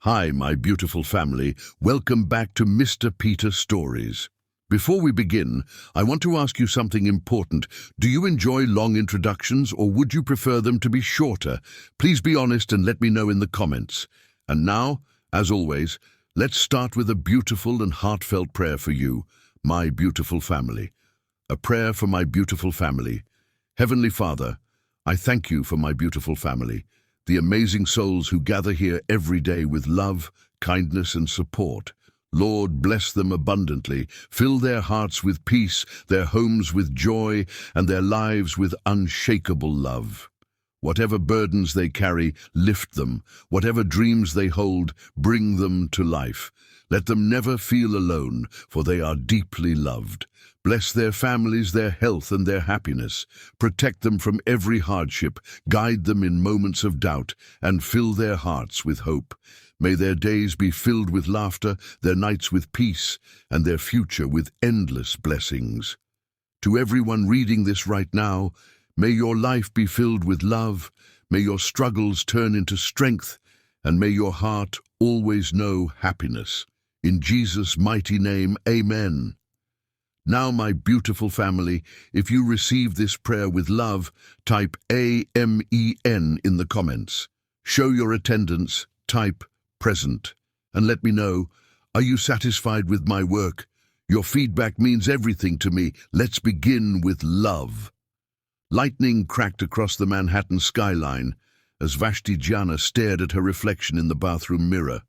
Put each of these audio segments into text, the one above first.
Hi, my beautiful family. Welcome back to Mr. Peter Stories. Before we begin, I want to ask you something important. Do you enjoy long introductions, or would you prefer them to be shorter? Please be honest and let me know in the comments. And now, as always, let's start with a beautiful and heartfelt prayer for you, my beautiful family. A prayer for my beautiful family. Heavenly Father, I thank you for my beautiful family, the amazing souls who gather here every day with love, kindness, and support. Lord, bless them abundantly. Fill their hearts with peace, their homes with joy, and their lives with unshakable love. Whatever burdens they carry, lift them. Whatever dreams they hold, bring them to life. Let them never feel alone, for they are deeply loved. Bless their families, their health, and their happiness. Protect them from every hardship, guide them in moments of doubt, and fill their hearts with hope. May their days be filled with laughter, their nights with peace, and their future with endless blessings. To everyone reading this right now, may your life be filled with love, may your struggles turn into strength, and may your heart always know happiness. In Jesus' mighty name, amen. Now, my beautiful family, if you receive this prayer with love, type AMEN in the comments. Show your attendance, type present, and let me know, are you satisfied with my work? Your feedback means everything to me. Let's begin with love. Lightning cracked across the Manhattan skyline as Vashti Jana stared at her reflection in the bathroom mirror.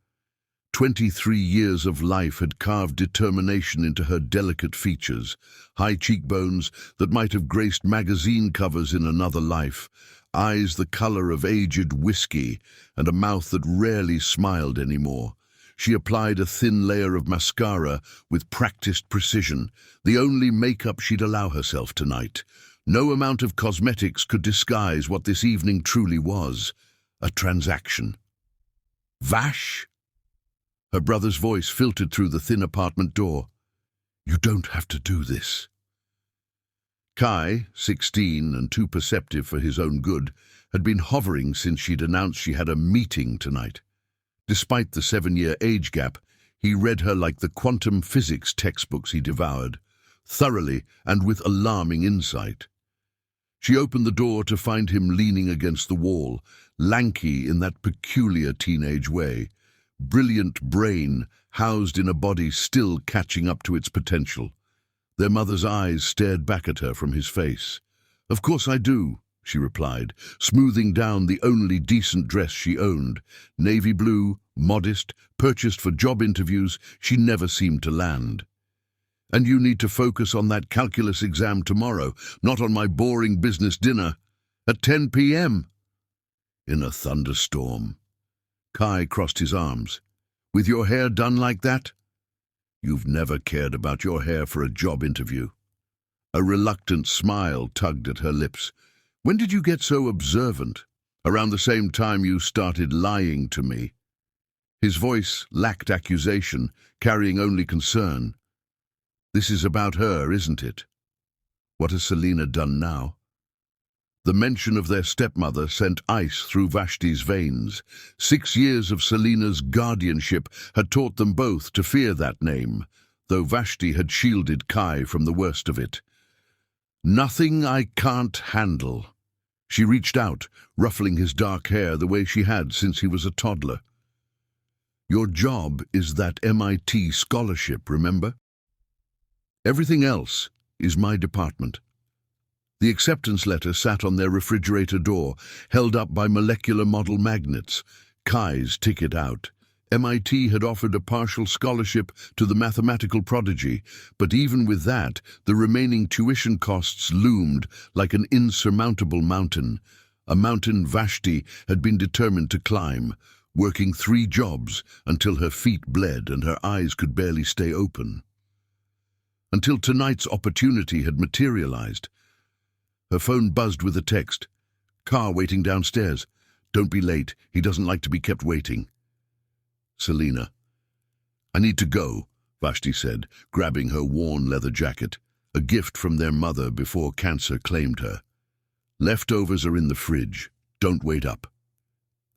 23 years of life had carved determination into her delicate features, high cheekbones that might have graced magazine covers in another life, eyes the color of aged whiskey, and a mouth that rarely smiled anymore. She applied a thin layer of mascara with practiced precision, the only makeup she'd allow herself tonight. No amount of cosmetics could disguise what this evening truly was, a transaction. Vash? Her brother's voice filtered through the thin apartment door. You don't have to do this. Kai, 16 and too perceptive for his own good, had been hovering since she'd announced she had a meeting tonight. Despite the 7-year age gap, he read her like the quantum physics textbooks he devoured, thoroughly and with alarming insight. She opened the door to find him leaning against the wall, lanky in that peculiar teenage way. Brilliant brain housed in a body still catching up to its potential. Their mother's eyes stared back at her from his face. Of course I do, she replied, smoothing down the only decent dress she owned. Navy blue, modest, purchased for job interviews, she never seemed to land. And you need to focus on that calculus exam tomorrow, not on my boring business dinner. At 10 p.m. In a thunderstorm. Kai crossed his arms. With your hair done like that? You've never cared about your hair for a job interview. A reluctant smile tugged at her lips. When did you get so observant? Around the same time you started lying to me. His voice lacked accusation, carrying only concern. This is about her, isn't it? What has Selina done now? The mention of their stepmother sent ice through Vashti's veins. 6 years of Selina's guardianship had taught them both to fear that name, though Vashti had shielded Kai from the worst of it. Nothing I can't handle. She reached out, ruffling his dark hair the way she had since he was a toddler. Your job is that MIT scholarship, remember? Everything else is my department. The acceptance letter sat on their refrigerator door, held up by molecular model magnets. Kai's ticket out. MIT had offered a partial scholarship to the mathematical prodigy, but even with that, the remaining tuition costs loomed like an insurmountable mountain, a mountain Vashti had been determined to climb, working 3 jobs until her feet bled and her eyes could barely stay open. Until tonight's opportunity had materialized. Her phone buzzed with a text. Car waiting downstairs. Don't be late. He doesn't like to be kept waiting. Selina. I need to go, Vashti said, grabbing her worn leather jacket, a gift from their mother before cancer claimed her. Leftovers are in the fridge. Don't wait up.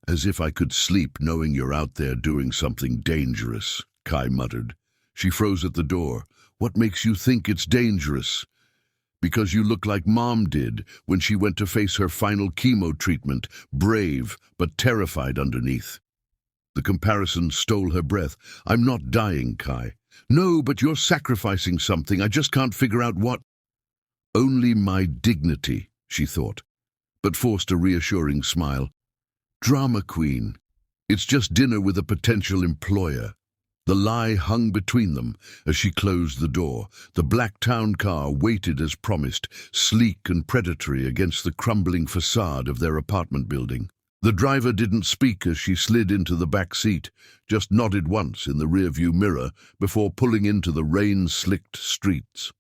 As if I could sleep knowing you're out there doing something dangerous, Kai muttered. She froze at the door. What makes you think it's dangerous? Because you look like Mom did when she went to face her final chemo treatment, brave but terrified underneath. The comparison stole her breath. I'm not dying, Kai. No, but you're sacrificing something. I just can't figure out what. Only my dignity, she thought, but forced a reassuring smile. Drama queen. It's just dinner with a potential employer. The lie hung between them as she closed the door. The black town car waited as promised, sleek and predatory against the crumbling facade of their apartment building. The driver didn't speak as she slid into the back seat, just nodded once in the rearview mirror before pulling into the rain-slicked streets.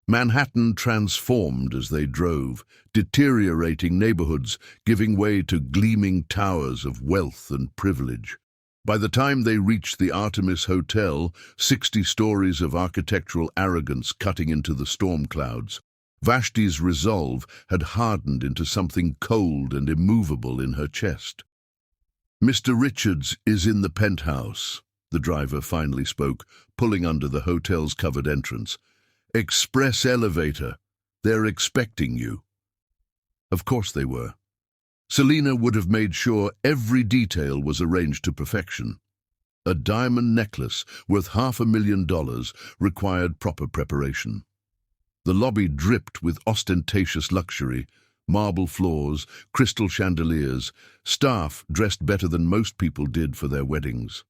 Manhattan transformed as they drove, deteriorating neighborhoods, giving way to gleaming towers of wealth and privilege. By the time they reached the Artemis Hotel, 60 stories of architectural arrogance cutting into the storm clouds, Vashti's resolve had hardened into something cold and immovable in her chest. "Mr. Richards is in the penthouse," the driver finally spoke, pulling under the hotel's covered entrance. "Express elevator. They're expecting you." Of course they were. Selina would have made sure every detail was arranged to perfection. A diamond necklace worth $500,000 required proper preparation. The lobby dripped with ostentatious luxury, marble floors, crystal chandeliers, staff dressed better than most people did for their weddings.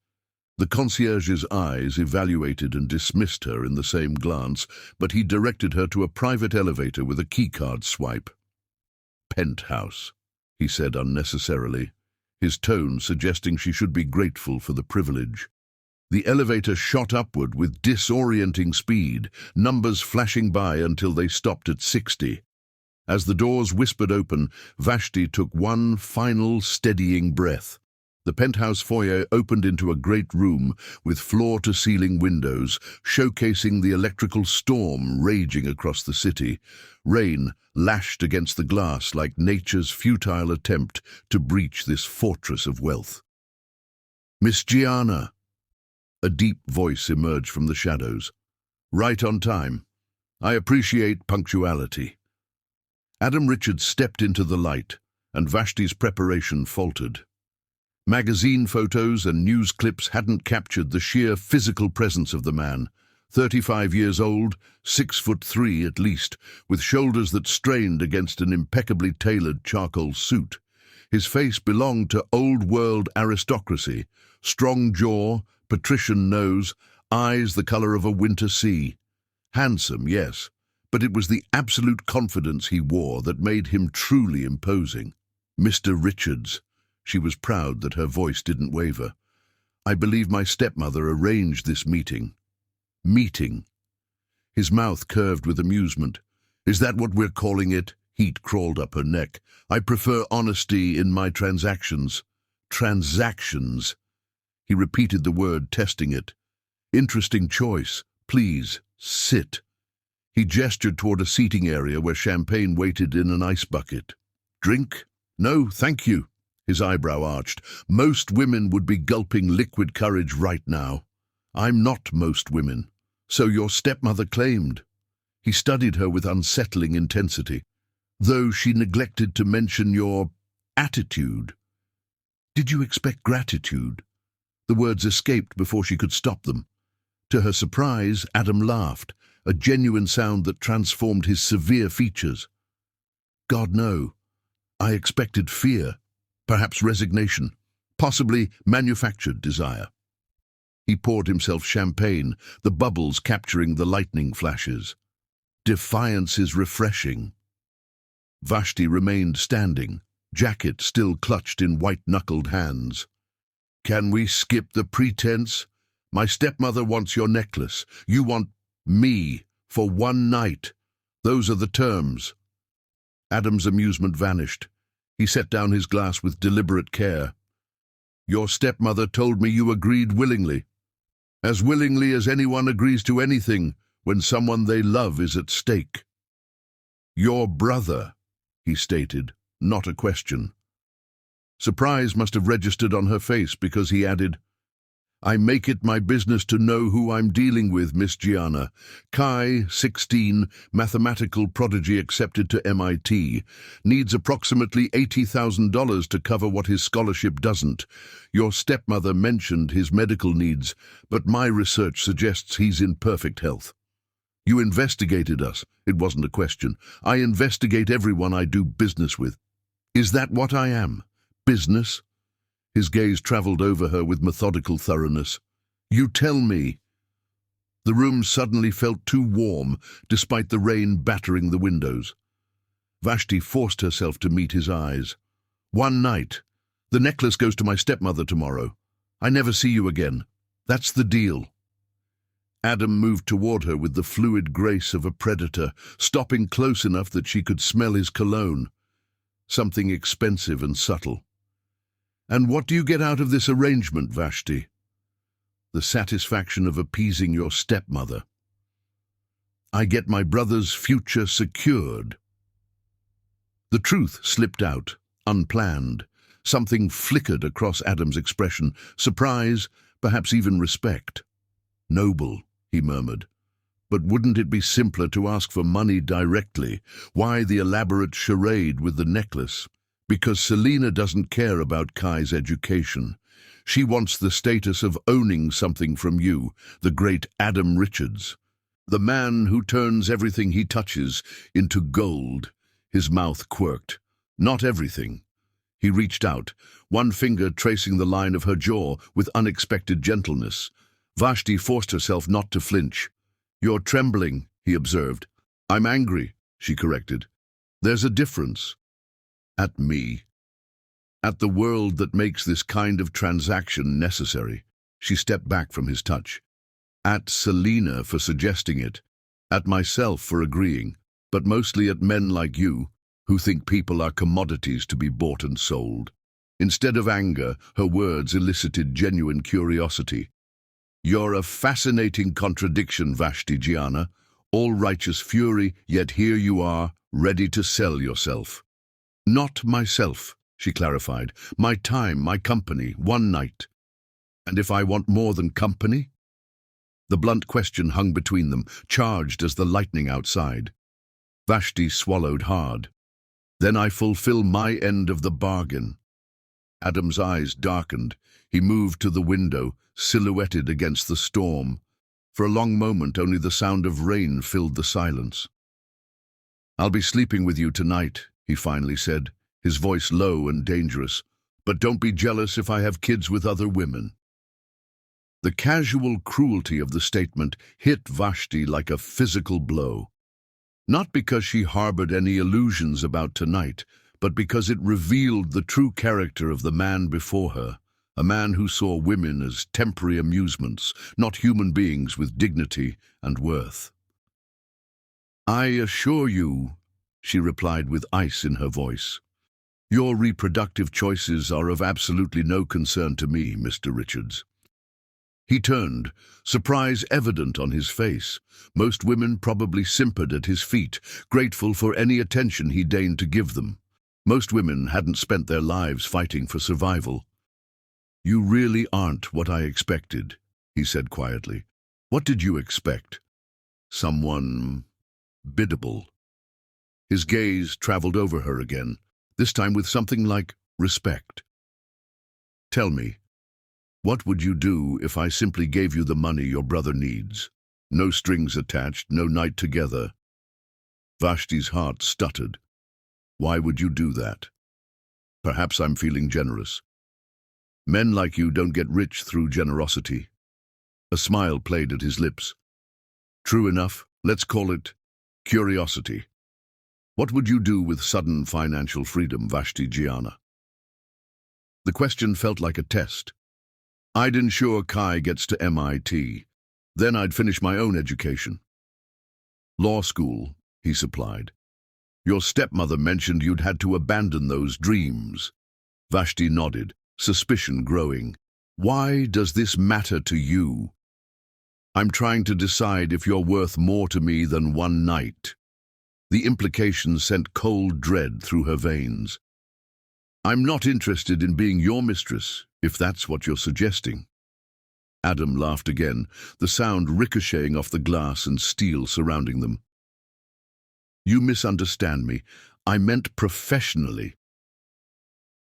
The concierge's eyes evaluated and dismissed her in the same glance, but he directed her to a private elevator with a keycard swipe. "Penthouse," he said unnecessarily, his tone suggesting she should be grateful for the privilege. The elevator shot upward with disorienting speed, numbers flashing by until they stopped at 60. As the doors whispered open, Vashti took one final steadying breath. The penthouse foyer opened into a great room with floor-to-ceiling windows, showcasing the electrical storm raging across the city. Rain lashed against the glass like nature's futile attempt to breach this fortress of wealth. "Miss Gianna." A deep voice emerged from the shadows. "Right on time. I appreciate punctuality." Adam Richards stepped into the light, and Vashti's preparation faltered. Magazine photos and news clips hadn't captured the sheer physical presence of the man. 35 years old, 6'3" at least, with shoulders that strained against an impeccably tailored charcoal suit. His face belonged to old-world aristocracy, strong jaw, patrician nose, eyes the color of a winter sea. Handsome, yes, but it was the absolute confidence he wore that made him truly imposing. "Mr. Richards." She was proud that her voice didn't waver. "I believe my stepmother arranged this meeting." Meeting. His mouth curved with amusement. "Is that what we're calling it?" Heat crawled up her neck. "I prefer honesty in my transactions." Transactions. He repeated the word, testing it. "Interesting choice. Please, sit." He gestured toward a seating area where champagne waited in an ice bucket. "Drink? No, thank you." His eyebrow arched. "Most women would be gulping liquid courage right now. I'm not most women." "So your stepmother claimed." He studied her with unsettling intensity, though she neglected to mention your attitude. "Did you expect gratitude?" The words escaped before she could stop them. To her surprise, Adam laughed, a genuine sound that transformed his severe features. "God, no. I expected fear, perhaps resignation, possibly manufactured desire." He poured himself champagne, the bubbles capturing the lightning flashes. "Defiance is refreshing." Vashti remained standing, jacket still clutched in white-knuckled hands. "Can we skip the pretense? My stepmother wants your necklace. You want me for one night. Those are the terms." Adam's amusement vanished. He set down his glass with deliberate care. "Your stepmother told me you agreed willingly. As willingly as anyone agrees to anything when someone they love is at stake." "Your brother," he stated, not a question. Surprise must have registered on her face because he added, "I make it my business to know who I'm dealing with, Miss Gianna. Kai, 16, mathematical prodigy accepted to MIT. Needs approximately $80,000 to cover what his scholarship doesn't. Your stepmother mentioned his medical needs, but my research suggests he's in perfect health. You investigated us. It wasn't a question. I investigate everyone I do business with. Is that what I am? Business?" His gaze traveled over her with methodical thoroughness. "You tell me." The room suddenly felt too warm, despite the rain battering the windows. Vashti forced herself to meet his eyes. "One night. The necklace goes to my stepmother tomorrow. I never see you again. That's the deal." Adam moved toward her with the fluid grace of a predator, stopping close enough that she could smell his cologne. Something expensive and subtle. "And what do you get out of this arrangement, Vashti?" "The satisfaction of appeasing your stepmother." "I get my brother's future secured." The truth slipped out, unplanned. Something flickered across Adam's expression, surprise, perhaps even respect. "Noble," he murmured. "But wouldn't it be simpler to ask for money directly? Why the elaborate charade with the necklace?" "Because Selena doesn't care about Kai's education. She wants the status of owning something from you, the great Adam Richards. The man who turns everything he touches into gold." His mouth quirked. "Not everything." He reached out, one finger tracing the line of her jaw with unexpected gentleness. Vashti forced herself not to flinch. "You're trembling," he observed. "I'm angry," she corrected. "There's a difference." "At me?" "At the world that makes this kind of transaction necessary." She stepped back from his touch. "At Selena for suggesting it. At myself for agreeing. But mostly at men like you, who think people are commodities to be bought and sold." Instead of anger, her words elicited genuine curiosity. "You're a fascinating contradiction, Vashti Gianna. All righteous fury, yet here you are, ready to sell yourself." "Not myself," she clarified. "My time, my company, one night." "And if I want more than company?" The blunt question hung between them, charged as the lightning outside. Vashti swallowed hard. "Then I fulfill my end of the bargain." Adam's eyes darkened. He moved to the window, silhouetted against the storm. For a long moment, only the sound of rain filled the silence. "I'll be sleeping with you tonight," he finally said, his voice low and dangerous. "But don't be jealous if I have kids with other women." The casual cruelty of the statement hit Vashti like a physical blow. Not because she harbored any illusions about tonight, but because it revealed the true character of the man before her, a man who saw women as temporary amusements, not human beings with dignity and worth. "I assure you," she replied with ice in her voice, "your reproductive choices are of absolutely no concern to me, Mr. Richards." He turned, surprise evident on his face. Most women probably simpered at his feet, grateful for any attention he deigned to give them. Most women hadn't spent their lives fighting for survival. "You really aren't what I expected," he said quietly. "What did you expect? Someone biddable?" His gaze traveled over her again, this time with something like respect. "Tell me, what would you do if I simply gave you the money your brother needs? No strings attached, no night together." Vashti's heart stuttered. "Why would you do that?" "Perhaps I'm feeling generous." "Men like you don't get rich through generosity." A smile played at his lips. "True enough, let's call it curiosity. What would you do with sudden financial freedom, Vashti Gianna?" The question felt like a test. "I'd ensure Kai gets to MIT. Then I'd finish my own education." "Law school," he supplied. "Your stepmother mentioned you'd had to abandon those dreams." Vashti nodded, suspicion growing. "Why does this matter to you?" "I'm trying to decide if you're worth more to me than one night." The implication sent cold dread through her veins. I'm not interested in being your mistress, if that's what you're suggesting. Adam laughed again, the sound ricocheting off the glass and steel surrounding them. You misunderstand me. I meant professionally.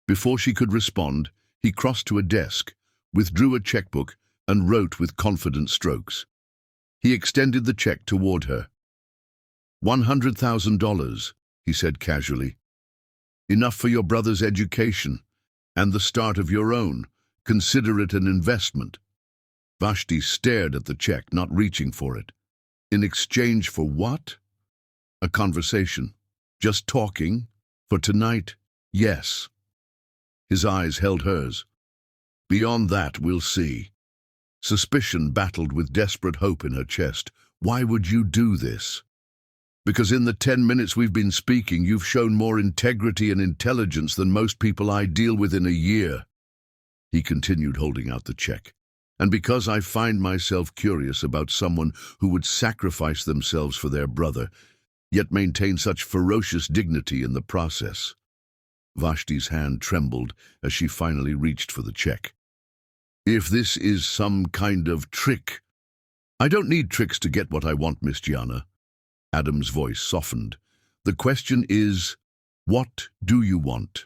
Before she could respond, he crossed to a desk, withdrew a checkbook, and wrote with confident strokes. He extended the check toward her. $100,000, he said casually. Enough for your brother's education, and the start of your own. Consider it an investment. Vashti stared at the check, not reaching for it. In exchange for what? A conversation. Just talking? For tonight? Yes. His eyes held hers. Beyond that, we'll see. Suspicion battled with desperate hope in her chest. Why would you do this? Because in the 10 minutes we've been speaking, you've shown more integrity and intelligence than most people I deal with in a year. He continued, holding out the check. And because I find myself curious about someone who would sacrifice themselves for their brother, yet maintain such ferocious dignity in the process. Vashti's hand trembled as she finally reached for the check. If this is some kind of trick... I don't need tricks to get what I want, Miss Gianna. Adam's voice softened. The question is, what do you want?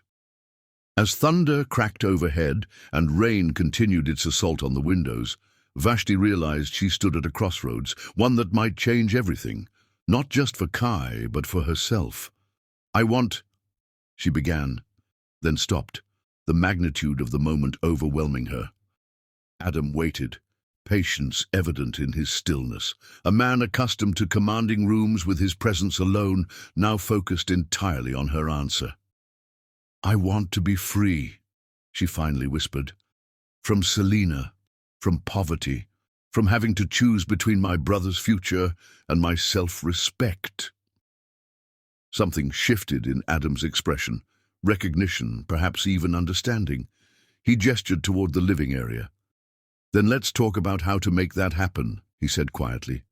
As thunder cracked overhead and rain continued its assault on the windows, Vashti realized she stood at a crossroads, one that might change everything, not just for Kai, but for herself. I want... she began, then stopped, the magnitude of the moment overwhelming her. Adam waited, patience evident in his stillness. A man accustomed to commanding rooms with his presence alone, now focused entirely on her answer. I want to be free, she finally whispered. From Selena, from poverty, from having to choose between my brother's future and my self-respect. Something shifted in Adam's expression, recognition, perhaps even understanding. He gestured toward the living area. Then let's talk about how to make that happen, he said quietly.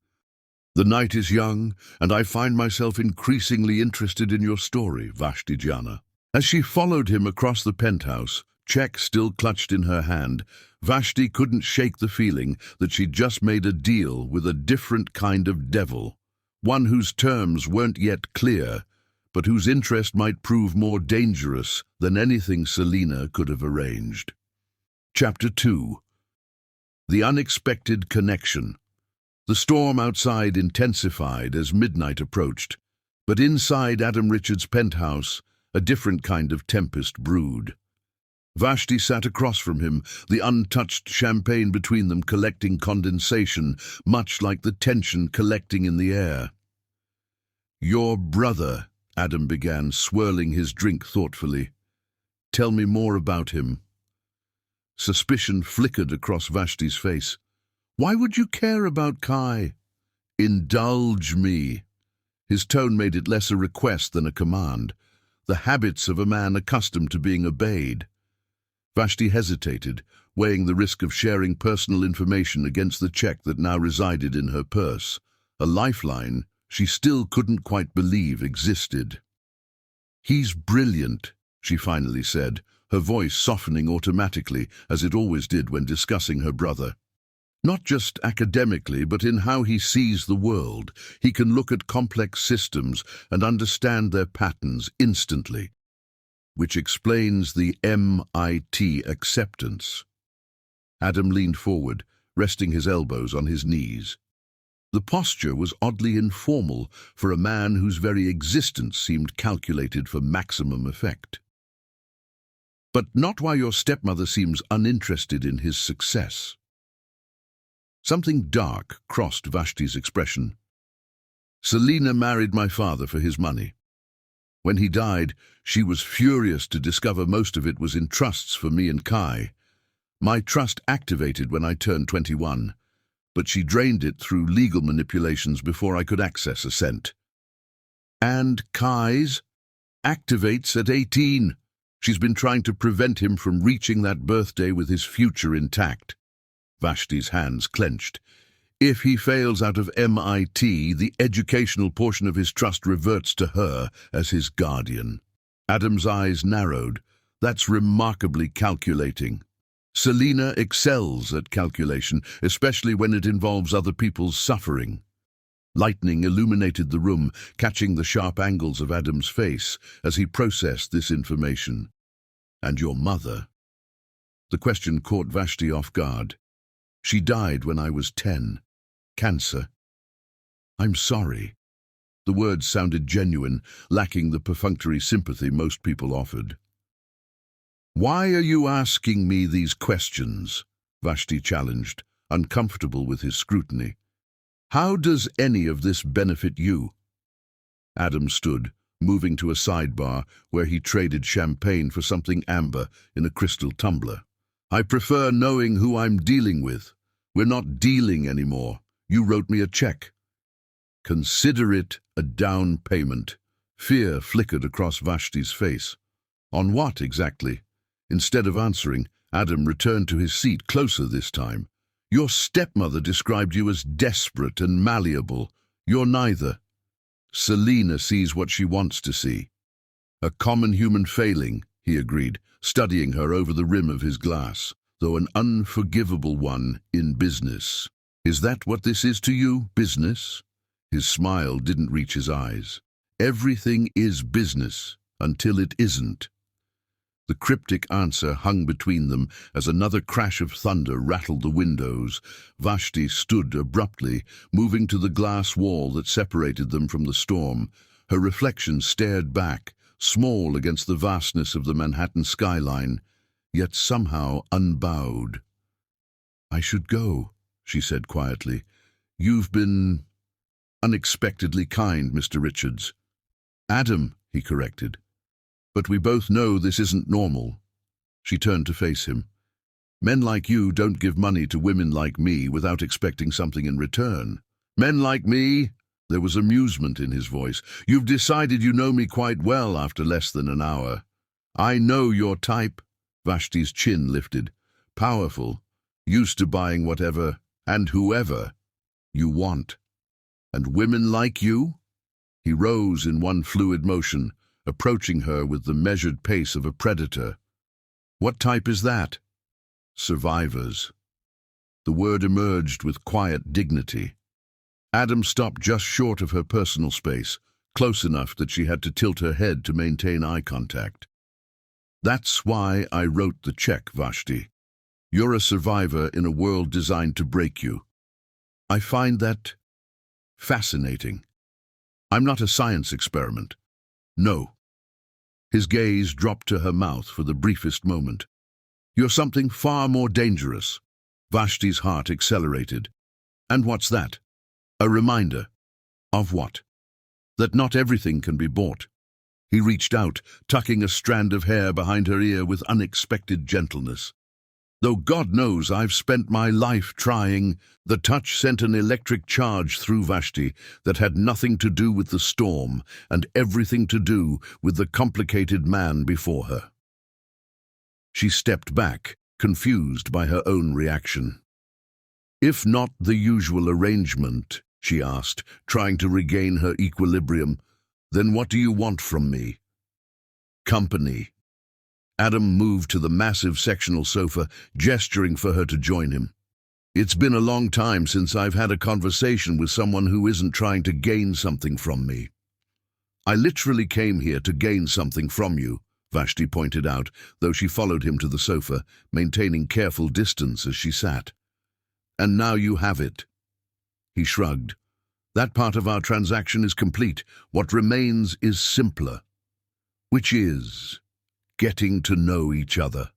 The night is young, and I find myself increasingly interested in your story, Vashti Gianna. As she followed him across the penthouse, check still clutched in her hand, Vashti couldn't shake the feeling that she'd just made a deal with a different kind of devil, one whose terms weren't yet clear, but whose interest might prove more dangerous than anything Selena could have arranged. Chapter 2. The Unexpected Connection. The storm outside intensified as midnight approached, but inside Adam Richards' penthouse, a different kind of tempest brewed. Vashti sat across from him, the untouched champagne between them collecting condensation, much like the tension collecting in the air. Your brother, Adam began, swirling his drink thoughtfully. Tell me more about him. Suspicion flickered across Vashti's face. Why would you care about Kai? Indulge me. His tone made it less a request than a command, the habits of a man accustomed to being obeyed. Vashti hesitated, weighing the risk of sharing personal information against the check that now resided in her purse, a lifeline she still couldn't quite believe existed. He's brilliant, she finally said, her voice softening automatically, as it always did when discussing her brother. Not just academically, but in how he sees the world. He can look at complex systems and understand their patterns instantly, which explains the MIT acceptance. Adam leaned forward, resting his elbows on his knees. The posture was oddly informal for a man whose very existence seemed calculated for maximum effect. But not why your stepmother seems uninterested in his success. Something dark crossed Vashti's expression. Selena married my father for his money. When he died, she was furious to discover most of it was in trusts for me and Kai. My trust activated when I turned 21, but she drained it through legal manipulations before I could access a cent. And Kai's activates at 18. She's been trying to prevent him from reaching that birthday with his future intact. Vashti's hands clenched. If he fails out of MIT, the educational portion of his trust reverts to her as his guardian. Adam's eyes narrowed, That's remarkably calculating. Selina excels at calculation, especially when it involves other people's suffering. Lightning illuminated the room, catching the sharp angles of Adam's face as he processed this information. And your mother? The question caught Vashti off guard. She died when I was 10. Cancer. I'm sorry. The words sounded genuine, lacking the perfunctory sympathy most people offered. Why are you asking me these questions? Vashti challenged, uncomfortable with his scrutiny. How does any of this benefit you? Adam stood, moving to a sidebar where he traded champagne for something amber in a crystal tumbler. I prefer knowing who I'm dealing with. We're not dealing anymore. You wrote me a check. Consider it a down payment. Fear flickered across Vashti's face. On what exactly? Instead of answering, Adam returned to his seat, closer this time. Your stepmother described you as desperate and malleable. You're neither. Selina sees what she wants to see. A common human failing, he agreed, studying her over the rim of his glass, though an unforgivable one in business. Is that what this is to you, business? His smile didn't reach his eyes. Everything is business until it isn't. The cryptic answer hung between them as another crash of thunder rattled the windows. Vashti stood abruptly, moving to the glass wall that separated them from the storm. Her reflection stared back, small against the vastness of the Manhattan skyline, yet somehow unbowed. I should go, she said quietly. You've been unexpectedly kind, Mr. Richards. Adam, he corrected. But we both know this isn't normal. She turned to face him. Men like you don't give money to women like me without expecting something in return. Men like me? There was amusement in his voice. You've decided you know me quite well after less than an hour. I know your type. Vashti's chin lifted. Powerful, used to buying whatever and whoever you want. And women like you? He rose in one fluid motion, approaching her with the measured pace of a predator. What type is that? Survivors. The word emerged with quiet dignity. Adam stopped just short of her personal space, close enough that she had to tilt her head to maintain eye contact. That's why I wrote the check, Vashti. You're a survivor in a world designed to break you. I find that fascinating. I'm not a science experiment. No. His gaze dropped to her mouth for the briefest moment. You're something far more dangerous. Vashti's heart accelerated. And what's that? A reminder. Of what? That not everything can be bought. He reached out, tucking a strand of hair behind her ear with unexpected gentleness. Though God knows I've spent my life trying, the touch sent an electric charge through Vashti that had nothing to do with the storm and everything to do with the complicated man before her. She stepped back, confused by her own reaction. If not the usual arrangement, she asked, trying to regain her equilibrium, then what do you want from me? Company. Adam moved to the massive sectional sofa, gesturing for her to join him. It's been a long time since I've had a conversation with someone who isn't trying to gain something from me. I literally came here to gain something from you, Vashti pointed out, though she followed him to the sofa, maintaining careful distance as she sat. And now you have it. He shrugged. That part of our transaction is complete. What remains is simpler, which is getting to know each other.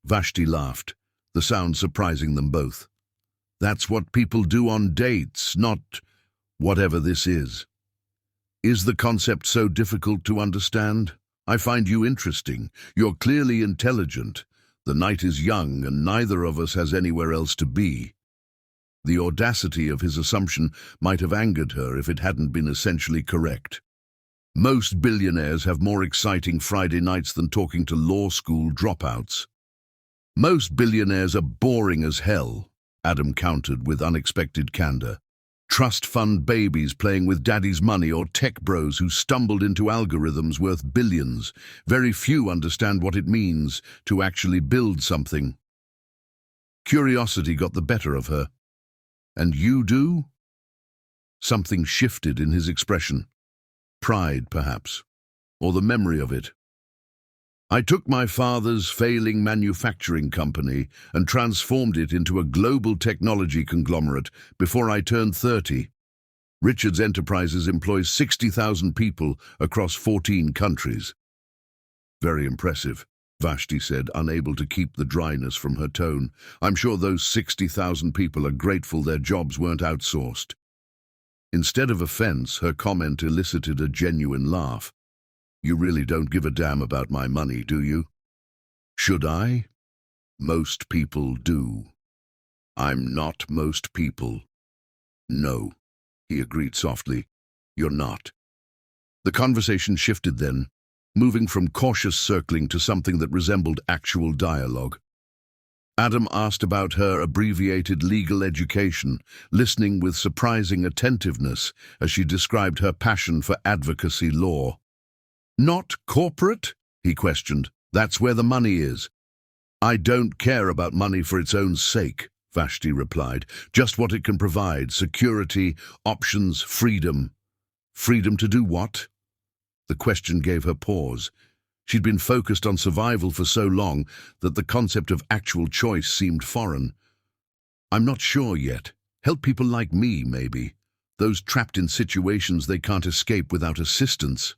Vashti laughed, the sound surprising them both. That's what people do on dates, not whatever this is. Is the concept so difficult to understand? I find you interesting. You're clearly intelligent. The night is young, and neither of us has anywhere else to be. The audacity of his assumption might have angered her if it hadn't been essentially correct. Most billionaires have more exciting Friday nights than talking to law school dropouts. Most billionaires are boring as hell, Adam countered with unexpected candor. Trust fund babies playing with daddy's money, or tech bros who stumbled into algorithms worth billions. Very few understand what it means to actually build something. Curiosity got the better of her. And you do? Something shifted in his expression. Pride, perhaps, or the memory of it. I took my father's failing manufacturing company and transformed it into a global technology conglomerate before I turned 30. Richard's Enterprises employs 60,000 people across 14 countries. Very impressive, Vashti said, unable to keep the dryness from her tone. I'm sure those 60,000 people are grateful their jobs weren't outsourced. Instead of offense, her comment elicited a genuine laugh. You really don't give a damn about my money, do you? Should I? Most people do. I'm not most people. No, he agreed softly. You're not. The conversation shifted then, moving from cautious circling to something that resembled actual dialogue. Adam asked about her abbreviated legal education, listening with surprising attentiveness as she described her passion for advocacy law. Not corporate? He questioned. That's where the money is. I don't care about money for its own sake, Vashti replied. Just what it can provide: security, options, freedom. Freedom to do what? The question gave her pause. She'd been focused on survival for so long that the concept of actual choice seemed foreign. I'm not sure yet. Help people like me, maybe. Those trapped in situations they can't escape without assistance.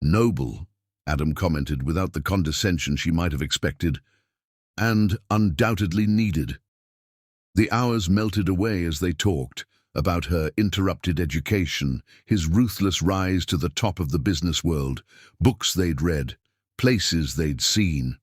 Noble, Adam commented without the condescension she might have expected, and undoubtedly needed. The hours melted away as they talked about her interrupted education, his ruthless rise to the top of the business world, books they'd read, places they'd seen.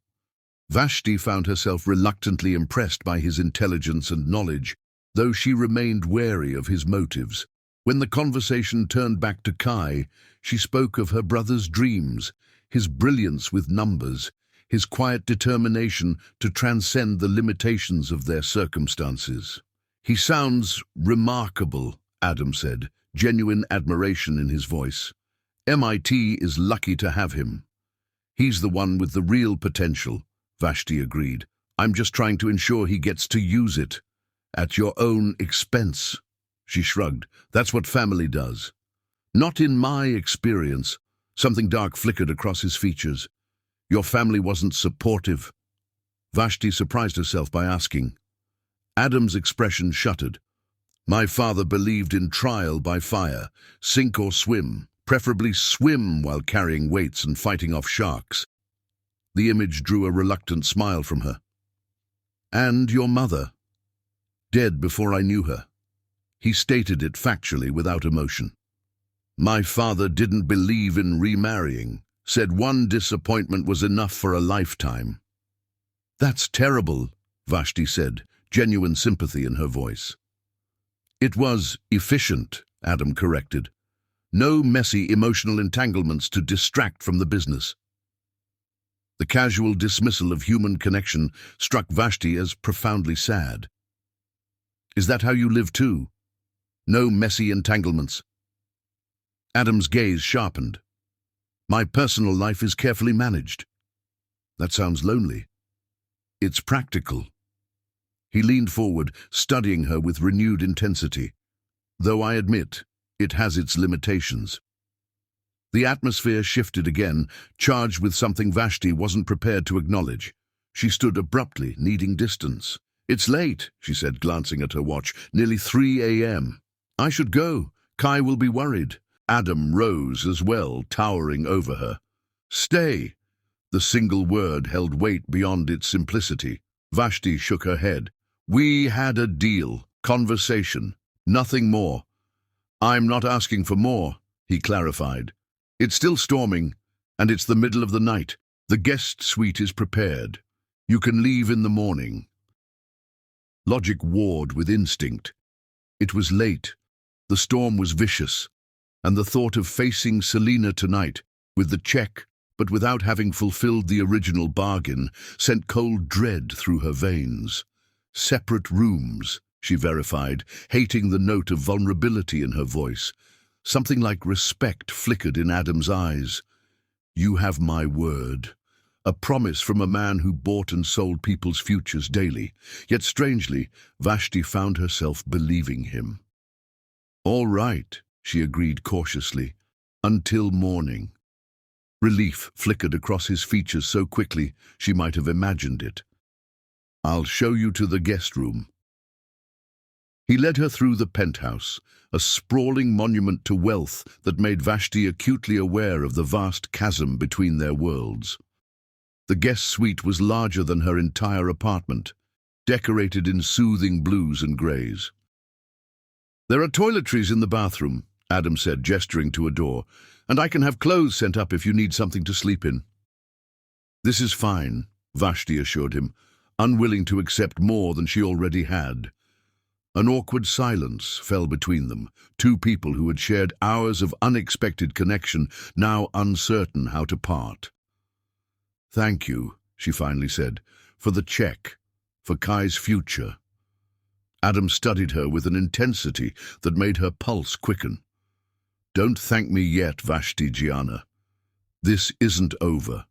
Vashti found herself reluctantly impressed by his intelligence and knowledge, though she remained wary of his motives. When the conversation turned back to Kai, she spoke of her brother's dreams, his brilliance with numbers, his quiet determination to transcend the limitations of their circumstances. He sounds remarkable, Adam said, genuine admiration in his voice. MIT is lucky to have him. He's the one with the real potential, Vashti agreed. I'm just trying to ensure he gets to use it. At your own expense. She shrugged. That's what family does. Not in my experience. Something dark flickered across his features. Your family wasn't supportive. Vashti surprised herself by asking. Adam's expression shuttered. My father believed in trial by fire, sink or swim, preferably swim while carrying weights and fighting off sharks. The image drew a reluctant smile from her. And your mother? Dead before I knew her. He stated it factually without emotion. My father didn't believe in remarrying, said one disappointment was enough for a lifetime. That's terrible, Vashti said, genuine sympathy in her voice. It was efficient, Adam corrected. No messy emotional entanglements to distract from the business. The casual dismissal of human connection struck Vashti as profoundly sad. Is that how you live too? No messy entanglements? Adam's gaze sharpened. My personal life is carefully managed. That sounds lonely. It's practical. He leaned forward, studying her with renewed intensity. Though I admit, it has its limitations. The atmosphere shifted again, charged with something Vashti wasn't prepared to acknowledge. She stood abruptly, needing distance. It's late, she said, glancing at her watch. Nearly 3 a.m. I should go. Kai will be worried. Adam rose as well, towering over her. Stay. The single word held weight beyond its simplicity. Vashti shook her head. We had a deal, conversation, nothing more. I'm not asking for more, he clarified. It's still storming, and it's the middle of the night. The guest suite is prepared. You can leave in the morning. Logic warred with instinct. It was late. The storm was vicious, and the thought of facing Selena tonight, with the check, but without having fulfilled the original bargain, sent cold dread through her veins. Separate rooms, she verified, hating the note of vulnerability in her voice. Something like respect flickered in Adam's eyes. You have my word. A promise from a man who bought and sold people's futures daily. Yet strangely, Vashti found herself believing him. All right, she agreed cautiously, until morning. Relief flickered across his features so quickly she might have imagined it. I'll show you to the guest room. He led her through the penthouse, a sprawling monument to wealth that made Vashti acutely aware of the vast chasm between their worlds. The guest suite was larger than her entire apartment, decorated in soothing blues and greys. There are toiletries in the bathroom, Adam said, gesturing to a door, and I can have clothes sent up if you need something to sleep in. This is fine, Vashti assured him, unwilling to accept more than she already had. An awkward silence fell between them, two people who had shared hours of unexpected connection, now uncertain how to part. Thank you, she finally said, for the check, for Kai's future. Adam studied her with an intensity that made her pulse quicken. Don't thank me yet, Vashti Gianna. This isn't over.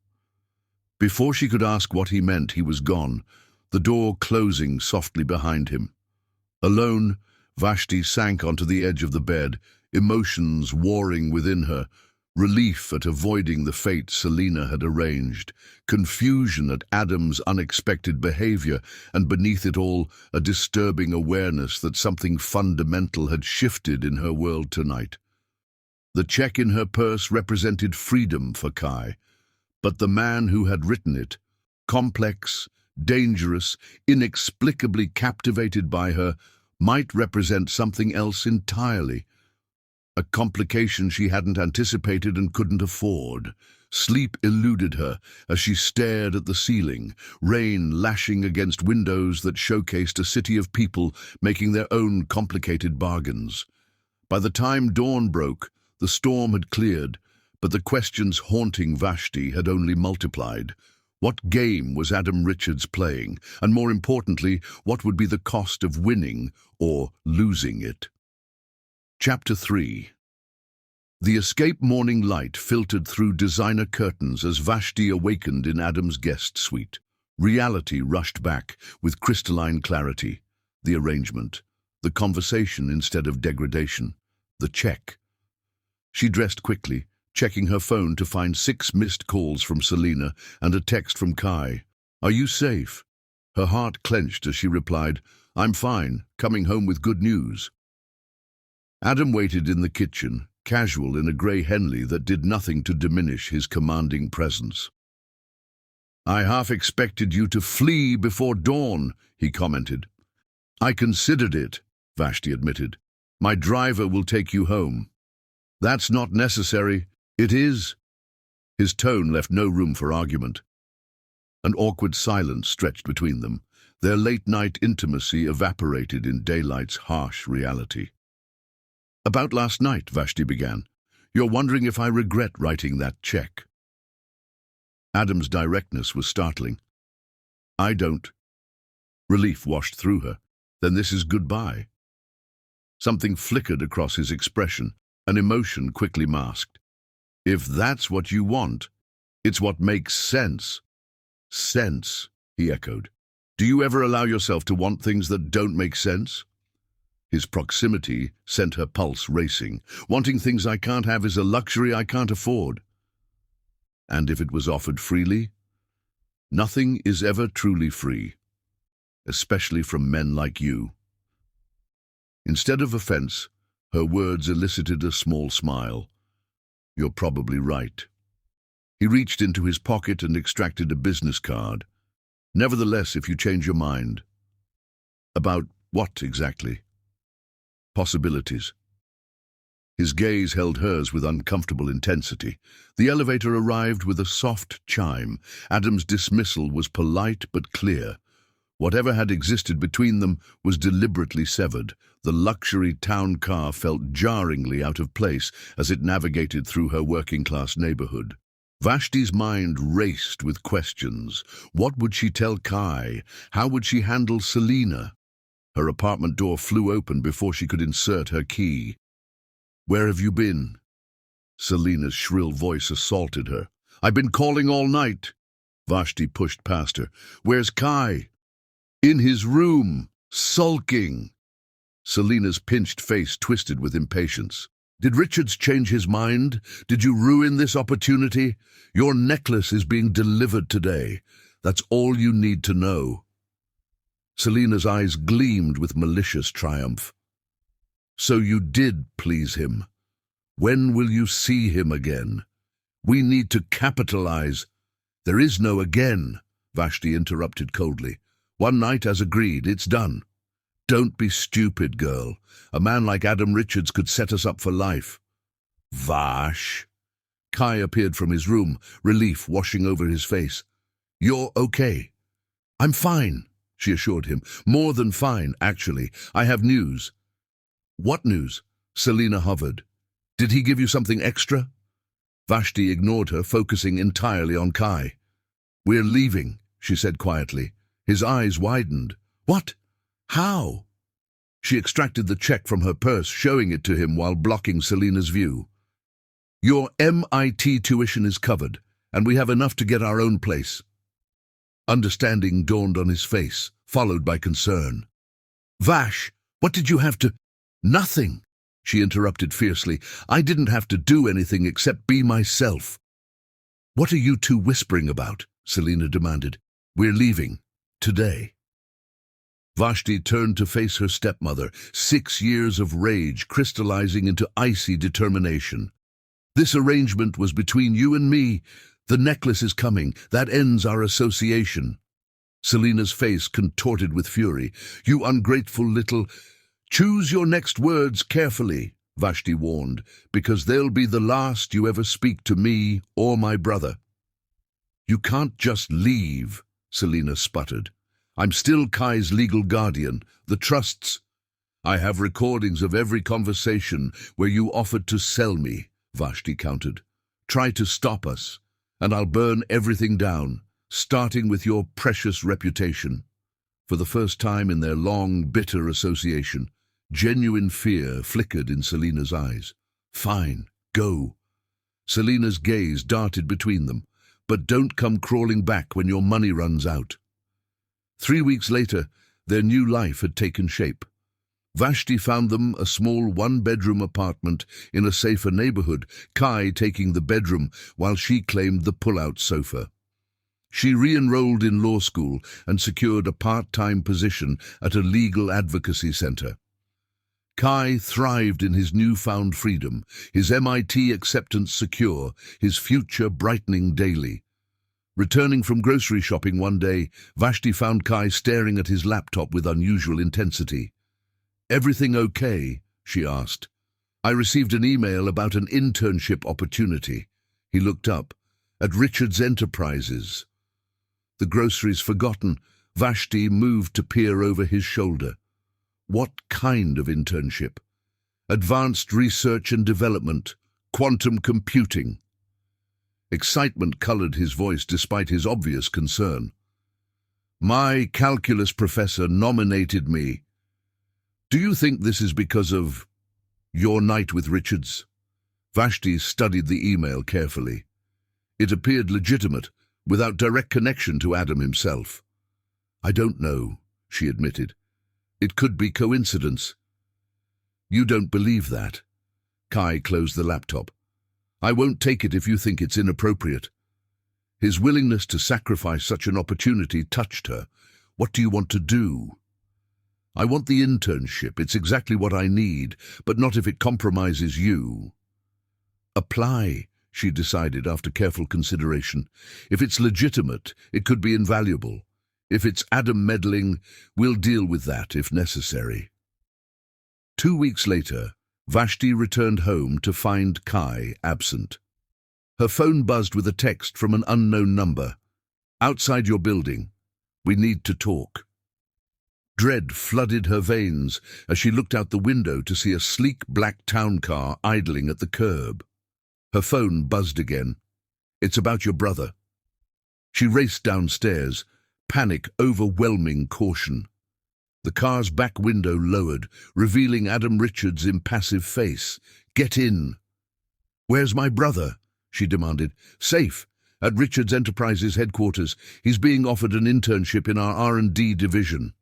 Before she could ask what he meant, he was gone, the door closing softly behind him. Alone, Vashti sank onto the edge of the bed, emotions warring within her, relief at avoiding the fate Selina had arranged, confusion at Adam's unexpected behavior, and beneath it all, a disturbing awareness that something fundamental had shifted in her world tonight. The check in her purse represented freedom for Kai, but the man who had written it, complex, dangerous, inexplicably captivated by her, might represent something else entirely. A complication she hadn't anticipated and couldn't afford. Sleep eluded her as she stared at the ceiling, rain lashing against windows that showcased a city of people making their own complicated bargains. By the time dawn broke, the storm had cleared, but the questions haunting Vashti had only multiplied. What game was Adam Richards playing? And more importantly, what would be the cost of winning or losing it? Chapter 3. The escape morning light filtered through designer curtains as Vashti awakened in Adam's guest suite. Reality rushed back with crystalline clarity. The arrangement, the conversation instead of degradation, the check. She dressed quickly, checking her phone to find 6 missed calls from Selina and a text from Kai. Are you safe? Her heart clenched as she replied, I'm fine, coming home with good news. Adam waited in the kitchen, casual in a grey Henley that did nothing to diminish his commanding presence. I half expected you to flee before dawn, he commented. I considered it, Vashti admitted. My driver will take you home. That's not necessary. It is. His tone left no room for argument. An awkward silence stretched between them. Their late-night intimacy evaporated in daylight's harsh reality. About last night, Vashti began. You're wondering if I regret writing that check. Adam's directness was startling. I don't. Relief washed through her. Then this is goodbye. Something flickered across his expression, an emotion quickly masked. If that's what you want, it's what makes sense. Sense, he echoed. Do you ever allow yourself to want things that don't make sense? His proximity sent her pulse racing. Wanting things I can't have is a luxury I can't afford. And if it was offered freely? Nothing is ever truly free, especially from men like you. Instead of offense, her words elicited a small smile. You're probably right. He reached into his pocket and extracted a business card. Nevertheless, if you change your mind. About what exactly? Possibilities. His gaze held hers with uncomfortable intensity. The elevator arrived with a soft chime. Adam's dismissal was polite but clear. Whatever had existed between them was deliberately severed. The luxury town car felt jarringly out of place as it navigated through her working-class neighborhood. Vashti's mind raced with questions. What would she tell Kai? How would she handle Selina? Her apartment door flew open before she could insert her key. "Where have you been?" Selena's shrill voice assaulted her. "I've been calling all night." Vashti pushed past her. "Where's Kai?" "In his room, sulking." Selena's pinched face twisted with impatience. "Did Richards change his mind? Did you ruin this opportunity? Your necklace is being delivered today. That's all you need to know." Selena's eyes gleamed with malicious triumph. "So you did please him. When will you see him again? We need to capitalize." "There is no again," Vashti interrupted coldly. "One night as agreed, it's done." "Don't be stupid, girl. A man like Adam Richards could set us up for life." "Vash." Kai appeared from his room, relief washing over his face. "You're okay." "I'm fine," she assured him. "More than fine, actually. I have news." "What news?" Selena hovered. "Did he give you something extra?" Vashti ignored her, focusing entirely on Kai. "We're leaving," she said quietly. His eyes widened. "What? How?" She extracted the check from her purse, showing it to him while blocking Selena's view. "Your MIT tuition is covered, and we have enough to get our own place." Understanding dawned on his face, followed by concern. "Vash, what did you have to—" "Nothing," she interrupted fiercely. "I didn't have to do anything except be myself." "What are you two whispering about?" Selena demanded. "We're leaving. Today." Vashti turned to face her stepmother, 6 years of rage crystallizing into icy determination. "This arrangement was between you and me. The necklace is coming. That ends our association." Selena's face contorted with fury. "You ungrateful little—" "Choose your next words carefully," Vashti warned, "because they'll be the last you ever speak to me or my brother." "You can't just leave," Selena sputtered. "I'm still Kai's legal guardian. The trusts—" "I have recordings of every conversation where you offered to sell me," Vashti countered. "Try to stop us, and I'll burn everything down, starting with your precious reputation." For the first time in their long, bitter association, genuine fear flickered in Selena's eyes. "Fine, go." Selena's gaze darted between them. "But don't come crawling back when your money runs out." 3 weeks later, their new life had taken shape. Vashti found them a small one-bedroom apartment in a safer neighborhood, Kai taking the bedroom while she claimed the pull-out sofa. She re-enrolled in law school and secured a part-time position at a legal advocacy center. Kai thrived in his newfound freedom, his MIT acceptance secure, his future brightening daily. Returning from grocery shopping one day, Vashti found Kai staring at his laptop with unusual intensity. "Everything okay?" she asked. "I received an email about an internship opportunity." He looked up. "At Richards Enterprises." The groceries forgotten, Vashti moved to peer over his shoulder. "What kind of internship?" "Advanced research and development, quantum computing." Excitement colored his voice despite his obvious concern. "My calculus professor nominated me." "Do you think this is because of your night with Richards?" Vashti studied the email carefully. It appeared legitimate, without direct connection to Adam himself. "I don't know," she admitted. "It could be coincidence." "You don't believe that?" Kai closed the laptop. "I won't take it if you think it's inappropriate." His willingness to sacrifice such an opportunity touched her. "What do you want to do?" "I want the internship. It's exactly what I need, but not if it compromises you." "Apply," she decided after careful consideration. "If it's legitimate, it could be invaluable. If it's Adam meddling, we'll deal with that if necessary." 2 weeks later, Vashti returned home to find Kai absent. Her phone buzzed with a text from an unknown number. "Outside your building. We need to talk." Dread flooded her veins as she looked out the window to see a sleek black town car idling at the curb. Her phone buzzed again. "It's about your brother." She raced downstairs, panic overwhelming caution. The car's back window lowered, revealing Adam Richards' impassive face. "Get in." "Where's my brother?" she demanded. "Safe, at Richards Enterprises headquarters. He's being offered an internship in our R&D division."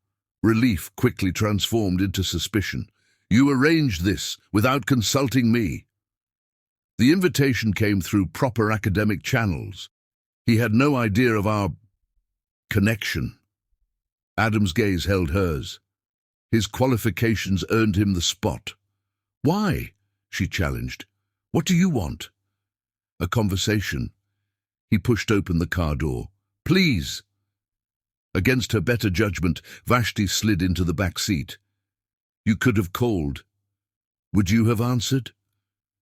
Relief quickly transformed into suspicion. "You arranged this without consulting me." The invitation came through proper academic channels. He had no idea of our connection. Adam's gaze held hers. His qualifications earned him the spot. "Why?" she challenged. "What do you want?" "A conversation." He pushed open the car door. "Please." Against her better judgment, Vashti slid into the back seat. "You could have called. Would you have answered?"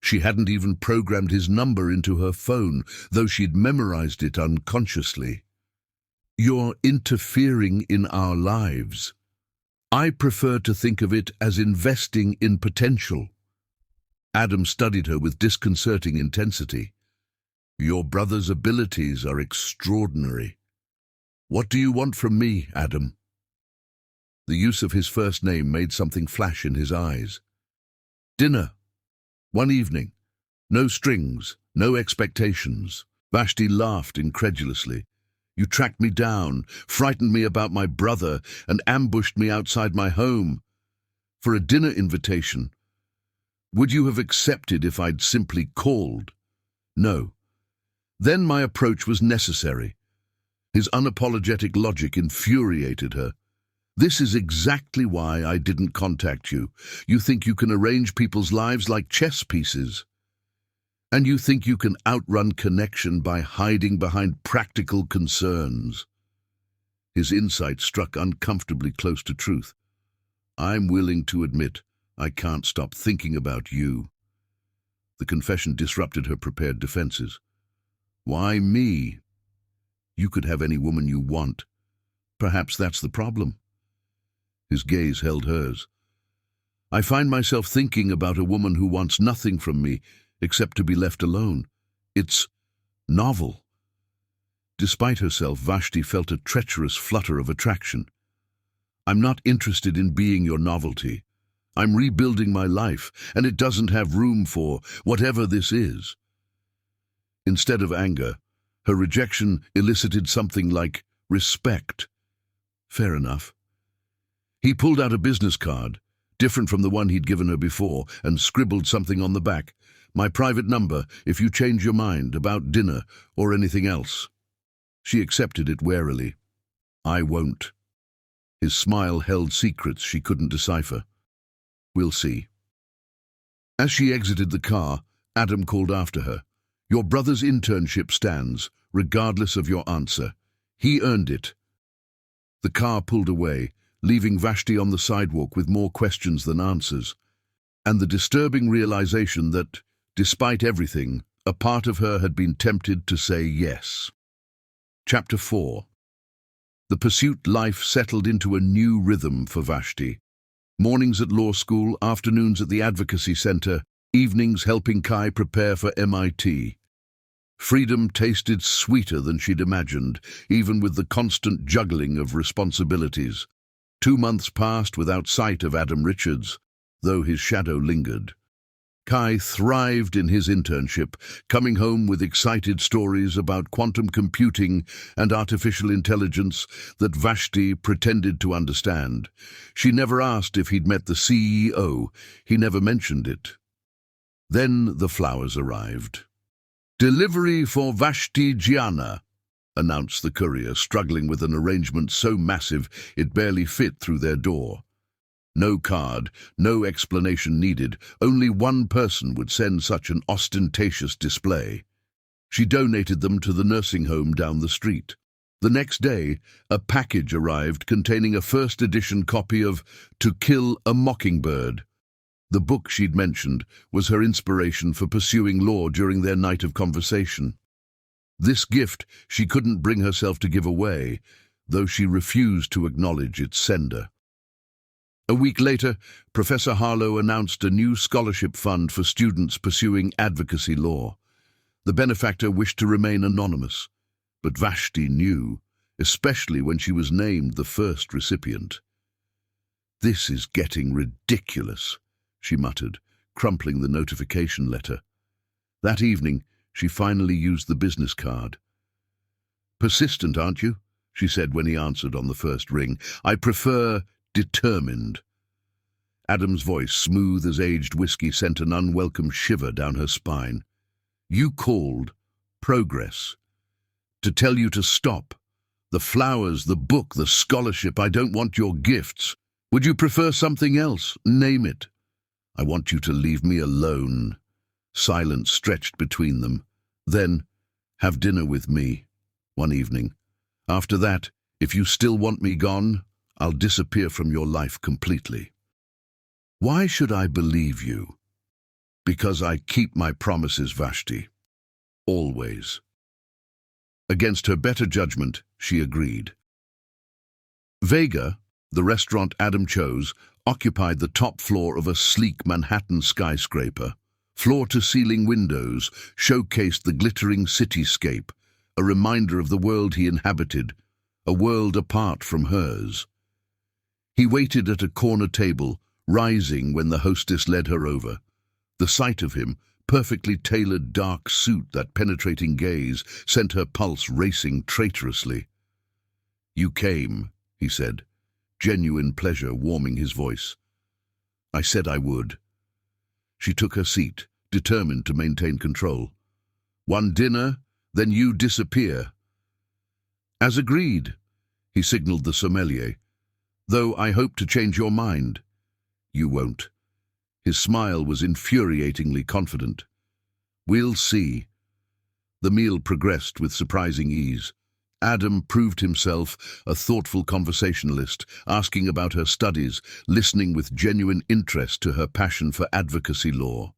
She hadn't even programmed his number into her phone, though she'd memorized it unconsciously. "You're interfering in our lives. I prefer to think of it as investing in potential." Adam studied her with disconcerting intensity. "Your brother's abilities are extraordinary. What do you want from me, Adam?" The use of his first name made something flash in his eyes. "Dinner. One evening. No strings, no expectations." Vashti laughed incredulously. "You tracked me down, frightened me about my brother, and ambushed me outside my home. For a dinner invitation. Would you have accepted if I'd simply called?" "No." Then my approach was necessary. His unapologetic logic infuriated her. "This is exactly why I didn't contact you. You think you can arrange people's lives like chess pieces. And you think you can outrun connection by hiding behind practical concerns." His insight struck uncomfortably close to truth. "I'm willing to admit I can't stop thinking about you." The confession disrupted her prepared defenses. "Why me? You could have any woman you want. Perhaps that's the problem." His gaze held hers. "I find myself thinking about a woman who wants nothing from me except to be left alone. It's novel." Despite herself, Vashti felt a treacherous flutter of attraction. "I'm not interested in being your novelty. I'm rebuilding my life, and it doesn't have room for whatever this is." Instead of anger, her rejection elicited something like respect. Fair enough. He pulled out a business card, different from the one he'd given her before, and scribbled something on the back. "My private number, if you change your mind about dinner or anything else." She accepted it warily. "I won't." His smile held secrets she couldn't decipher. "We'll see." As she exited the car, Adam called after her. "Your brother's internship stands, regardless of your answer. He earned it." The car pulled away, leaving Vashti on the sidewalk with more questions than answers, and the disturbing realization that, despite everything, a part of her had been tempted to say yes. Chapter 4. The pursuit life settled into a new rhythm for Vashti. Mornings at law school, afternoons at the advocacy center, evenings helping Kai prepare for MIT. Freedom tasted sweeter than she'd imagined, even with the constant juggling of responsibilities. 2 months passed without sight of Adam Richards, though his shadow lingered. Kai thrived in his internship, coming home with excited stories about quantum computing and artificial intelligence that Vashti pretended to understand. She never asked if he'd met the CEO. He never mentioned it. Then the flowers arrived. "Delivery for Vashti Gianna," announced the courier, struggling with an arrangement so massive it barely fit through their door. No card, no explanation needed. Only one person would send such an ostentatious display. She donated them to the nursing home down the street. The next day, a package arrived containing a first-edition copy of To Kill a Mockingbird. The book she'd mentioned was her inspiration for pursuing law during their night of conversation. This gift she couldn't bring herself to give away, though she refused to acknowledge its sender. A week later, Professor Harlow announced a new scholarship fund for students pursuing advocacy law. The benefactor wished to remain anonymous, but Vashti knew, especially when she was named the first recipient. This is getting ridiculous, she muttered, crumpling the notification letter. That evening, she finally used the business card. "Persistent, aren't you?" she said when he answered on the first ring. "I prefer determined." Adam's voice, smooth as aged whiskey, sent an unwelcome shiver down her spine. "You called progress. To tell you to stop. The flowers, the book, the scholarship. I don't want your gifts. Would you prefer something else? Name it. I want you to leave me alone." Silence stretched between them. "Then, have dinner with me, one evening. After that, if you still want me gone, I'll disappear from your life completely." "Why should I believe you?" "Because I keep my promises, Vashti. Always." Against her better judgment, she agreed. Vega, the restaurant Adam chose, occupied the top floor of a sleek Manhattan skyscraper. Floor-to-ceiling windows showcased the glittering cityscape, a reminder of the world he inhabited, a world apart from hers. He waited at a corner table, rising when the hostess led her over. The sight of him, perfectly tailored dark suit, that penetrating gaze, sent her pulse racing traitorously. "You came," he said, genuine pleasure warming his voice. "I said I would." She took her seat, determined to maintain control. "One dinner, then you disappear." "As agreed," he signaled the sommelier, "though I hope to change your mind." "You won't." His smile was infuriatingly confident. "We'll see." The meal progressed with surprising ease. Adam proved himself a thoughtful conversationalist, asking about her studies, listening with genuine interest to her passion for advocacy law.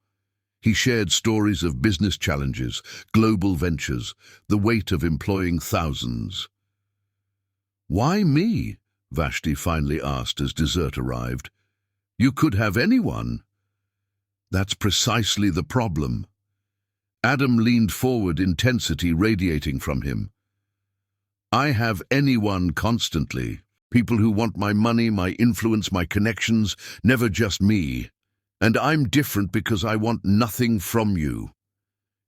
He shared stories of business challenges, global ventures, the weight of employing thousands. "Why me?" Vashti finally asked as dessert arrived. "You could have anyone." "That's precisely the problem." Adam leaned forward, intensity radiating from him. "I have anyone constantly. People who want my money, my influence, my connections, never just me. And I'm different because I want nothing from you.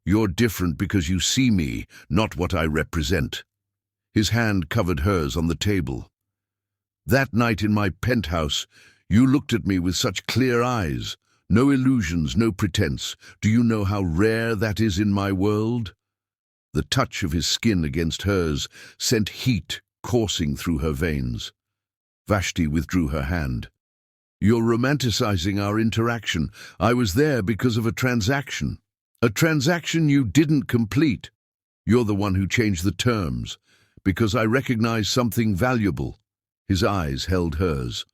You're different because you see me, not what I represent." His hand covered hers on the table. "That night in my penthouse, you looked at me with such clear eyes. No illusions, no pretense. Do you know how rare that is in my world?" The touch of his skin against hers sent heat coursing through her veins. Vashti withdrew her hand. "You're romanticizing our interaction. I was there because of a transaction. A transaction you didn't complete. You're the one who changed the terms, because I recognized something valuable." His eyes held hers.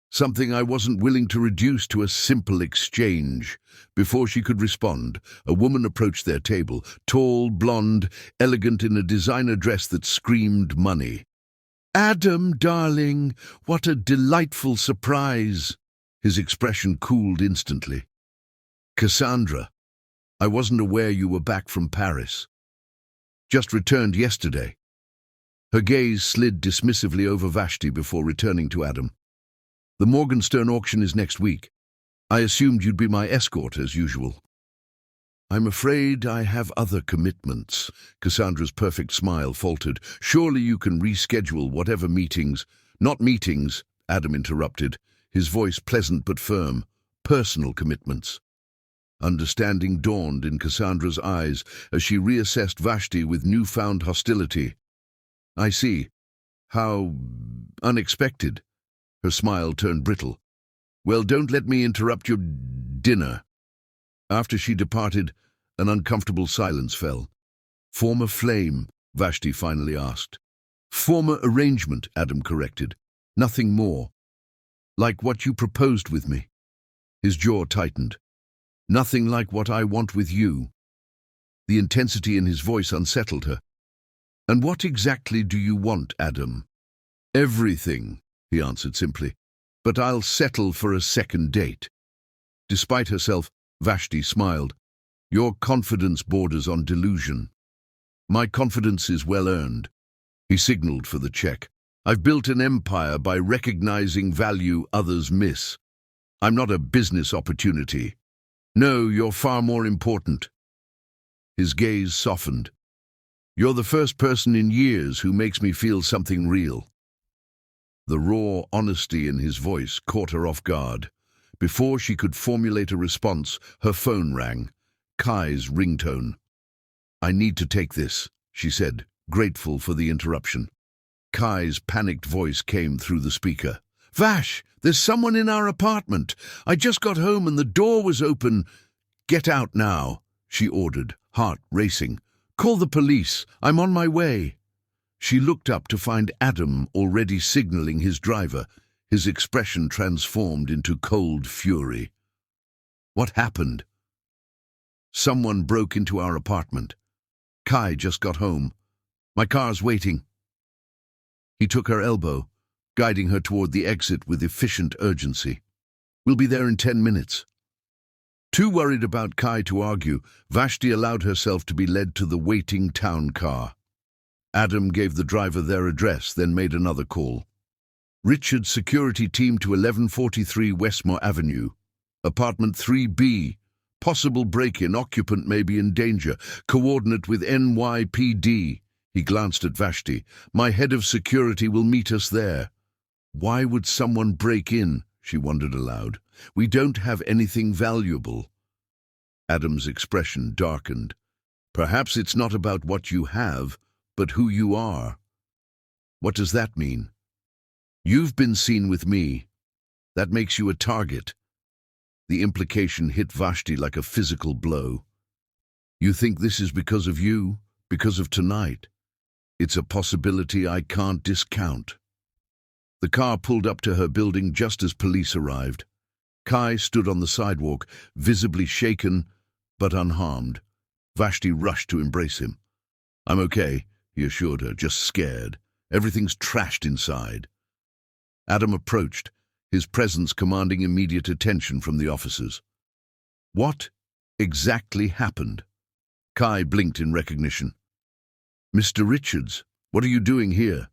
"Something I wasn't willing to reduce to a simple exchange." Before she could respond, a woman approached their table, tall, blonde, elegant in a designer dress that screamed money. "Adam, darling, what a delightful surprise." His expression cooled instantly. "Cassandra, I wasn't aware you were back from Paris. Just returned yesterday." Her gaze slid dismissively over Vashti before returning to Adam. "The Morgenstern auction is next week. I assumed you'd be my escort as usual." "I'm afraid I have other commitments." Cassandra's perfect smile faltered. "Surely you can reschedule whatever meetings—" "Not meetings," Adam interrupted, his voice pleasant but firm. "Personal commitments." Understanding dawned in Cassandra's eyes as she reassessed Vashti with newfound hostility. "I see. How unexpected." Her smile turned brittle. "Well, don't let me interrupt your dinner." After she departed, an uncomfortable silence fell. "Former flame?" Vashti finally asked. "Former arrangement," Adam corrected. "Nothing more. Like what you proposed with me." His jaw tightened. "Nothing like what I want with you." The intensity in his voice unsettled her. "And what exactly do you want, Adam?" "Everything," he answered simply. "But I'll settle for a second date." Despite herself, Vashti smiled. "Your confidence borders on delusion." "My confidence is well earned." He signaled for the check. I've built an empire by recognizing value others miss. I'm not a business opportunity. No, you're far more important." His gaze softened. "You're the first person in years who makes me feel something real." The raw honesty in his voice caught her off guard. Before she could formulate a response, her phone rang. Kai's ringtone. "I need to take this," she said, grateful for the interruption. Kai's panicked voice came through the speaker. "Vash, there's someone in our apartment. I just got home and the door was open." "Get out now," she ordered, heart racing. "Call the police. I'm on my way." She looked up to find Adam already signaling his driver, his expression transformed into cold fury. "What happened?" "Someone broke into our apartment. Kai just got home. My car's waiting." He took her elbow, guiding her toward the exit with efficient urgency. "We'll be there in 10 minutes." Too worried about Kai to argue, Vashti allowed herself to be led to the waiting town car. Adam gave the driver their address, then made another call. "Richard's security team to 1143 Westmore Avenue. Apartment 3B. Possible break-in, occupant may be in danger. Coordinate with NYPD." He glanced at Vashti. "My head of security will meet us there." Why would someone break in? She wondered aloud. "We don't have anything valuable." Adam's expression darkened. "Perhaps it's not about what you have, but who you are." "What does that mean?" "You've been seen with me. That makes you a target." The implication hit Vashti like a physical blow. "You think this is because of you? Because of tonight?" "It's a possibility I can't discount." The car pulled up to her building just as police arrived. Kai stood on the sidewalk, visibly shaken but unharmed. Vashti rushed to embrace him. "I'm okay," he assured her, "just scared. Everything's trashed inside." Adam approached, his presence commanding immediate attention from the officers. "What exactly happened?" Kai blinked in recognition. "Mr. Richards, what are you doing here?"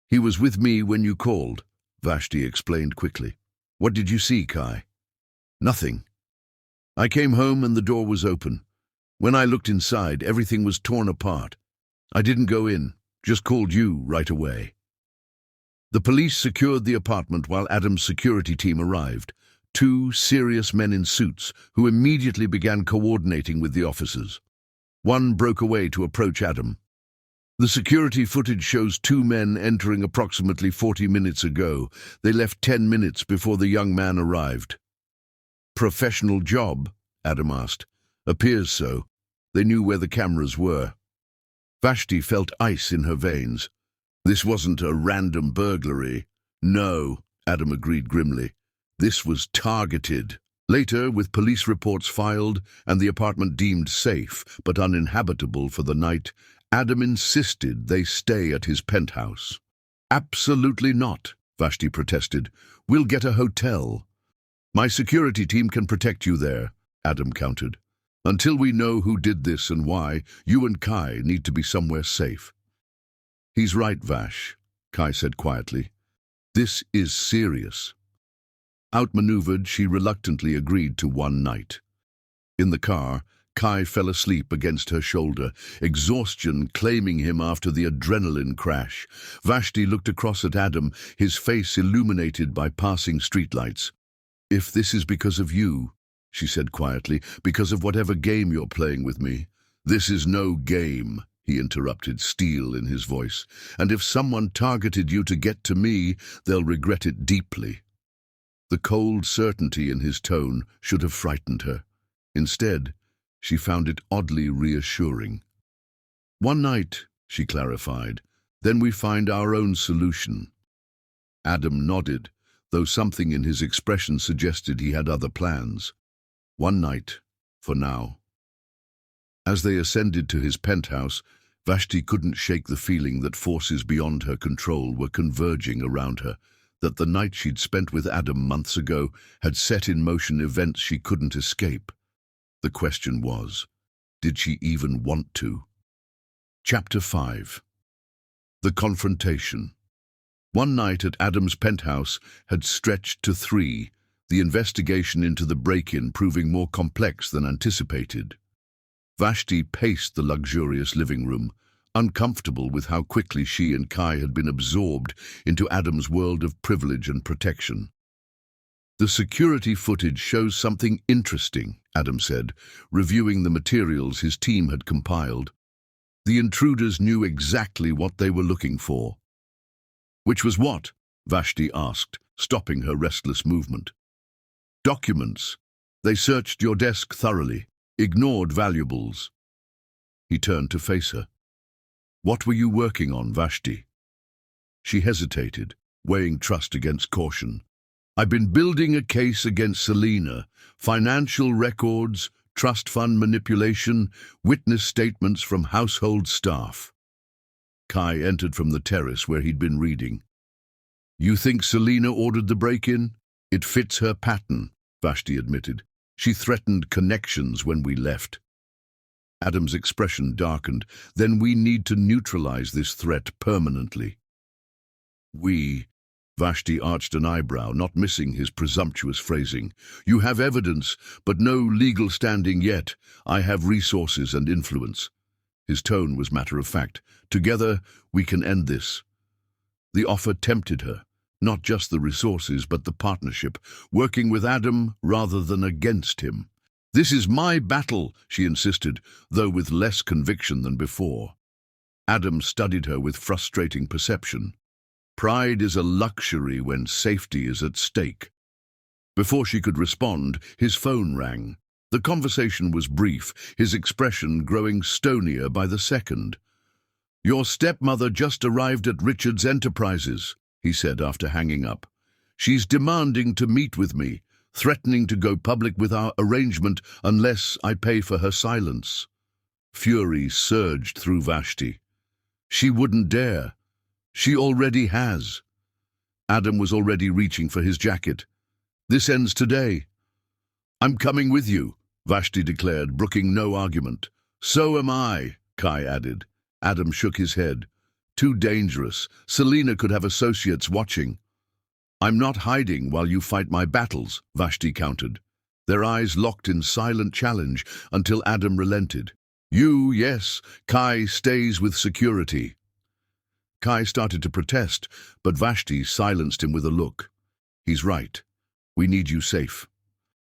"He was with me when you called," Vashti explained quickly. "What did you see, Kai?" "Nothing. I came home and the door was open. When I looked inside, everything was torn apart. I didn't go in, just called you right away." The police secured the apartment while Adam's security team arrived, 2 serious men in suits who immediately began coordinating with the officers. One broke away to approach Adam. "The security footage shows 2 men entering approximately 40 minutes ago. They left 10 minutes before the young man arrived." "Professional job?" Adam asked. "Appears so. They knew where the cameras were." Vashti felt ice in her veins. "This wasn't a random burglary." "No," Adam agreed grimly. "This was targeted." Later, with police reports filed and the apartment deemed safe but uninhabitable for the night, Adam insisted they stay at his penthouse. "Absolutely not," Vashti protested. "We'll get a hotel." "My security team can protect you there," Adam countered. "Until we know who did this and why, you and Kai need to be somewhere safe." "He's right, Vash," Kai said quietly. "This is serious." Outmaneuvered, she reluctantly agreed to one night. In the car, Kai fell asleep against her shoulder, exhaustion claiming him after the adrenaline crash. Vashti looked across at Adam, his face illuminated by passing streetlights. "If this is because of you," she said quietly, "because of whatever game you're playing with me." "This is no game," he interrupted, steel in his voice. "And if someone targeted you to get to me, they'll regret it deeply." The cold certainty in his tone should have frightened her. Instead, she found it oddly reassuring. "One night," she clarified, "then we find our own solution." Adam nodded, though something in his expression suggested he had other plans. One night, for now. As they ascended to his penthouse, Vashti couldn't shake the feeling that forces beyond her control were converging around her, that the night she'd spent with Adam months ago had set in motion events she couldn't escape. The question was, did she even want to? Chapter 5. The Confrontation. One night at Adam's penthouse had stretched to 3, the investigation into the break-in proving more complex than anticipated. Vashti paced the luxurious living room, uncomfortable with how quickly she and Kai had been absorbed into Adam's world of privilege and protection. "The security footage shows something interesting," Adam said, reviewing the materials his team had compiled. "The intruders knew exactly what they were looking for." "Which was what?" Vashti asked, stopping her restless movement. "Documents. They searched your desk thoroughly, ignored valuables." He turned to face her. "What were you working on, Vashti?" She hesitated, weighing trust against caution. "I've been building a case against Selena. Financial records, trust fund manipulation, witness statements from household staff." Kai entered from the terrace where he'd been reading. "You think Selena ordered the break-in?" "It fits her pattern," Vashti admitted. "She threatened connections when we left." Adam's expression darkened. "Then we need to neutralize this threat permanently." "We?" Vashti arched an eyebrow, not missing his presumptuous phrasing. "You have evidence, but no legal standing yet. I have resources and influence." His tone was matter-of-fact. "Together, we can end this." The offer tempted her, not just the resources, but the partnership, working with Adam rather than against him. "This is my battle," she insisted, though with less conviction than before. Adam studied her with frustrating perception. Pride is a luxury when safety is at stake. Before she could respond, his phone rang. The conversation was brief, his expression growing stonier by the second. "Your stepmother just arrived at Richard's Enterprises," he said after hanging up. "She's demanding to meet with me, threatening to go public with our arrangement unless I pay for her silence." Fury surged through Vashti. "She wouldn't dare. She already has." Adam was already reaching for his jacket. "This ends today." "I'm coming with you," Vashti declared, brooking no argument. "So am I," Kai added. Adam shook his head. "Too dangerous. Selena could have associates watching." "I'm not hiding while you fight my battles," Vashti countered. Their eyes locked in silent challenge until Adam relented. "You, yes. Kai stays with security." Kai started to protest, but Vashti silenced him with a look. "He's right. We need you safe."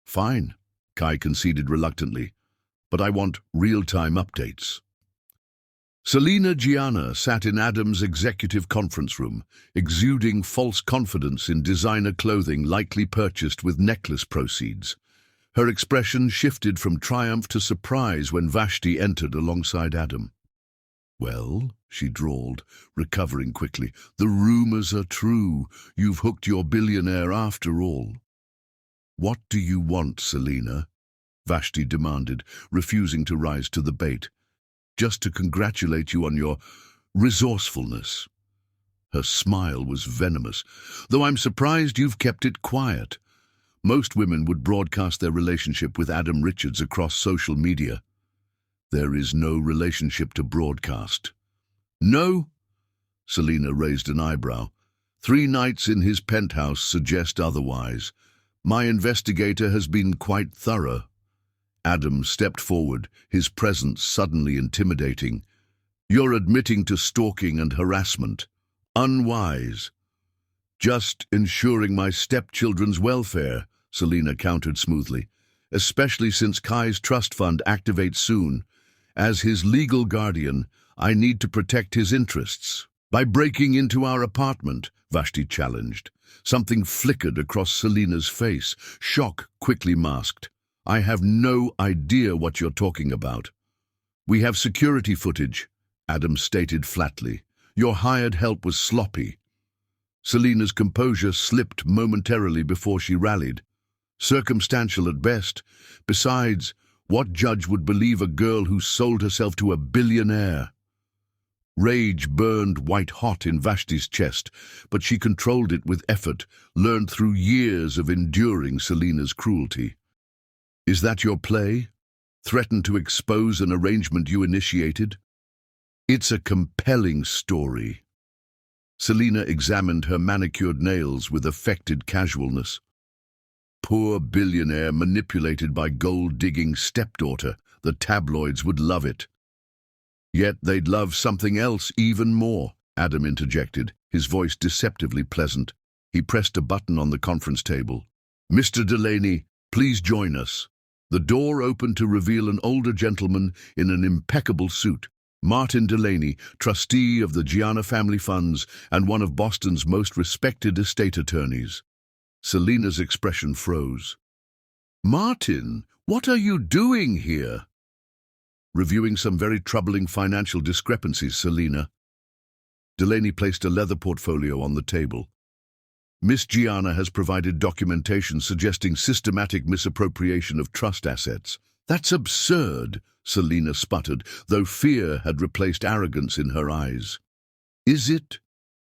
"Fine," Kai conceded reluctantly, "but I want real-time updates." Selena Gianna sat in Adam's executive conference room, exuding false confidence in designer clothing likely purchased with necklace proceeds. Her expression shifted from triumph to surprise when Vashti entered alongside Adam. "Well," she drawled, recovering quickly, "the rumors are true. You've hooked your billionaire after all." "What do you want, Selena?" Vashti demanded, refusing to rise to the bait. "Just to congratulate you on your resourcefulness." Her smile was venomous. "Though I'm surprised you've kept it quiet. Most women would broadcast their relationship with Adam Richards across social media." "There is no relationship to broadcast." "No?" Selena raised an eyebrow. 3 nights in his penthouse suggest otherwise. My investigator has been quite thorough." Adam stepped forward, his presence suddenly intimidating. "You're admitting to stalking and harassment. Unwise." "Just ensuring my stepchildren's welfare," Selena countered smoothly, "especially since Kai's trust fund activates soon. As his legal guardian, I need to protect his interests." "By breaking into our apartment," Vashti challenged. Something flickered across Selena's face, shock quickly masked. "I have no idea what you're talking about." "We have security footage," Adam stated flatly. "Your hired help was sloppy." Selena's composure slipped momentarily before she rallied. "Circumstantial at best. Besides, what judge would believe a girl who sold herself to a billionaire?" Rage burned white-hot in Vashti's chest, but she controlled it with effort, learned through years of enduring Selena's cruelty. "Is that your play? Threaten to expose an arrangement you initiated?" "It's a compelling story." Selina examined her manicured nails with affected casualness. Poor billionaire manipulated by gold-digging stepdaughter. The tabloids would love it. Yet they'd love something else even more, Adam interjected, his voice deceptively pleasant. He pressed a button on the conference table. Mr. Delaney, please join us. The door opened to reveal an older gentleman in an impeccable suit. Martin Delaney, trustee of the Gianna family funds and one of Boston's most respected estate attorneys. Selina's expression froze. Martin, what are you doing here? Reviewing some very troubling financial discrepancies, Selina. Delaney placed a leather portfolio on the table. Miss Gianna has provided documentation suggesting systematic misappropriation of trust assets. That's absurd, Selina sputtered, though fear had replaced arrogance in her eyes. Is it?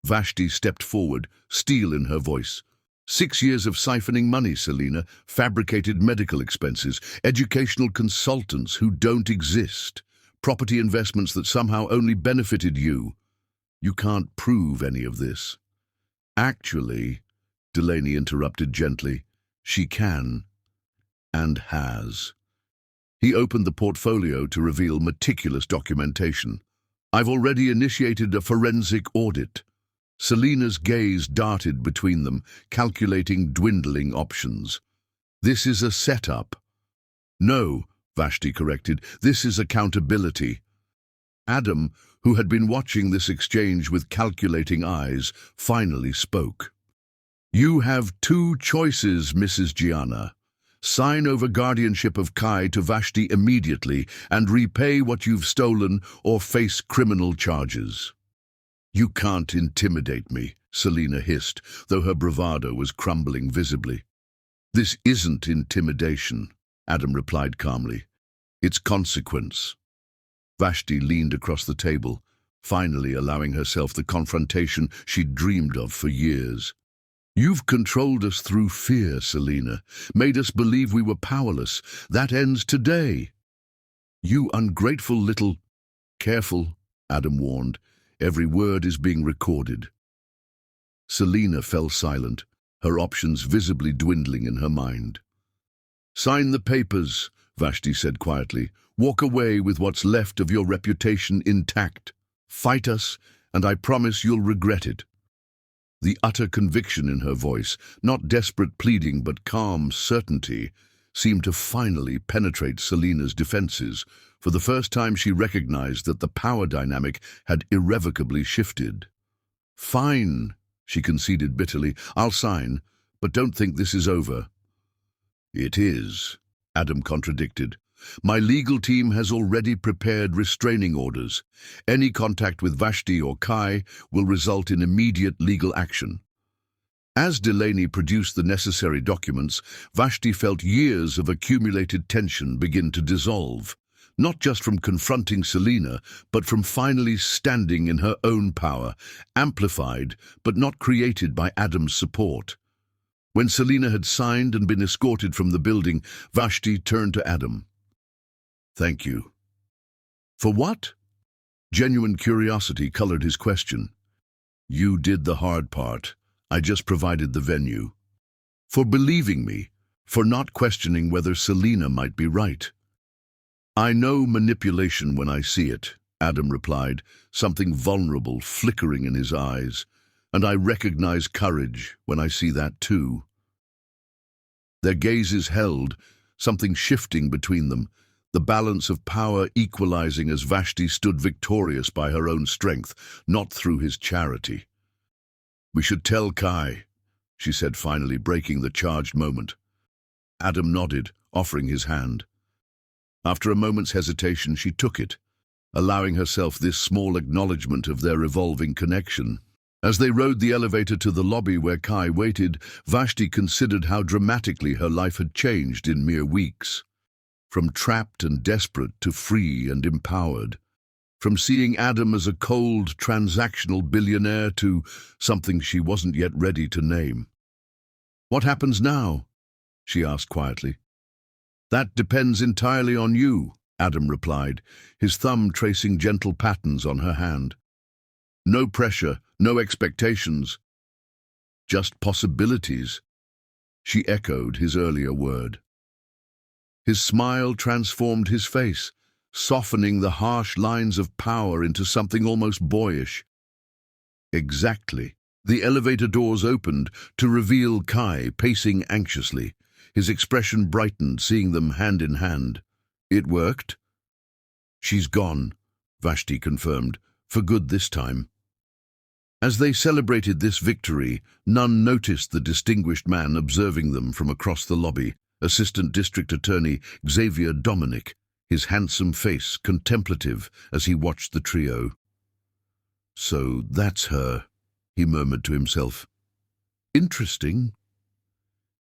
Vashti stepped forward, steel in her voice. 6 years of siphoning money, Selina, fabricated medical expenses, educational consultants who don't exist, property investments that somehow only benefited you. You can't prove any of this. Actually, Delaney interrupted gently, she can, and has. He opened the portfolio to reveal meticulous documentation. I've already initiated a forensic audit. Selina's gaze darted between them, calculating dwindling options. This is a setup. No, Vashti corrected, this is accountability. Adam, who had been watching this exchange with calculating eyes, finally spoke. You have 2 choices, Mrs. Gianna. Sign over guardianship of Kai to Vashti immediately and repay what you've stolen or face criminal charges. You can't intimidate me, Selina hissed, though her bravado was crumbling visibly. This isn't intimidation, Adam replied calmly. It's consequence. Vashti leaned across the table, finally allowing herself the confrontation she'd dreamed of for years. You've controlled us through fear, Selina, made us believe we were powerless. That ends today. You ungrateful little... Careful, Adam warned. Every word is being recorded. Selina fell silent, her options visibly dwindling in her mind. Sign the papers, Vashti said quietly. Walk away with what's left of your reputation intact. Fight us, and I promise you'll regret it. The utter conviction in her voice, not desperate pleading but calm certainty, seemed to finally penetrate Selina's defenses. For the first time she recognized that the power dynamic had irrevocably shifted. Fine, she conceded bitterly. I'll sign, but don't think this is over. It is, Adam contradicted. My legal team has already prepared restraining orders. Any contact with Vashti or Kai will result in immediate legal action. As Delaney produced the necessary documents, Vashti felt years of accumulated tension begin to dissolve, not just from confronting Selina, but from finally standing in her own power, amplified but not created by Adam's support. When Selina had signed and been escorted from the building, Vashti turned to Adam. Thank you. For what? Genuine curiosity colored his question. You did the hard part. I just provided the venue. For believing me, for not questioning whether Selina might be right. I know manipulation when I see it, Adam replied, something vulnerable flickering in his eyes, and I recognize courage when I see that too. Their gazes held, something shifting between them, the balance of power equalizing as Vashti stood victorious by her own strength, not through his charity. We should tell Kai, she said finally, breaking the charged moment. Adam nodded, offering his hand. After a moment's hesitation, she took it, allowing herself this small acknowledgement of their evolving connection. As they rode the elevator to the lobby where Kai waited, Vashti considered how dramatically her life had changed in mere weeks. From trapped and desperate to free and empowered. From seeing Adam as a cold, transactional billionaire to something she wasn't yet ready to name. What happens now? She asked quietly. That depends entirely on you, Adam replied, his thumb tracing gentle patterns on her hand. No pressure, no expectations, just possibilities. She echoed his earlier word. His smile transformed his face, softening the harsh lines of power into something almost boyish. Exactly. The elevator doors opened to reveal Kai pacing anxiously. His expression brightened, seeing them hand in hand. It worked. She's gone, Vashti confirmed, for good this time. As they celebrated this victory, none noticed the distinguished man observing them from across the lobby, Assistant District Attorney Xavier Dominic, his handsome face contemplative as he watched the trio. "So that's her," he murmured to himself. "Interesting."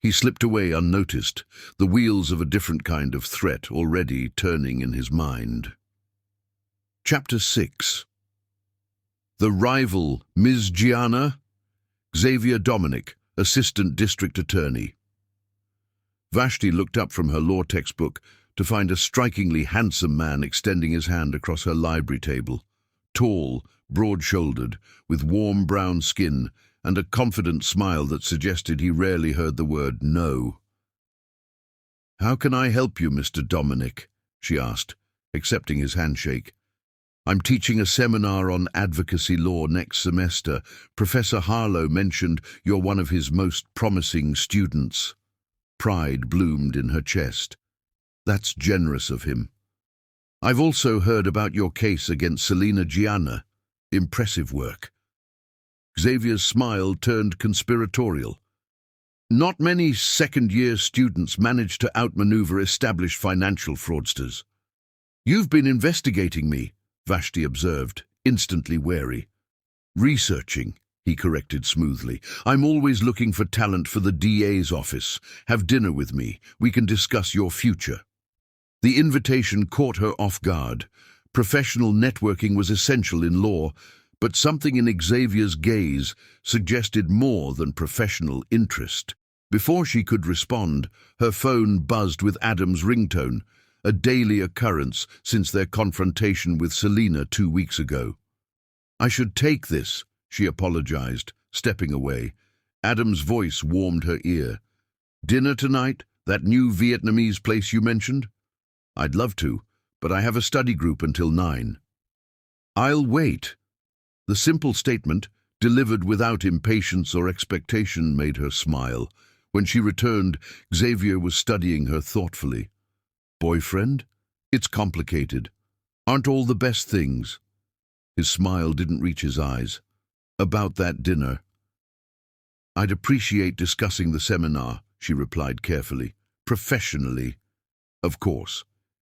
He slipped away unnoticed, the wheels of a different kind of threat already turning in his mind. Chapter 6. The rival, Ms. Gianna? Xavier Dominic, Assistant District Attorney. Vashti looked up from her law textbook to find a strikingly handsome man extending his hand across her library table. Tall, broad-shouldered, with warm brown skin and a confident smile that suggested he rarely heard the word no. "How can I help you, Mr. Dominic?" she asked, accepting his handshake. "I'm teaching a seminar on advocacy law next semester. Professor Harlow mentioned you're one of his most promising students." Pride bloomed in her chest. "That's generous of him. I've also heard about your case against Selena Gianna. Impressive work." Xavier's smile turned conspiratorial. "Not many second-year students manage to outmaneuver established financial fraudsters." "You've been investigating me," Vashti observed, instantly wary. "Researching," he corrected smoothly. "I'm always looking for talent for the DA's office. Have dinner with me. We can discuss your future." The invitation caught her off guard. Professional networking was essential in law, but something in Xavier's gaze suggested more than professional interest. Before she could respond, her phone buzzed with Adam's ringtone, a daily occurrence since their confrontation with Selena 2 weeks ago. "I should take this," she apologized, stepping away. Adam's voice warmed her ear. "Dinner tonight? That new Vietnamese place you mentioned?" "I'd love to, but I have a study group until 9. "I'll wait." The simple statement, delivered without impatience or expectation, made her smile. When she returned, Xavier was studying her thoughtfully. "Boyfriend? It's complicated. Aren't all the best things?" His smile didn't reach his eyes. "About that dinner." "I'd appreciate discussing the seminar," she replied carefully. "Professionally." "Of course."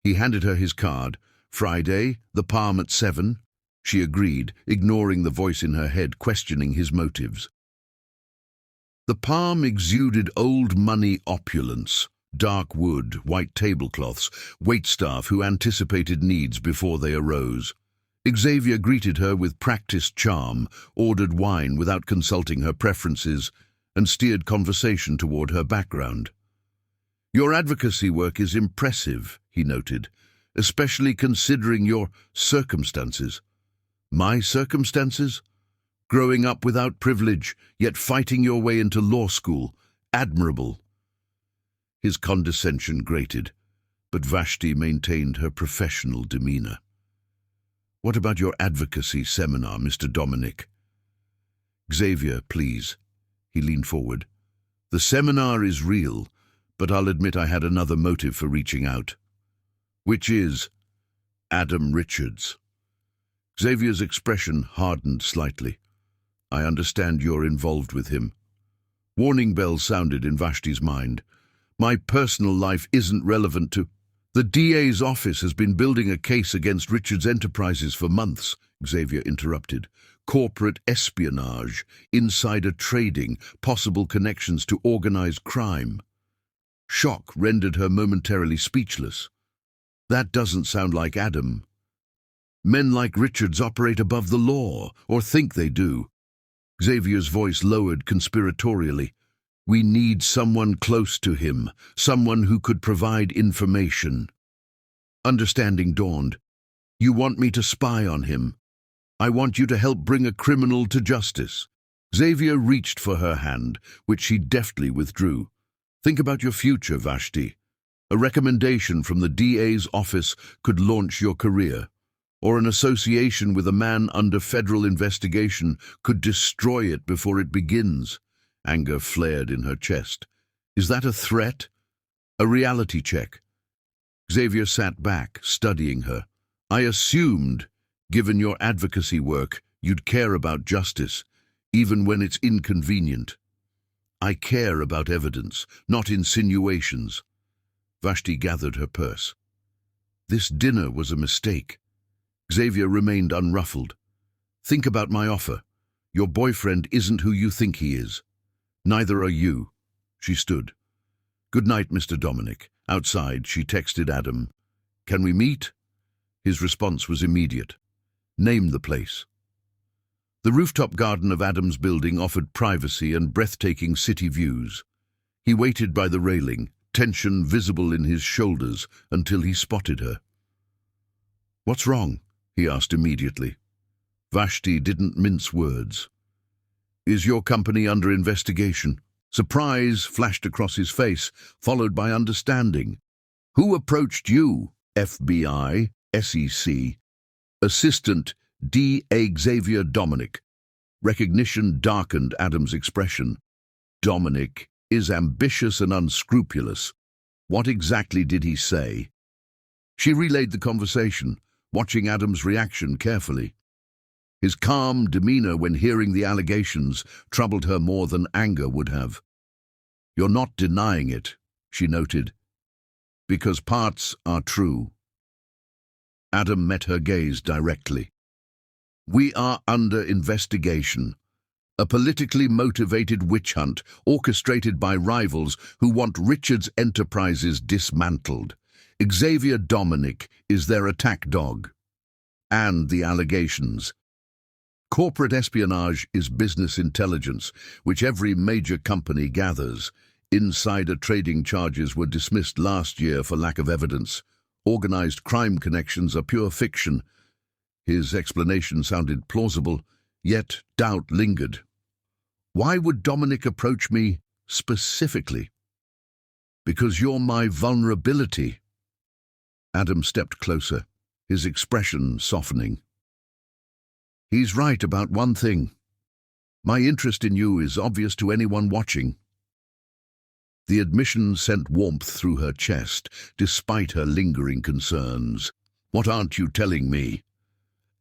He handed her his card. "Friday, the Palm at 7. She agreed, ignoring the voice in her head questioning his motives. The Palm exuded old money opulence. Dark wood, white tablecloths, waitstaff who anticipated needs before they arose. Xavier greeted her with practiced charm, ordered wine without consulting her preferences, and steered conversation toward her background. "Your advocacy work is impressive," he noted, "especially considering your circumstances." "My circumstances? Growing up without privilege, yet fighting your way into law school. Admirable." His condescension grated, but Vashti maintained her professional demeanor. "What about your advocacy seminar, Mr. Dominic?" "Xavier, please." He leaned forward. "The seminar is real, but I'll admit I had another motive for reaching out." "Which is?" "Adam Richards." Xavier's expression hardened slightly. "I understand you're involved with him." Warning bells sounded in Vashti's mind. "My personal life isn't relevant to—" "The DA's office has been building a case against Richards Enterprises for months," Xavier interrupted. "Corporate espionage, insider trading, possible connections to organized crime." Shock rendered her momentarily speechless. "That doesn't sound like Adam." "Men like Richards operate above the law, or think they do." Xavier's voice lowered conspiratorially. "We need someone close to him, someone who could provide information." Understanding dawned. "You want me to spy on him?" I want you to help bring a criminal to justice." Xavier reached for her hand, which she deftly withdrew. "Think about your future, Vashti. A recommendation from the DA's office could launch your career, or an association with a man under federal investigation could destroy it before it begins." Anger flared in her chest. "Is that a threat? A reality check?" Xavier sat back, studying her. "I assumed, given your advocacy work, you'd care about justice, even when it's inconvenient." "I care about evidence, not insinuations." Vashti gathered her purse. "This dinner was a mistake." Xavier remained unruffled. "Think about my offer. Your boyfriend isn't who you think he is. Neither are you." She stood. "Good night, Mr. Dominic." Outside, she texted Adam. "Can we meet?" His response was immediate. "Name the place." The rooftop garden of Adam's building offered privacy and breathtaking city views. He waited by the railing, tension visible in his shoulders, until he spotted her. "What's wrong?" he asked immediately. Vashti didn't mince words. "Is your company under investigation?" Surprise flashed across his face, followed by understanding. "Who approached you?" "FBI, SEC. Assistant D.A. Xavier Dominic." Recognition darkened Adam's expression. "Dominic is ambitious and unscrupulous. What exactly did he say?" She relayed the conversation, watching Adam's reaction carefully. His calm demeanor when hearing the allegations troubled her more than anger would have. "You're not denying it," she noted, "because parts are true." Adam met her gaze directly. "We are under investigation. A politically motivated witch hunt orchestrated by rivals who want Richard's enterprises dismantled. Xavier Dominic is their attack dog. And the allegations. Corporate espionage is business intelligence, which every major company gathers. Insider trading charges were dismissed last year for lack of evidence. Organized crime connections are pure fiction." His explanation sounded plausible, yet doubt lingered. "Why would Dominic approach me specifically?" "Because you're my vulnerability." Adam stepped closer, his expression softening. "He's right about one thing. My interest in you is obvious to anyone watching." The admission sent warmth through her chest, despite her lingering concerns. "What aren't you telling me?"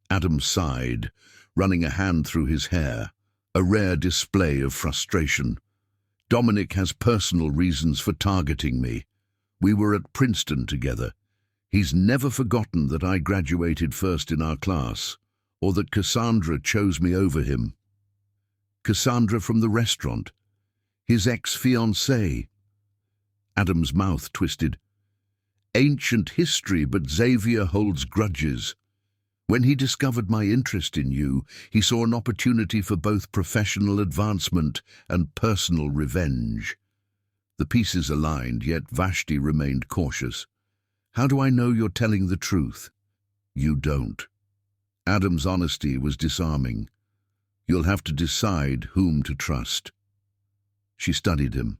Adam sighed, running a hand through his hair, a rare display of frustration. "Dominic has personal reasons for targeting me. We were at Princeton together. He's never forgotten that I graduated first in our class, or that Cassandra chose me over him." "Cassandra from the restaurant? His ex-fiancée?" Adam's mouth twisted. "Ancient history, but Xavier holds grudges. When he discovered my interest in you, he saw an opportunity for both professional advancement and personal revenge." The pieces aligned, yet Vashti remained cautious. "How do I know you're telling the truth?" "You don't." Adam's honesty was disarming. "You'll have to decide whom to trust." She studied him.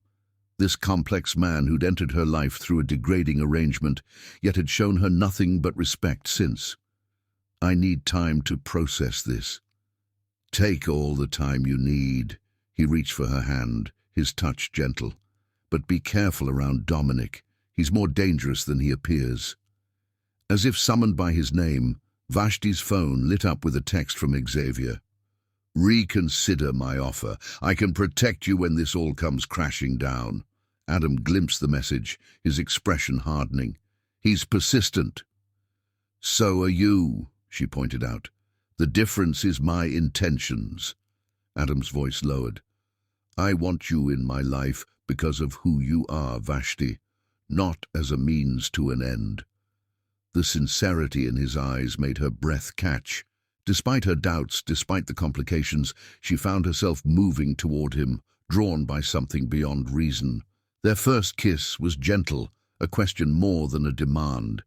This complex man who'd entered her life through a degrading arrangement, yet had shown her nothing but respect since. "I need time to process this." "Take all the time you need." He reached for her hand, his touch gentle. "But be careful around Dominic. He's more dangerous than he appears." As if summoned by his name, Vashti's phone lit up with a text from Xavier. "Reconsider my offer. I can protect you when this all comes crashing down." Adam glimpsed the message, his expression hardening. "He's persistent." "So are you," she pointed out. "The difference is my intentions." Adam's voice lowered. "I want you in my life because of who you are, Vashti, not as a means to an end." The sincerity in his eyes made her breath catch. Despite her doubts, despite the complications, she found herself moving toward him, drawn by something beyond reason. Their first kiss was gentle, a question more than a demand.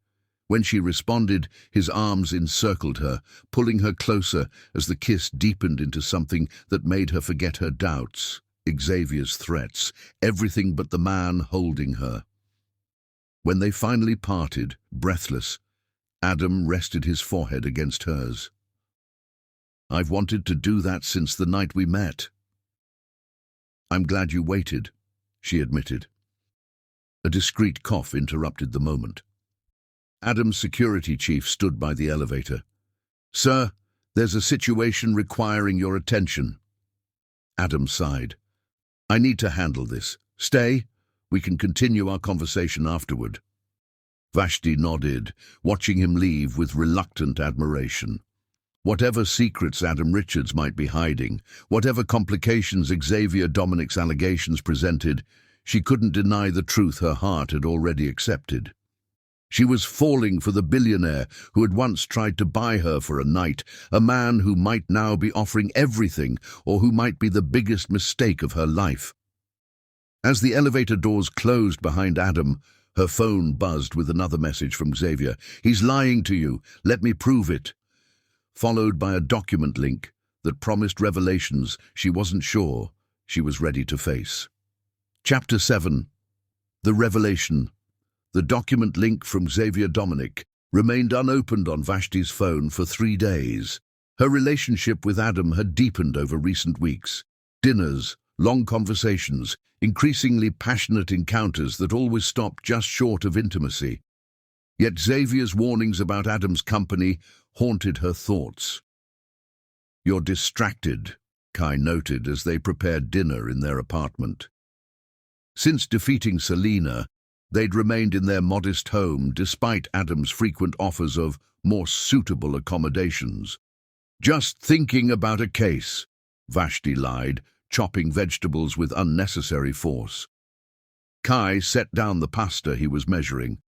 When she responded, his arms encircled her, pulling her closer as the kiss deepened into something that made her forget her doubts, Xavier's threats, everything but the man holding her. When they finally parted, breathless, Adam rested his forehead against hers. "I've wanted to do that since the night we met." "I'm glad you waited," she admitted. A discreet cough interrupted the moment. Adam's security chief stood by the elevator. "Sir, there's a situation requiring your attention." Adam sighed. "I need to handle this. Stay. We can continue our conversation afterward." Vashti nodded, watching him leave with reluctant admiration. Whatever secrets Adam Richards might be hiding, whatever complications Xavier Dominic's allegations presented, she couldn't deny the truth her heart had already accepted. She was falling for the billionaire who had once tried to buy her for a night, a man who might now be offering everything, or who might be the biggest mistake of her life. As the elevator doors closed behind Adam, her phone buzzed with another message from Xavier. "He's lying to you. Let me prove it." Followed by a document link that promised revelations she wasn't sure she was ready to face. Chapter 7. The Revelation. The document link from Xavier Dominic remained unopened on Vashti's phone for 3 days. Her relationship with Adam had deepened over recent weeks. Dinners, long conversations, increasingly passionate encounters that always stopped just short of intimacy. Yet Xavier's warnings about Adam's company haunted her thoughts. "You're distracted," Kai noted as they prepared dinner in their apartment. Since defeating Selena, they'd remained in their modest home despite Adam's frequent offers of more suitable accommodations. "Just thinking about a case," Vashti lied, chopping vegetables with unnecessary force. Kai set down the pasta he was measuring.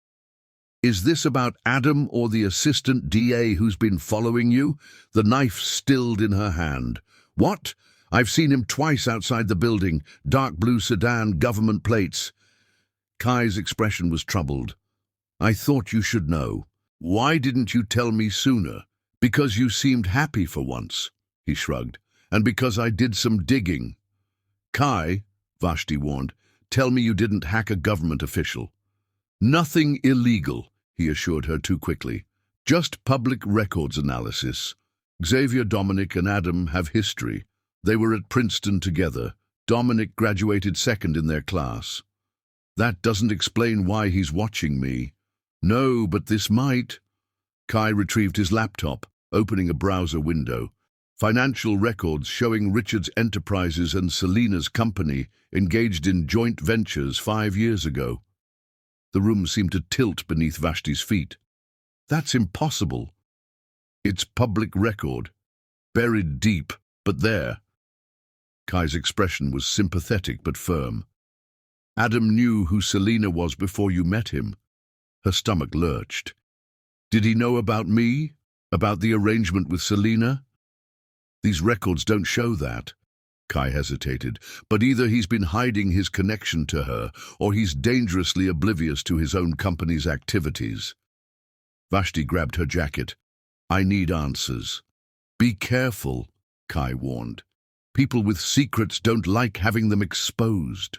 "Is this about Adam or the assistant DA who's been following you?" The knife stilled in her hand. "What? I've seen him twice outside the building, dark blue sedan, government plates." Kai's expression was troubled. "I thought you should know. Why didn't you tell me sooner?" "Because you seemed happy for once," he shrugged, "and because I did some digging." "Kai," Vashti warned, "tell me you didn't hack a government official." "Nothing illegal," he assured her too quickly. "Just public records analysis. Xavier Dominic and Adam have history. They were at Princeton together. Dominic graduated second in their class." "That doesn't explain why he's watching me." "No, but this might." Kai retrieved his laptop, opening a browser window. Financial records showing Richards Enterprises and Selena's company engaged in joint ventures 5 years ago. The room seemed to tilt beneath Vashti's feet. "That's impossible." "It's public record. Buried deep, but there." Kai's expression was sympathetic but firm. "Adam knew who Selena was before you met him." Her stomach lurched. "Did he know about me? About the arrangement with Selena?" "These records don't show that." Kai hesitated, "but either he's been hiding his connection to her, or he's dangerously oblivious to his own company's activities." Vashti grabbed her jacket. "I need answers." "Be careful," Kai warned. "People with secrets don't like having them exposed."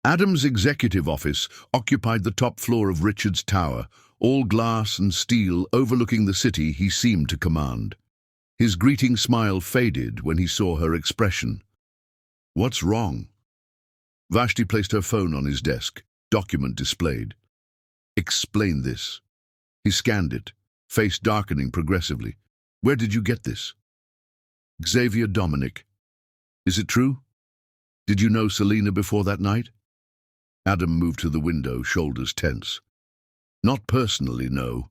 Adam's executive office occupied the top floor of Richards' tower, all glass and steel overlooking the city he seemed to command. His greeting smile faded when he saw her expression. "What's wrong?" Vashti placed her phone on his desk, document displayed. "Explain this." He scanned it, face darkening progressively. "Where did you get this?" "Xavier Dominic." "Is it true? Did you know Selena before that night?" Adam moved to the window, shoulders tense. "Not personally, no.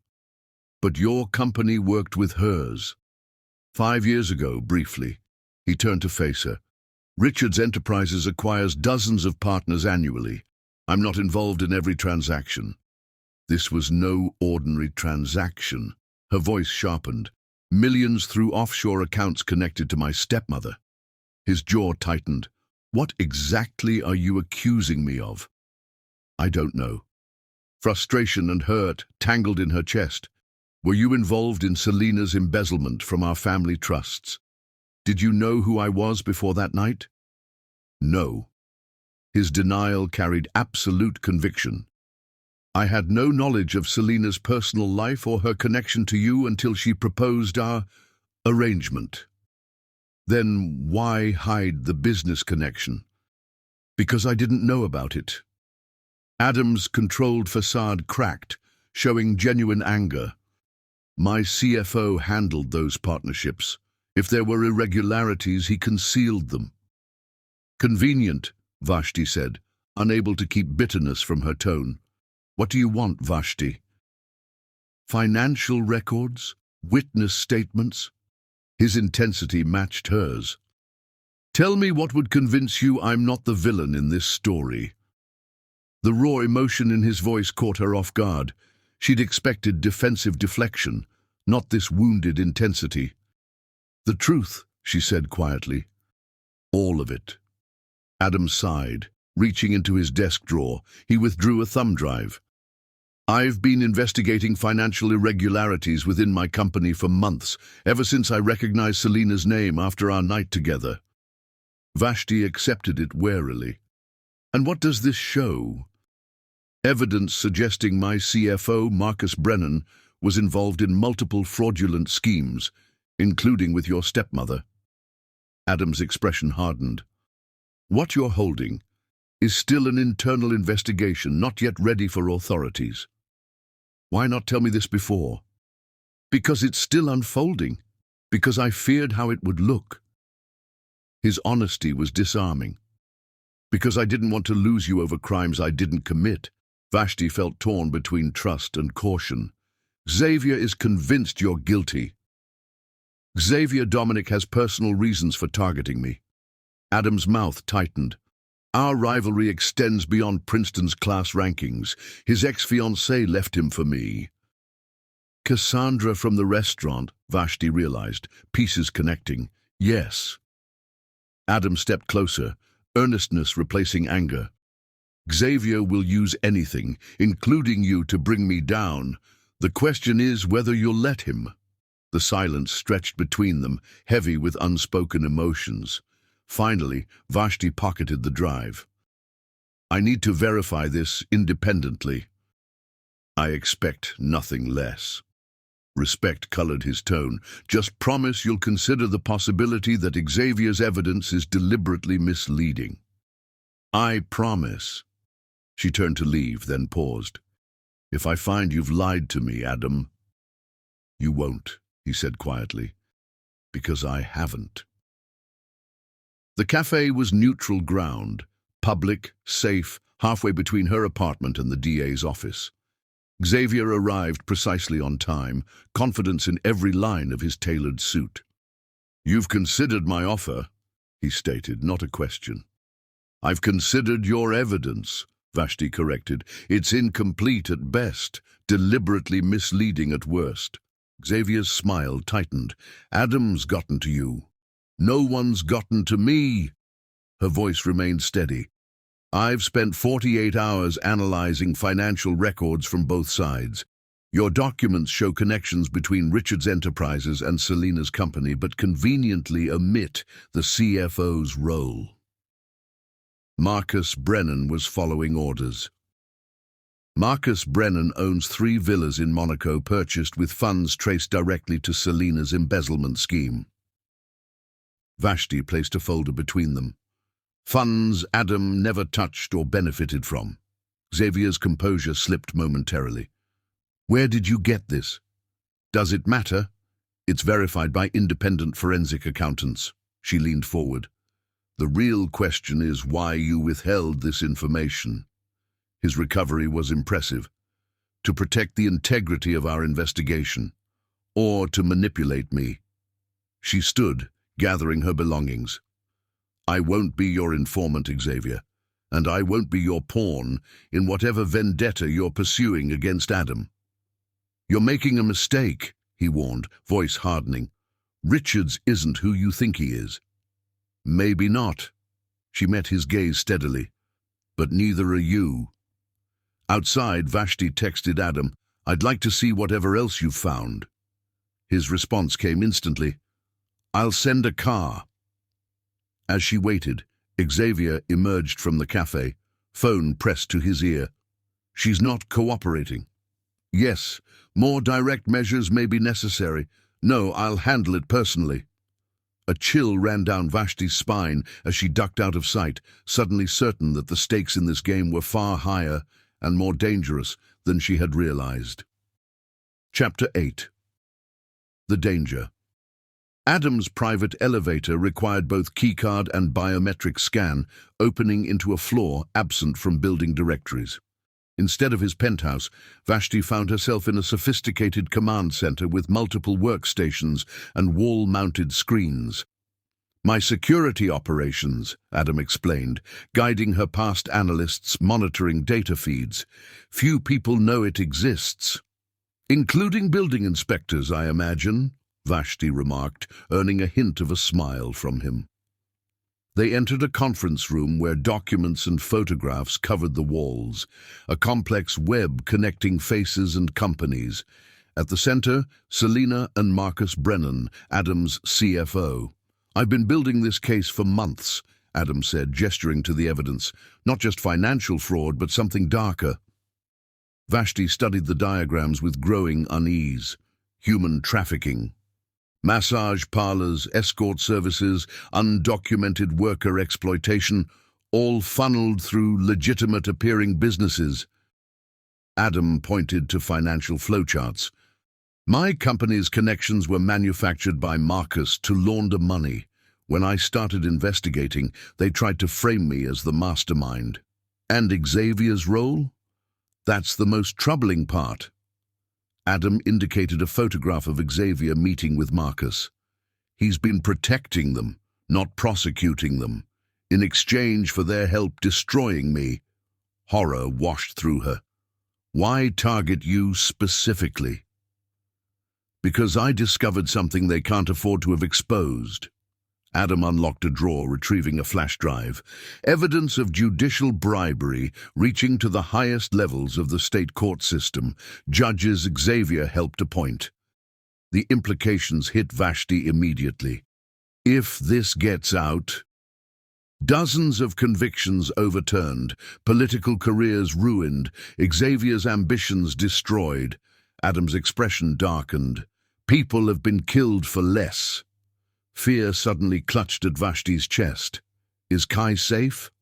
But your company worked with hers. 5 years ago, briefly." He turned to face her. "Richards Enterprises acquires dozens of partners annually. I'm not involved in every transaction." "This was no ordinary transaction." Her voice sharpened. "Millions through offshore accounts connected to my stepmother." His jaw tightened. "What exactly are you accusing me of?" "I don't know." Frustration and hurt tangled in her chest. Were you involved in Selina's embezzlement from our family trusts? Did you know who I was before that night? No. His denial carried absolute conviction. I had no knowledge of Selina's personal life or her connection to you until she proposed our arrangement. Then why hide the business connection? Because I didn't know about it. Adam's controlled facade cracked, showing genuine anger. My CFO handled those partnerships. If there were irregularities, he concealed them. Convenient, Vashti said, unable to keep bitterness from her tone. What do you want, Vashti? Financial records? Witness statements? His intensity matched hers. Tell me what would convince you I'm not the villain in this story. The raw emotion in his voice caught her off guard. She'd expected defensive deflection, not this wounded intensity. The truth, she said quietly. All of it. Adam sighed. Reaching into his desk drawer, he withdrew a thumb drive. I've been investigating financial irregularities within my company for months, ever since I recognized Selina's name after our night together. Vashti accepted it warily. And what does this show? Evidence suggesting my CFO, Marcus Brennan, was involved in multiple fraudulent schemes, including with your stepmother. Adam's expression hardened. What you're holding is still an internal investigation, not yet ready for authorities. Why not tell me this before? Because it's still unfolding. Because I feared how it would look. His honesty was disarming. Because I didn't want to lose you over crimes I didn't commit. Vashti felt torn between trust and caution. Xavier is convinced you're guilty. Xavier Dominic has personal reasons for targeting me. Adam's mouth tightened. Our rivalry extends beyond Princeton's class rankings. His ex-fiancée left him for me. Cassandra from the restaurant, Vashti realized, pieces connecting. Yes. Adam stepped closer, earnestness replacing anger. Xavier will use anything, including you, to bring me down. The question is whether you'll let him. The silence stretched between them, heavy with unspoken emotions. Finally, Vashti pocketed the drive. I need to verify this independently. I expect nothing less. Respect colored his tone. Just promise you'll consider the possibility that Xavier's evidence is deliberately misleading. I promise. She turned to leave, then paused. If I find you've lied to me, Adam. You won't, he said quietly. Because I haven't. The cafe was neutral ground, public, safe, halfway between her apartment and the DA's office. Xavier arrived precisely on time, confidence in every line of his tailored suit. You've considered my offer, he stated, not a question. I've considered your evidence, Vashti corrected. It's incomplete at best, deliberately misleading at worst. Xavier's smile tightened. Adam's gotten to you. No one's gotten to me. Her voice remained steady. I've spent 48 hours analyzing financial records from both sides. Your documents show connections between Richard's enterprises and Selina's company, but conveniently omit the CFO's role. Marcus Brennan was following orders. Marcus Brennan owns 3 villas in Monaco purchased with funds traced directly to Selina's embezzlement scheme. Vashti placed a folder between them. Funds Adam never touched or benefited from. Xavier's composure slipped momentarily. Where did you get this? Does it matter? It's verified by independent forensic accountants. She leaned forward. The real question is why you withheld this information. His recovery was impressive. To protect the integrity of our investigation, or to manipulate me. She stood, gathering her belongings. I won't be your informant, Xavier, and I won't be your pawn in whatever vendetta you're pursuing against Adam. You're making a mistake, he warned, voice hardening. Richards isn't who you think he is. Maybe not. She met his gaze steadily. But neither are you. Outside, Vashti texted Adam, "I'd like to see whatever else you've found." His response came instantly, "I'll send a car." As she waited, Xavier emerged from the cafe, phone pressed to his ear. "She's not cooperating." "Yes, more direct measures may be necessary." "No, I'll handle it personally." A chill ran down Vashti's spine as she ducked out of sight, suddenly certain that the stakes in this game were far higher and more dangerous than she had realized. Chapter 8. The Danger. Adam's private elevator required both keycard and biometric scan, opening into a floor absent from building directories. Instead of his penthouse, Vashti found herself in a sophisticated command center with multiple workstations and wall-mounted screens. "My security operations," Adam explained, guiding her past analysts monitoring data feeds. "Few people know it exists." "Including building inspectors, I imagine," Vashti remarked, earning a hint of a smile from him. They entered a conference room where documents and photographs covered the walls, a complex web connecting faces and companies. At the center, Selena and Marcus Brennan, Adam's CFO. "I've been building this case for months," Adam said, gesturing to the evidence. "Not just financial fraud, but something darker." Vashti studied the diagrams with growing unease. Human trafficking. Massage parlors, escort services, undocumented worker exploitation, all funneled through legitimate-appearing businesses. Adam pointed to financial flowcharts. "My company's connections were manufactured by Marcus to launder money. When I started investigating, they tried to frame me as the mastermind." "And Xavier's role?" "That's the most troubling part." Adam indicated a photograph of Xavier meeting with Marcus. "He's been protecting them, not prosecuting them, in exchange for their help destroying me." Horror washed through her. "Why target you specifically?" "Because I discovered something they can't afford to have exposed." Adam unlocked a drawer, retrieving a flash drive. Evidence of judicial bribery reaching to the highest levels of the state court system, judges Xavier helped appoint. The implications hit Vashti immediately. If this gets out, dozens of convictions overturned, political careers ruined, Xavier's ambitions destroyed. Adam's expression darkened. "People have been killed for less." Fear suddenly clutched at Vashti's chest. "Is Kai safe?"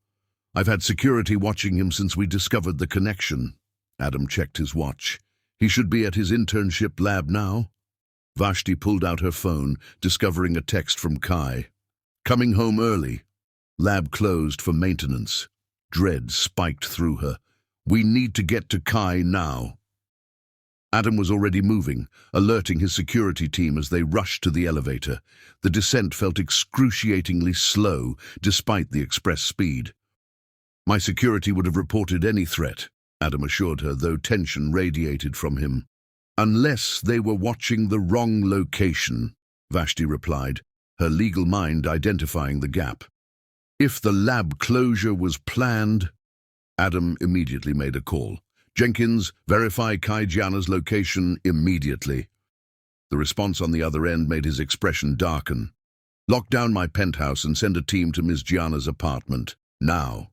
"I've had security watching him since we discovered the connection." Adam checked his watch. "He should be at his internship lab now." Vashti pulled out her phone, discovering a text from Kai. "Coming home early. Lab closed for maintenance." Dread spiked through her. "We need to get to Kai now." Adam was already moving, alerting his security team as they rushed to the elevator. The descent felt excruciatingly slow, despite the express speed. "My security would have reported any threat," Adam assured her, though tension radiated from him. "Unless they were watching the wrong location," Vashti replied, her legal mind identifying the gap. "If the lab closure was planned..." Adam immediately made a call. "Jenkins, verify Kai Gianna's location immediately." The response on the other end made his expression darken. "Lock down my penthouse and send a team to Ms. Gianna's apartment. Now."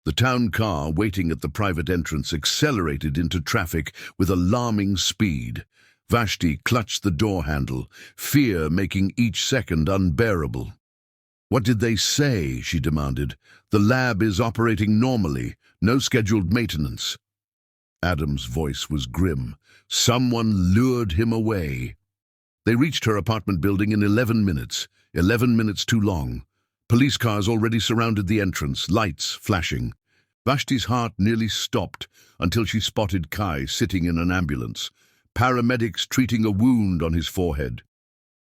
The town car waiting at the private entrance accelerated into traffic with alarming speed. Vashti clutched the door handle, fear making each second unbearable. "What did they say?" she demanded. "The lab is operating normally, no scheduled maintenance." Adam's voice was grim. "Someone lured him away." They reached her apartment building in 11 minutes. 11 minutes too long. Police cars already surrounded the entrance, lights flashing. Vashti's heart nearly stopped until she spotted Kai sitting in an ambulance, paramedics treating a wound on his forehead.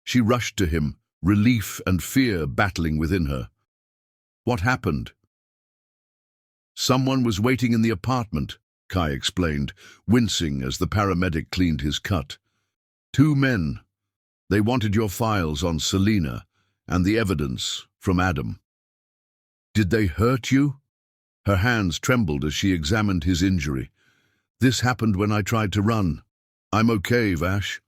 She rushed to him, relief and fear battling within her. "What happened?" "Someone was waiting in the apartment," Kai explained, wincing as the paramedic cleaned his cut. "Two men. They wanted your files on Selena and the evidence from Adam." "Did they hurt you?" Her hands trembled as she examined his injury. "This happened when I tried to run. I'm okay, Vash."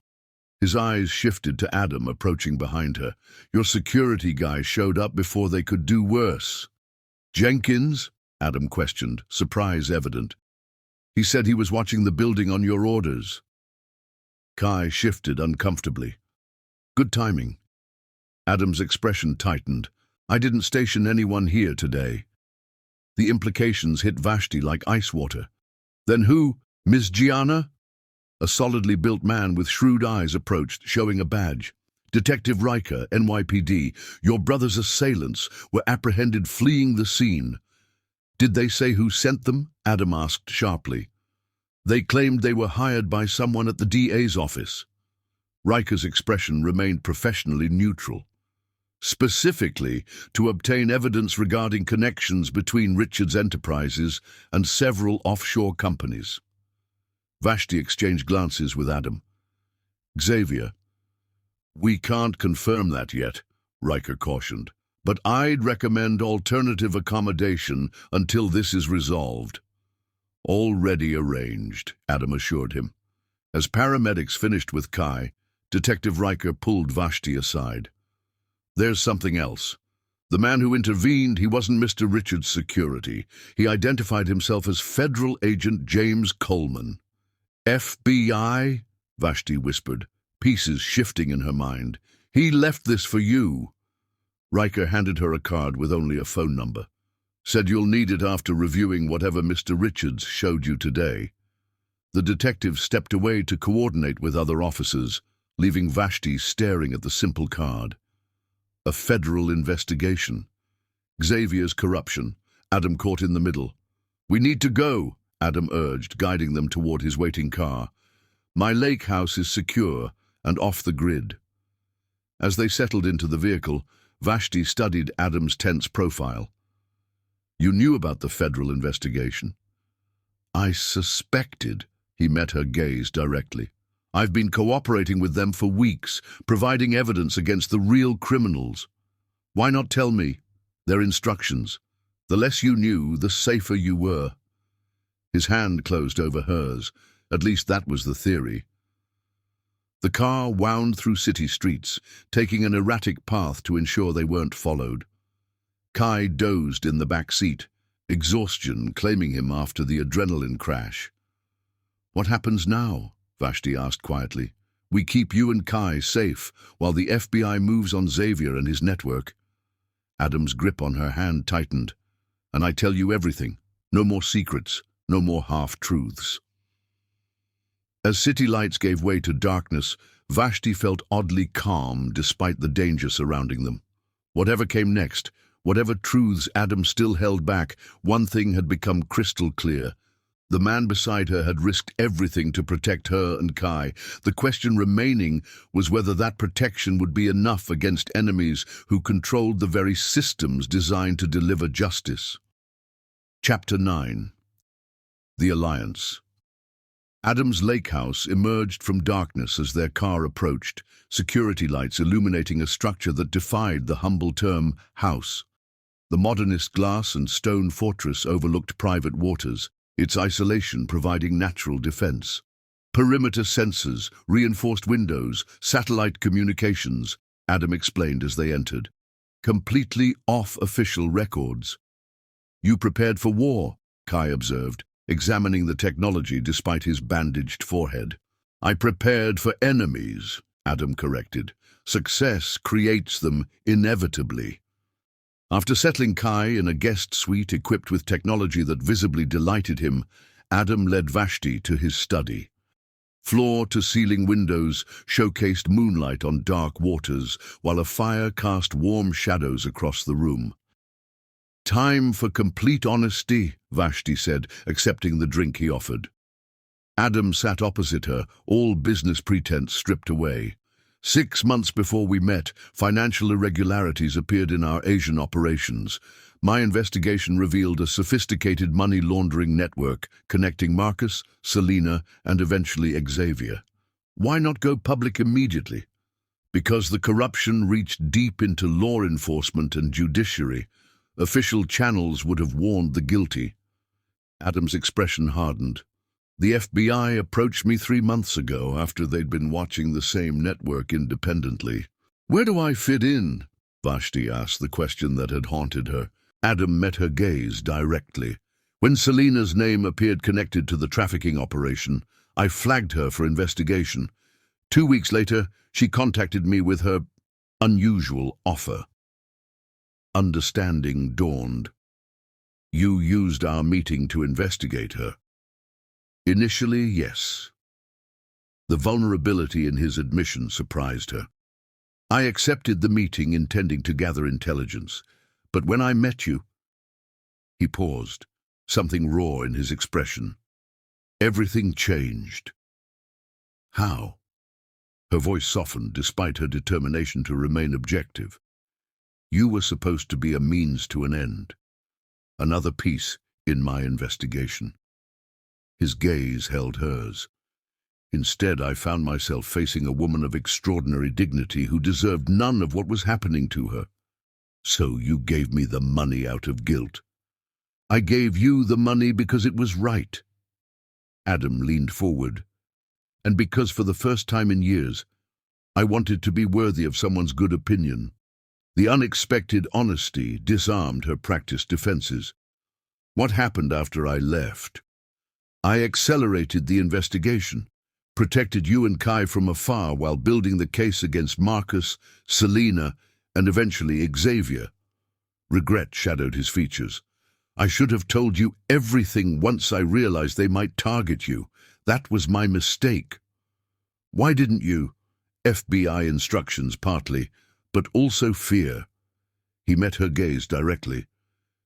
His eyes shifted to Adam approaching behind her. "Your security guy showed up before they could do worse." "Jenkins?" Adam questioned, surprise evident. "He said he was watching the building on your orders." Kai shifted uncomfortably. "Good timing." Adam's expression tightened. "I didn't station anyone here today." The implications hit Vashti like ice water. "Then who? Miss Gianna?" A solidly built man with shrewd eyes approached, showing a badge. "Detective Riker, NYPD, your brother's assailants were apprehended fleeing the scene." "Did they say who sent them?" Adam asked sharply. "They claimed they were hired by someone at the DA's office." Riker's expression remained professionally neutral. "Specifically, to obtain evidence regarding connections between Richard's enterprises and several offshore companies." Vashti exchanged glances with Adam. "Xavier." "We can't confirm that yet," Riker cautioned, "but I'd recommend alternative accommodation until this is resolved." "Already arranged," Adam assured him. As paramedics finished with Kai, Detective Riker pulled Vashti aside. "There's something else. The man who intervened, he wasn't Mr. Richards' security. He identified himself as Federal Agent James Coleman." "FBI?" Vashti whispered, pieces shifting in her mind. "He left this for you." Riker handed her a card with only a phone number. "Said you'll need it after reviewing whatever Mr. Richards showed you today." The detective stepped away to coordinate with other officers, leaving Vashti staring at the simple card. A federal investigation. Xavier's corruption. Adam caught in the middle. "We need to go," Adam urged, guiding them toward his waiting car. "My lake house is secure and off the grid." As they settled into the vehicle, Vashti studied Adam's tense profile. "You knew about the federal investigation?" "I suspected." He met her gaze directly. "I've been cooperating with them for weeks, providing evidence against the real criminals." "Why not tell me?" "Their instructions. The less you knew, the safer you were." His hand closed over hers. At least that was the theory. The car wound through city streets, taking an erratic path to ensure they weren't followed. Kai dozed in the back seat, exhaustion claiming him after the adrenaline crash. "What happens now?" Vashti asked quietly. "We keep you and Kai safe while the FBI moves on Xavier and his network." Adam's grip on her hand tightened. "And I tell you everything. No more secrets, no more half-truths." As city lights gave way to darkness, Vashti felt oddly calm despite the danger surrounding them. Whatever came next, whatever truths Adam still held back, one thing had become crystal clear. The man beside her had risked everything to protect her and Kai. The question remaining was whether that protection would be enough against enemies who controlled the very systems designed to deliver justice. Chapter 9. The Alliance. Adam's lake house emerged from darkness as their car approached, security lights illuminating a structure that defied the humble term house. The modernist glass and stone fortress overlooked private waters, its isolation providing natural defense. Perimeter sensors, reinforced windows, satellite communications, Adam explained as they entered. Completely off official records. "You prepared for war," Kai observed, examining the technology despite his bandaged forehead. "I prepared for enemies," Adam corrected. "Success creates them inevitably." After settling Kai in a guest suite equipped with technology that visibly delighted him, Adam led Vashti to his study. Floor-to-ceiling windows showcased moonlight on dark waters, while a fire cast warm shadows across the room. "Time for complete honesty," Vashti said, accepting the drink he offered. Adam sat opposite her, all business pretense stripped away. 6 months before we met, financial irregularities appeared in our Asian operations. My investigation revealed a sophisticated money laundering network connecting Marcus, Selena, and eventually Xavier. Why not go public immediately? Because the corruption reached deep into law enforcement and judiciary. Official channels would have warned the guilty. Adam's expression hardened. The FBI approached me 3 months ago after they'd been watching the same network independently. Where do I fit in? Vashti asked the question that had haunted her. Adam met her gaze directly. When Selena's name appeared connected to the trafficking operation, I flagged her for investigation. 2 weeks later, she contacted me with her unusual offer. Understanding dawned. You used our meeting to investigate her. Initially, yes. The vulnerability in his admission surprised her. I accepted the meeting intending to gather intelligence, but when I met you... He paused, something raw in his expression. Everything changed. How? Her voice softened despite her determination to remain objective. You were supposed to be a means to an end. Another piece in my investigation. His gaze held hers. Instead, I found myself facing a woman of extraordinary dignity who deserved none of what was happening to her. So you gave me the money out of guilt. I gave you the money because it was right. Adam leaned forward. And because for the first time in years, I wanted to be worthy of someone's good opinion. The unexpected honesty disarmed her practiced defenses. What happened after I left? I accelerated the investigation, protected you and Kai from afar while building the case against Marcus, Selena, and eventually Xavier. Regret shadowed his features. I should have told you everything once I realized they might target you. That was my mistake. Why didn't you? FBI instructions partly, but also fear. He met her gaze directly.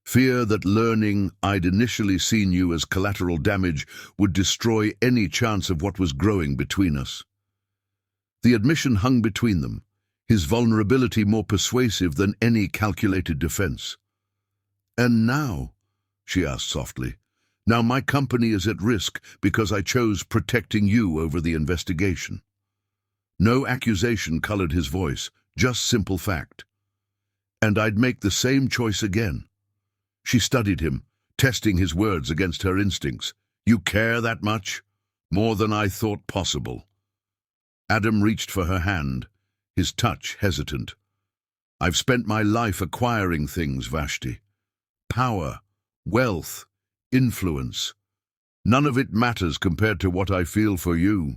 Fear that learning I'd initially seen you as collateral damage would destroy any chance of what was growing between us. The admission hung between them, his vulnerability more persuasive than any calculated defense. And now, she asked softly, now my company is at risk because I chose protecting you over the investigation. No accusation colored his voice, just simple fact. And I'd make the same choice again. She studied him, testing his words against her instincts. You care that much? More than I thought possible. Adam reached for her hand, his touch hesitant. I've spent my life acquiring things, Vashti. Power, wealth, influence. None of it matters compared to what I feel for you.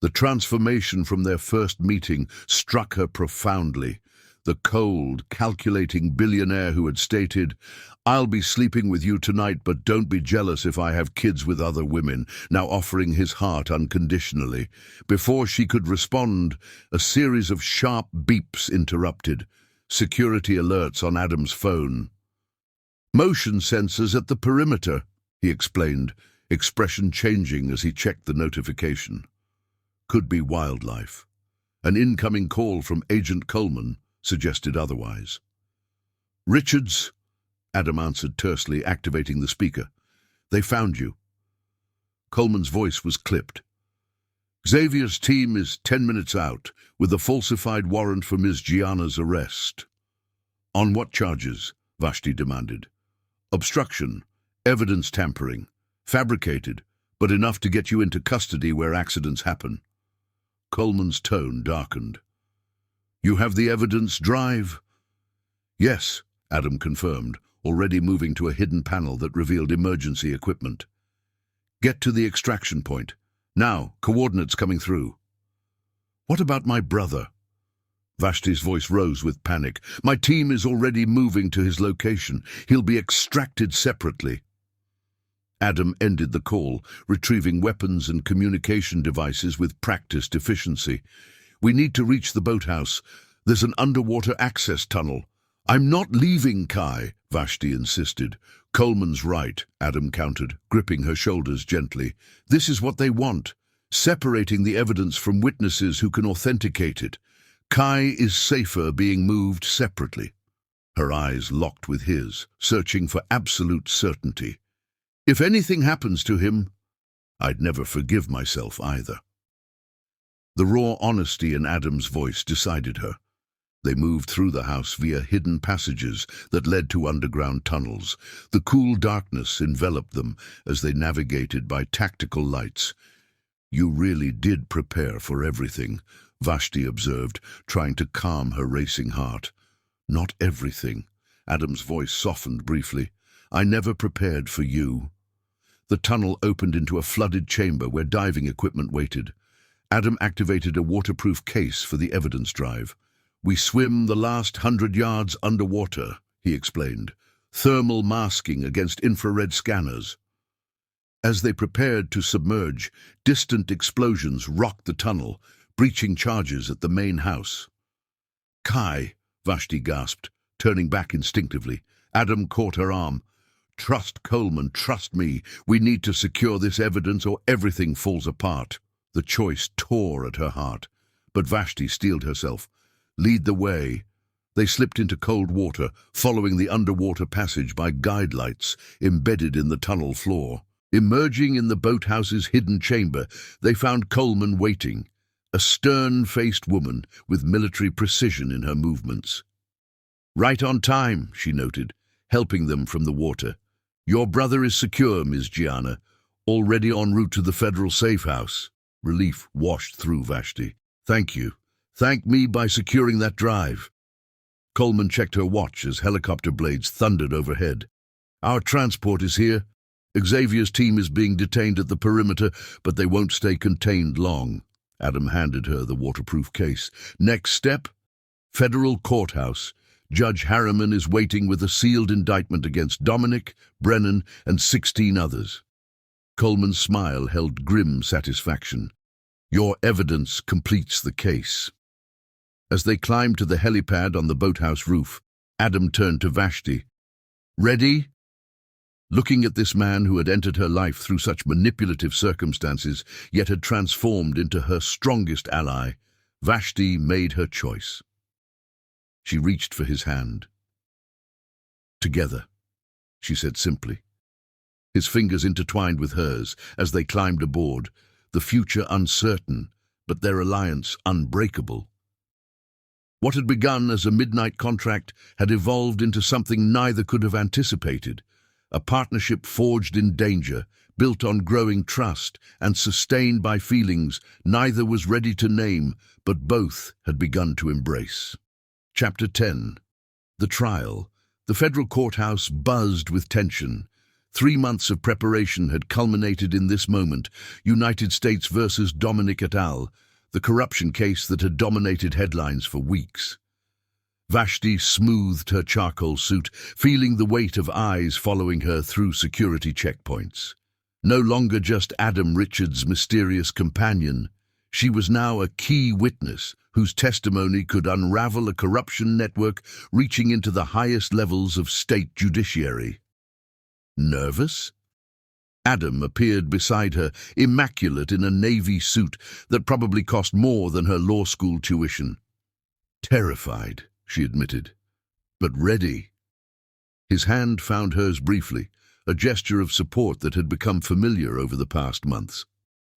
The transformation from their first meeting struck her profoundly. The cold, calculating billionaire who had stated, I'll be sleeping with you tonight, but don't be jealous if I have kids with other women, now offering his heart unconditionally. Before she could respond, a series of sharp beeps interrupted. Security alerts on Adam's phone. Motion sensors at the perimeter, he explained, expression changing as he checked the notification. Could be wildlife. An incoming call from Agent Coleman suggested otherwise. Richards, Adam answered tersely, activating the speaker. They found you. Coleman's voice was clipped. Xavier's team is 10 minutes out with a falsified warrant for Ms. Gianna's arrest. On what charges? Vashti demanded. Obstruction, evidence tampering, fabricated, but enough to get you into custody where accidents happen. Coleman's tone darkened. You have the evidence drive? Yes, Adam confirmed, already moving to a hidden panel that revealed emergency equipment. Get to the extraction point. Now, coordinates coming through. What about my brother? Vashti's voice rose with panic. My team is already moving to his location. He'll be extracted separately. Adam ended the call, retrieving weapons and communication devices with practiced efficiency. We need to reach the boathouse. There's an underwater access tunnel. I'm not leaving, Kai, Vashti insisted. Coleman's right, Adam countered, gripping her shoulders gently. This is what they want, separating the evidence from witnesses who can authenticate it. Kai is safer being moved separately. Her eyes locked with his, searching for absolute certainty. If anything happens to him, I'd never forgive myself either. The raw honesty in Adam's voice decided her. They moved through the house via hidden passages that led to underground tunnels. The cool darkness enveloped them as they navigated by tactical lights. "You really did prepare for everything," Vashti observed, trying to calm her racing heart. "Not everything." Adam's voice softened briefly. "I never prepared for you." The tunnel opened into a flooded chamber where diving equipment waited. Adam activated a waterproof case for the evidence drive. "We swim the last 100 yards underwater," he explained, "thermal masking against infrared scanners." As they prepared to submerge, distant explosions rocked the tunnel, breaching charges at the main house. "Kai," Vashti gasped, turning back instinctively. Adam caught her arm. "Trust Coleman, trust me. We need to secure this evidence or everything falls apart." The choice tore at her heart, but Vashti steeled herself. "Lead the way." They slipped into cold water, following the underwater passage by guide lights embedded in the tunnel floor. Emerging in the boathouse's hidden chamber, they found Coleman waiting, a stern-faced woman with military precision in her movements. "Right on time," she noted, helping them from the water. "Your brother is secure, Ms. Gianna, already en route to the federal safe house." Relief washed through Vashti. "Thank you. Thank me by securing that drive." Coleman checked her watch as helicopter blades thundered overhead. "Our transport is here. Xavier's team is being detained at the perimeter, but they won't stay contained long." Adam handed her the waterproof case. "Next step? Federal courthouse. Judge Harriman is waiting with a sealed indictment against Dominic, Brennan, and 16 others." Coleman's smile held grim satisfaction. "Your evidence completes the case." As they climbed to the helipad on the boathouse roof, Adam turned to Vashti. "Ready?" Looking at this man who had entered her life through such manipulative circumstances, yet had transformed into her strongest ally, Vashti made her choice. She reached for his hand. "Together," she said simply. His fingers intertwined with hers as they climbed aboard, the future uncertain, but their alliance unbreakable. What had begun as a midnight contract had evolved into something neither could have anticipated, a partnership forged in danger, built on growing trust, and sustained by feelings neither was ready to name, but both had begun to embrace. Chapter 10. The trial. The federal courthouse buzzed with tension. 3 months of preparation had culminated in this moment, United States versus Dominic et al., the corruption case that had dominated headlines for weeks. Vashti smoothed her charcoal suit, feeling the weight of eyes following her through security checkpoints. No longer just Adam Richards' mysterious companion, she was now a key witness whose testimony could unravel a corruption network reaching into the highest levels of state judiciary. Nervous? Adam appeared beside her, immaculate in a navy suit that probably cost more than her law school tuition. Terrified, she admitted, but ready. His hand found hers briefly, a gesture of support that had become familiar over the past months.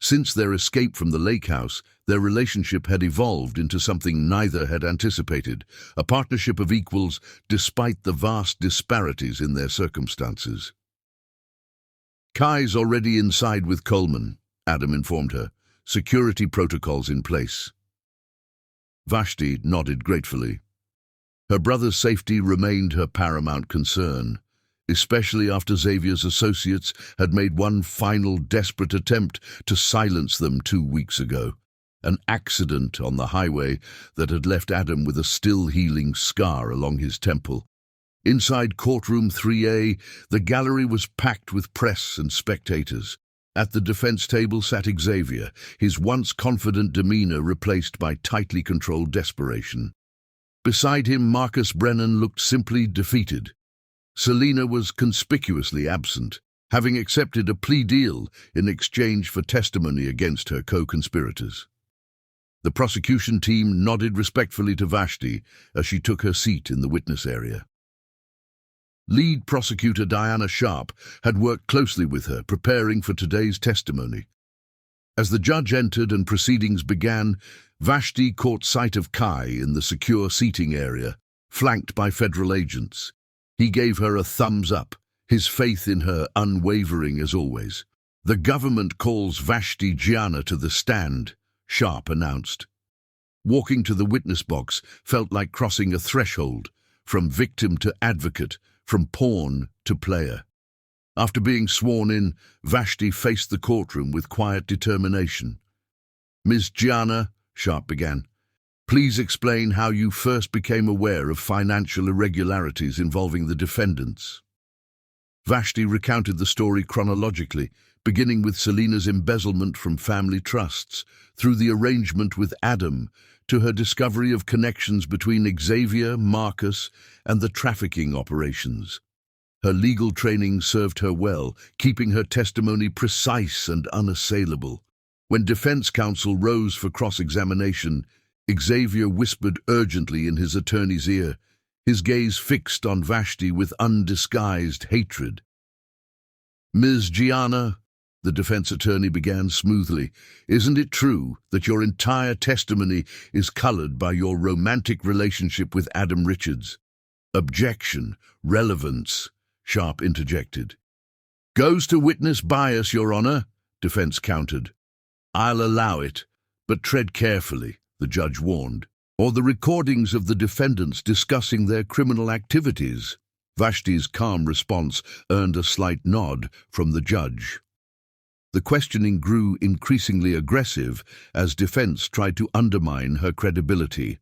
Since their escape from the lake house, their relationship had evolved into something neither had anticipated, a partnership of equals despite the vast disparities in their circumstances. "Kai's already inside with Coleman," Adam informed her. "Security protocols in place." Vashti nodded gratefully. Her brother's safety remained her paramount concern, especially after Xavier's associates had made one final desperate attempt to silence them 2 weeks ago, an accident on the highway that had left Adam with a still-healing scar along his temple. Inside courtroom 3A, the gallery was packed with press and spectators. At the defense table sat Xavier, his once confident demeanor replaced by tightly controlled desperation. Beside him, Marcus Brennan looked simply defeated. Selena was conspicuously absent, having accepted a plea deal in exchange for testimony against her co-conspirators. The prosecution team nodded respectfully to Vashti as she took her seat in the witness area. Lead prosecutor Diana Sharp had worked closely with her, preparing for today's testimony. As the judge entered and proceedings began, Vashti caught sight of Kai in the secure seating area, flanked by federal agents. He gave her a thumbs up, his faith in her unwavering as always. "The government calls Vashti Gianna to the stand," Sharp announced. Walking to the witness box felt like crossing a threshold, from victim to advocate, from pawn to player. After being sworn in, Vashti faced the courtroom with quiet determination. "Ms. Gianna," Sharp began, "please explain how you first became aware of financial irregularities involving the defendants." Vashti recounted the story chronologically, beginning with Selena's embezzlement from family trusts, through the arrangement with Adam, to her discovery of connections between Xavier, Marcus, and the trafficking operations. Her legal training served her well, keeping her testimony precise and unassailable. When defense counsel rose for cross-examination, Xavier whispered urgently in his attorney's ear, his gaze fixed on Vashti with undisguised hatred. "Ms. Gianna," the defense attorney began smoothly, "isn't it true that your entire testimony is colored by your romantic relationship with Adam Richards?" "Objection, relevance," Sharp interjected. "Goes to witness bias, Your Honor," defense countered. "I'll allow it, but tread carefully," the judge warned, "or the recordings of the defendants discussing their criminal activities." Vashti's calm response earned a slight nod from the judge. The questioning grew increasingly aggressive as defense tried to undermine her credibility.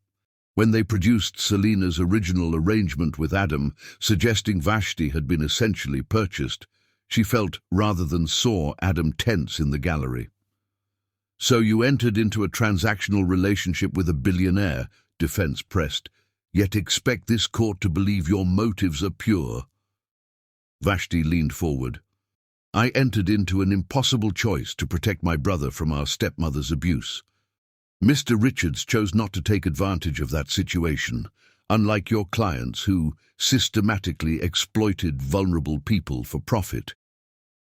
When they produced Selena's original arrangement with Adam, suggesting Vashti had been essentially purchased, she felt rather than saw Adam tense in the gallery. "So you entered into a transactional relationship with a billionaire," defense pressed, "yet expect this court to believe your motives are pure?" Vashti leaned forward. "I entered into an impossible choice to protect my brother from our stepmother's abuse. Mr. Richards chose not to take advantage of that situation, unlike your clients who systematically exploited vulnerable people for profit.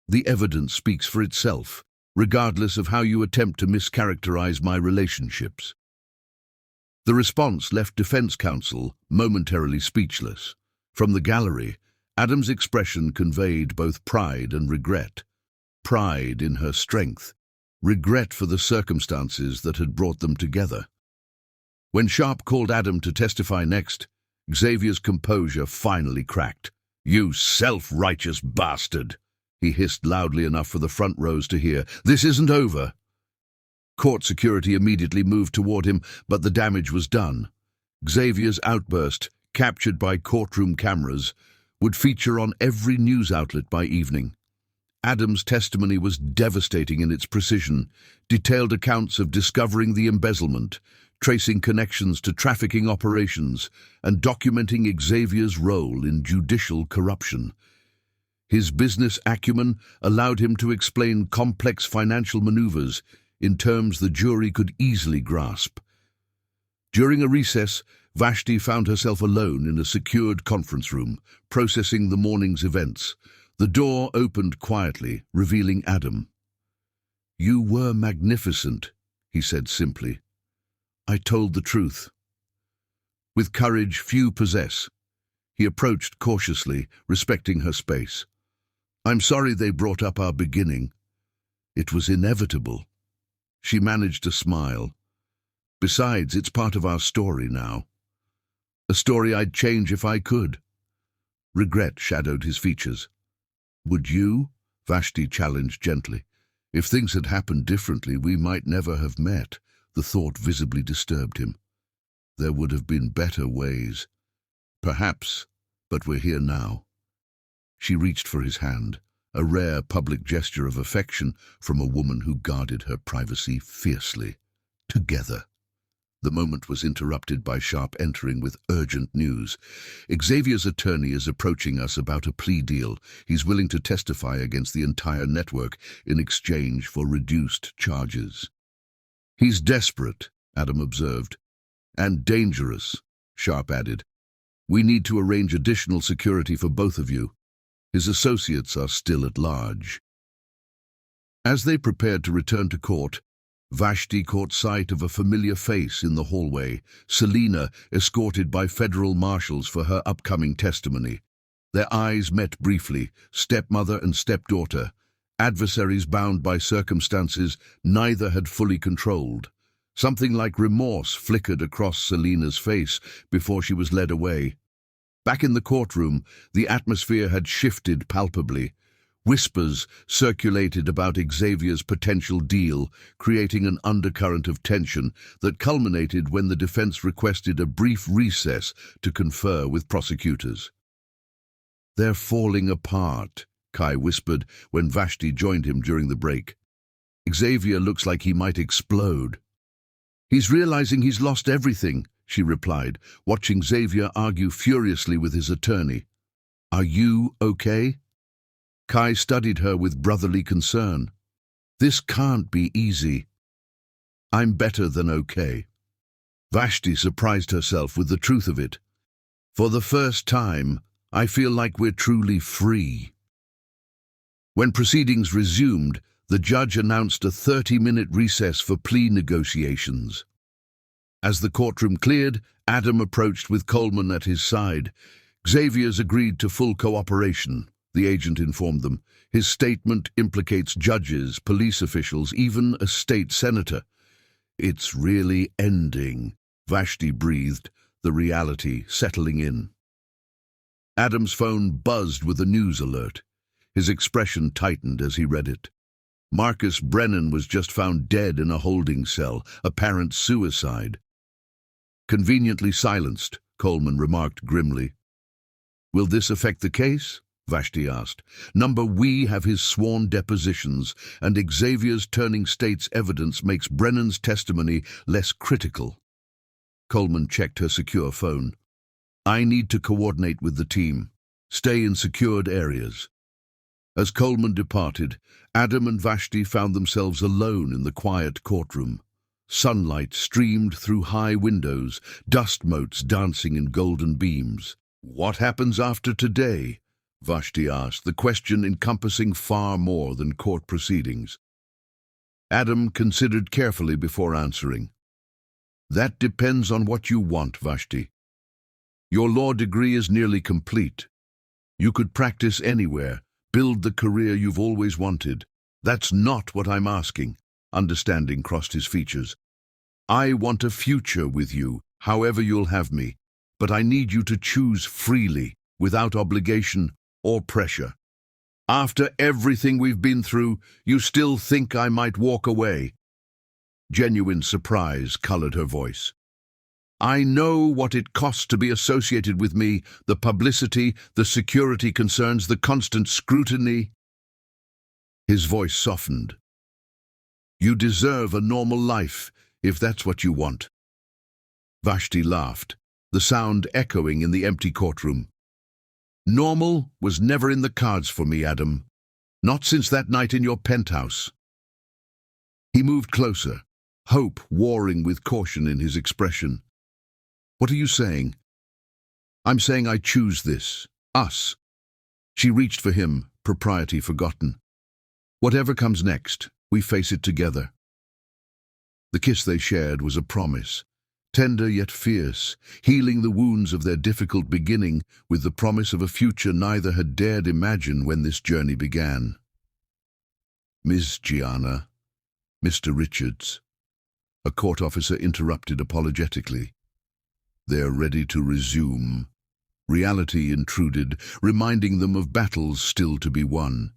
The evidence speaks for itself, regardless of how you attempt to mischaracterize my relationships." The response left defense counsel momentarily speechless. From the gallery, Adam's expression conveyed both pride and regret. Pride in her strength, regret for the circumstances that had brought them together. When Sharp called Adam to testify next, Xavier's composure finally cracked. "You self-righteous bastard!" he hissed loudly enough for the front rows to hear. "This isn't over." Court security immediately moved toward him, but the damage was done. Xavier's outburst, captured by courtroom cameras, would feature on every news outlet by evening. Adam's testimony was devastating in its precision, detailed accounts of discovering the embezzlement, tracing connections to trafficking operations, and documenting Xavier's role in judicial corruption. His business acumen allowed him to explain complex financial maneuvers in terms the jury could easily grasp. During a recess, Vashti found herself alone in a secured conference room, processing the morning's events. The door opened quietly, revealing Adam. "You were magnificent," he said simply. "I told the truth." With courage few possess, he approached cautiously, respecting her space. "I'm sorry they brought up our beginning. It was inevitable." She managed to smile. "Besides, it's part of our story now. A story I'd change if I could." Regret shadowed his features. "Would you?" Vashti challenged gently. "If things had happened differently, we might never have met." The thought visibly disturbed him. "There would have been better ways." "Perhaps, but we're here now." She reached for his hand, a rare public gesture of affection from a woman who guarded her privacy fiercely. Together. The moment was interrupted by Sharp entering with urgent news. "Xavier's attorney is approaching us about a plea deal. He's willing to testify against the entire network in exchange for reduced charges." "He's desperate," Adam observed. "And dangerous," Sharp added. "We need to arrange additional security for both of you. His associates are still at large." As they prepared to return to court, Vashti caught sight of a familiar face in the hallway, Selina, escorted by federal marshals for her upcoming testimony. Their eyes met briefly, stepmother and stepdaughter, adversaries bound by circumstances neither had fully controlled. Something like remorse flickered across Selina's face before she was led away. Back in the courtroom, the atmosphere had shifted palpably. Whispers circulated about Xavier's potential deal, creating an undercurrent of tension that culminated when the defense requested a brief recess to confer with prosecutors. "They're falling apart," Kai whispered when Vashti joined him during the break. "Xavier looks like he might explode." "He's realizing he's lost everything," she replied, watching Xavier argue furiously with his attorney. "Are you okay?" Kai studied her with brotherly concern. "This can't be easy." "I'm better than okay." Vashti surprised herself with the truth of it. "For the first time, I feel like we're truly free." When proceedings resumed, the judge announced a 30-minute recess for plea negotiations. As the courtroom cleared, Adam approached with Coleman at his side. "Xavier's agreed to full cooperation," the agent informed them. "His statement implicates judges, police officials, even a state senator." "It's really ending," Vashti breathed, the reality settling in. Adam's phone buzzed with a news alert. His expression tightened as he read it. Marcus Brennan was just found dead in a holding cell, apparent suicide. "Conveniently silenced," Coleman remarked grimly. "Will this affect the case?" Vashti asked. "We have his sworn depositions, and Xavier's turning state's evidence makes Brennan's testimony less critical." Coleman checked her secure phone. "I need to coordinate with the team. Stay in secured areas." As Coleman departed, Adam and Vashti found themselves alone in the quiet courtroom. Sunlight streamed through high windows, dust motes dancing in golden beams. "What happens after today?" Vashti asked, the question encompassing far more than court proceedings. Adam considered carefully before answering. "That depends on what you want, Vashti. Your law degree is nearly complete. You could practice anywhere, build the career you've always wanted. That's not what I'm asking." Understanding crossed his features. "I want a future with you, however you'll have me, but I need you to choose freely, without obligation or pressure. After everything we've been through, you still think I might walk away?" Genuine surprise colored her voice. "I know what it costs to be associated with me, the publicity, the security concerns, the constant scrutiny." His voice softened. "You deserve a normal life, if that's what you want." Vashti laughed, the sound echoing in the empty courtroom. "Normal was never in the cards for me, Adam. Not since that night in your penthouse." He moved closer, hope warring with caution in his expression. "What are you saying?" "I'm saying I choose this. Us." She reached for him, propriety forgotten. "Whatever comes next, we face it together." The kiss they shared was a promise, tender yet fierce, healing the wounds of their difficult beginning with the promise of a future neither had dared imagine when this journey began. "Miss Gianna, Mr. Richards," a court officer interrupted apologetically. "They're ready to resume." Reality intruded, reminding them of battles still to be won.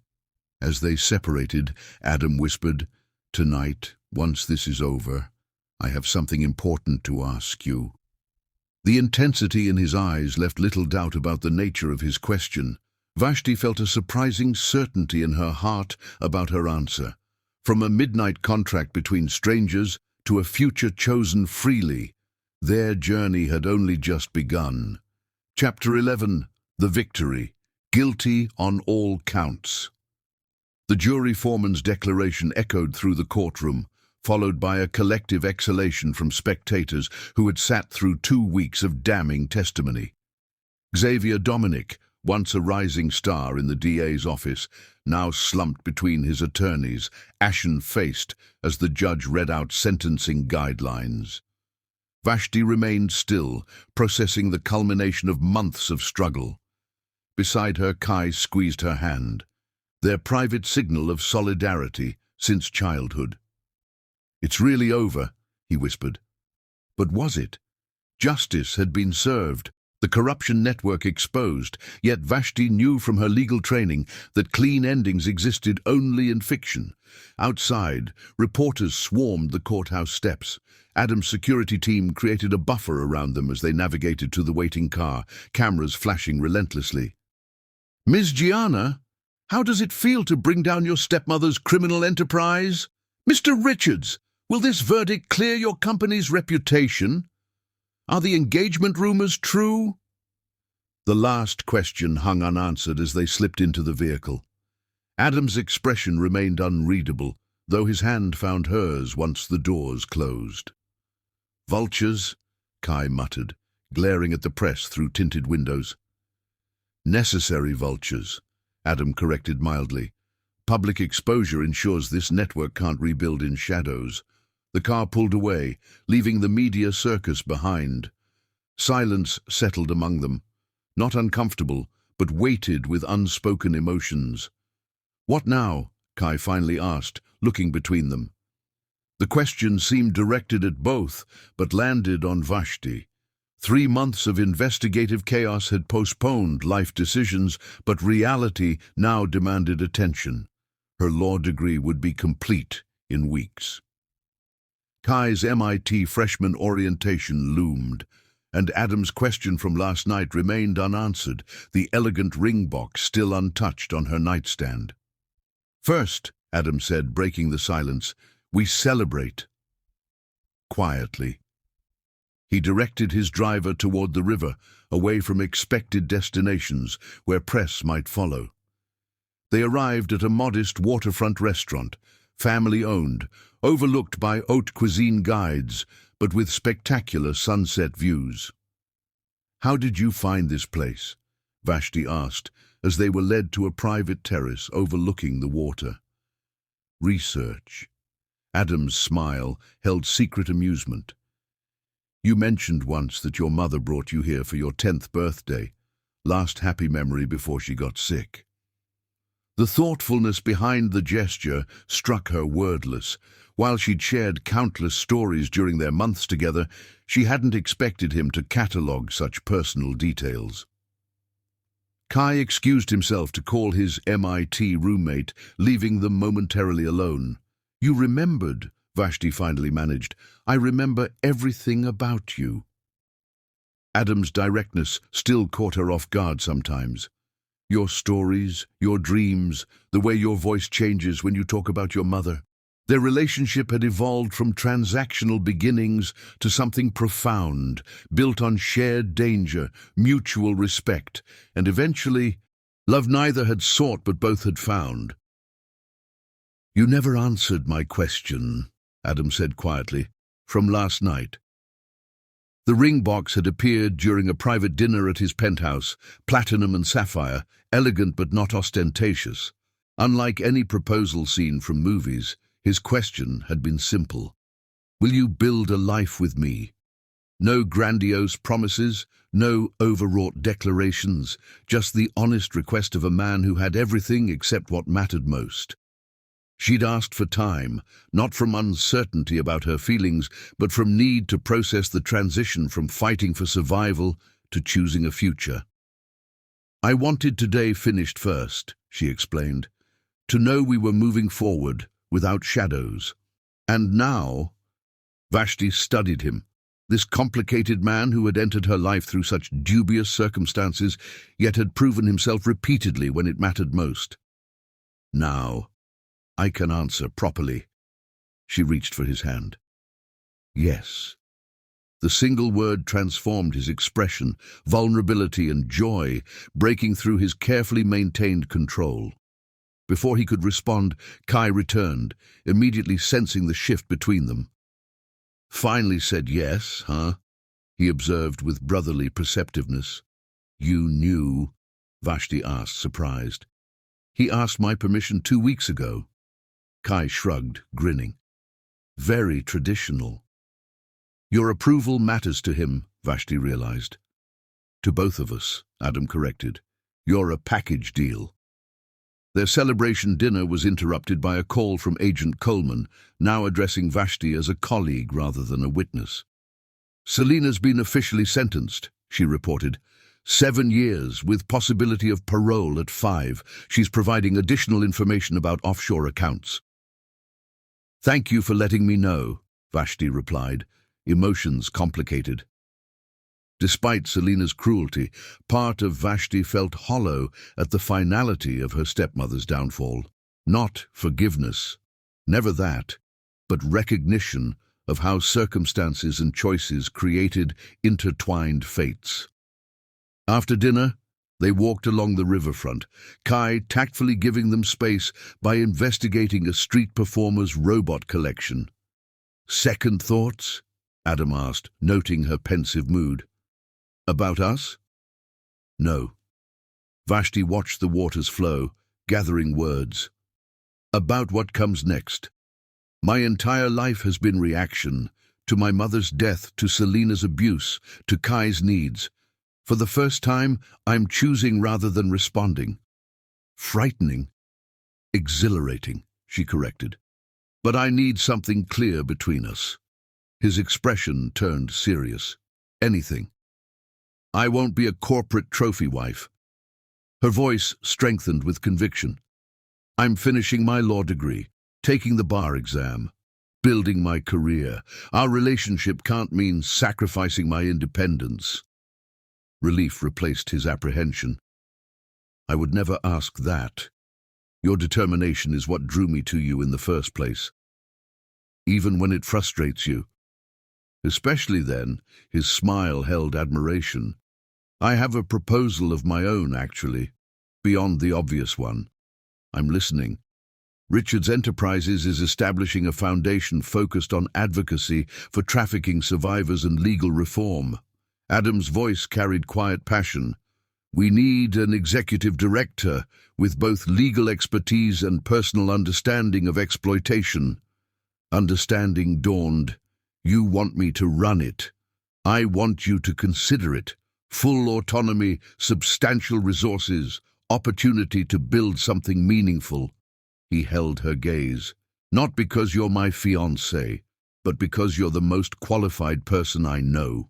As they separated, Adam whispered, "Tonight, once this is over, I have something important to ask you." The intensity in his eyes left little doubt about the nature of his question. Vashti felt a surprising certainty in her heart about her answer. From a midnight contract between strangers to a future chosen freely, their journey had only just begun. Chapter 11. The Victory. Guilty on all counts. The jury foreman's declaration echoed through the courtroom, followed by a collective exhalation from spectators who had sat through 2 weeks of damning testimony. Xavier Dominic, once a rising star in the DA's office, now slumped between his attorneys, ashen-faced as the judge read out sentencing guidelines. Vashti remained still, processing the culmination of months of struggle. Beside her, Kai squeezed her hand, their private signal of solidarity since childhood. "It's really over," he whispered. But was it? Justice had been served, the corruption network exposed, yet Vashti knew from her legal training that clean endings existed only in fiction. Outside, reporters swarmed the courthouse steps. Adam's security team created a buffer around them as they navigated to the waiting car, cameras flashing relentlessly. "Ms. Gianna, how does it feel to bring down your stepmother's criminal enterprise? Mr. Richards, will this verdict clear your company's reputation? Are the engagement rumors true?" The last question hung unanswered as they slipped into the vehicle. Adam's expression remained unreadable, though his hand found hers once the doors closed. "Vultures," Kai muttered, glaring at the press through tinted windows. "Necessary vultures," Adam corrected mildly. "Public exposure ensures this network can't rebuild in shadows." The car pulled away, leaving the media circus behind. Silence settled among them, not uncomfortable, but weighted with unspoken emotions. "What now?" Kai finally asked, looking between them. The question seemed directed at both, but landed on Vashti. 3 months of investigative chaos had postponed life decisions, but reality now demanded attention. Her law degree would be complete in weeks. Kai's MIT freshman orientation loomed, and Adam's question from last night remained unanswered, the elegant ring box still untouched on her nightstand. "First," Adam said, breaking the silence, "we celebrate." Quietly. He directed his driver toward the river, away from expected destinations where press might follow. They arrived at a modest waterfront restaurant, family-owned, overlooked by haute cuisine guides, but with spectacular sunset views. "How did you find this place?" Vashti asked, as they were led to a private terrace overlooking the water. "Research." Adam's smile held secret amusement. "You mentioned once that your mother brought you here for your 10th birthday, last happy memory before she got sick." The thoughtfulness behind the gesture struck her wordless. While she'd shared countless stories during their months together, she hadn't expected him to catalogue such personal details. Kai excused himself to call his MIT roommate, leaving them momentarily alone. "You remembered," Vashti finally managed. "I remember everything about you." Adam's directness still caught her off guard sometimes. "Your stories, your dreams, the way your voice changes when you talk about your mother." Their relationship had evolved from transactional beginnings to something profound, built on shared danger, mutual respect, and eventually, love neither had sought but both had found. "You never answered my question," Adam said quietly, "from last night." The ring box had appeared during a private dinner at his penthouse, platinum and sapphire, elegant but not ostentatious. Unlike any proposal scene from movies, his question had been simple. "Will you build a life with me?" No grandiose promises, no overwrought declarations, just the honest request of a man who had everything except what mattered most. She'd asked for time, not from uncertainty about her feelings, but from need to process the transition from fighting for survival to choosing a future. "I wanted today finished first," she explained, "to know we were moving forward, without shadows. And now—" Vashti studied him, this complicated man who had entered her life through such dubious circumstances, yet had proven himself repeatedly when it mattered most. "Now, I can answer properly." She reached for his hand. "Yes." The single word transformed his expression, vulnerability and joy, breaking through his carefully maintained control. Before he could respond, Kai returned, immediately sensing the shift between them. "Finally said yes, huh?" he observed with brotherly perceptiveness. "You knew." Vashti asked, surprised. He asked my permission 2 weeks ago. Kai shrugged, grinning. Very traditional. Your approval matters to him, Vashti realized. To both of us, Adam corrected. You're a package deal. Their celebration dinner was interrupted by a call from Agent Coleman, now addressing Vashti as a colleague rather than a witness. Selena's been officially sentenced, she reported. 7 years, with possibility of parole at 5. She's providing additional information about offshore accounts. Thank you for letting me know, Vashti replied, emotions complicated. Despite Selena's cruelty, part of Vashti felt hollow at the finality of her stepmother's downfall. Not forgiveness, never that, but recognition of how circumstances and choices created intertwined fates. After dinner, they walked along the riverfront, Kai tactfully giving them space by investigating a street performer's robot collection. Second thoughts? Adam asked, noting her pensive mood. About us? No. Vashti watched the waters flow, gathering words. About what comes next. My entire life has been reaction, to my mother's death, to Selena's abuse, to Kai's needs. For the first time, I'm choosing rather than responding. Frightening. Exhilarating, she corrected. But I need something clear between us. His expression turned serious. Anything. I won't be a corporate trophy wife. Her voice strengthened with conviction. I'm finishing my law degree, taking the bar exam, building my career. Our relationship can't mean sacrificing my independence. Relief replaced his apprehension. I would never ask that. Your determination is what drew me to you in the first place. Even when it frustrates you. Especially then, his smile held admiration. I have a proposal of my own, actually, beyond the obvious one. I'm listening. Richards Enterprises is establishing a foundation focused on advocacy for trafficking survivors and legal reform. Adam's voice carried quiet passion. We need an executive director with both legal expertise and personal understanding of exploitation. Understanding dawned. You want me to run it. I want you to consider it. Full autonomy, substantial resources, opportunity to build something meaningful. He held her gaze. Not because you're my fiancé, but because you're the most qualified person I know.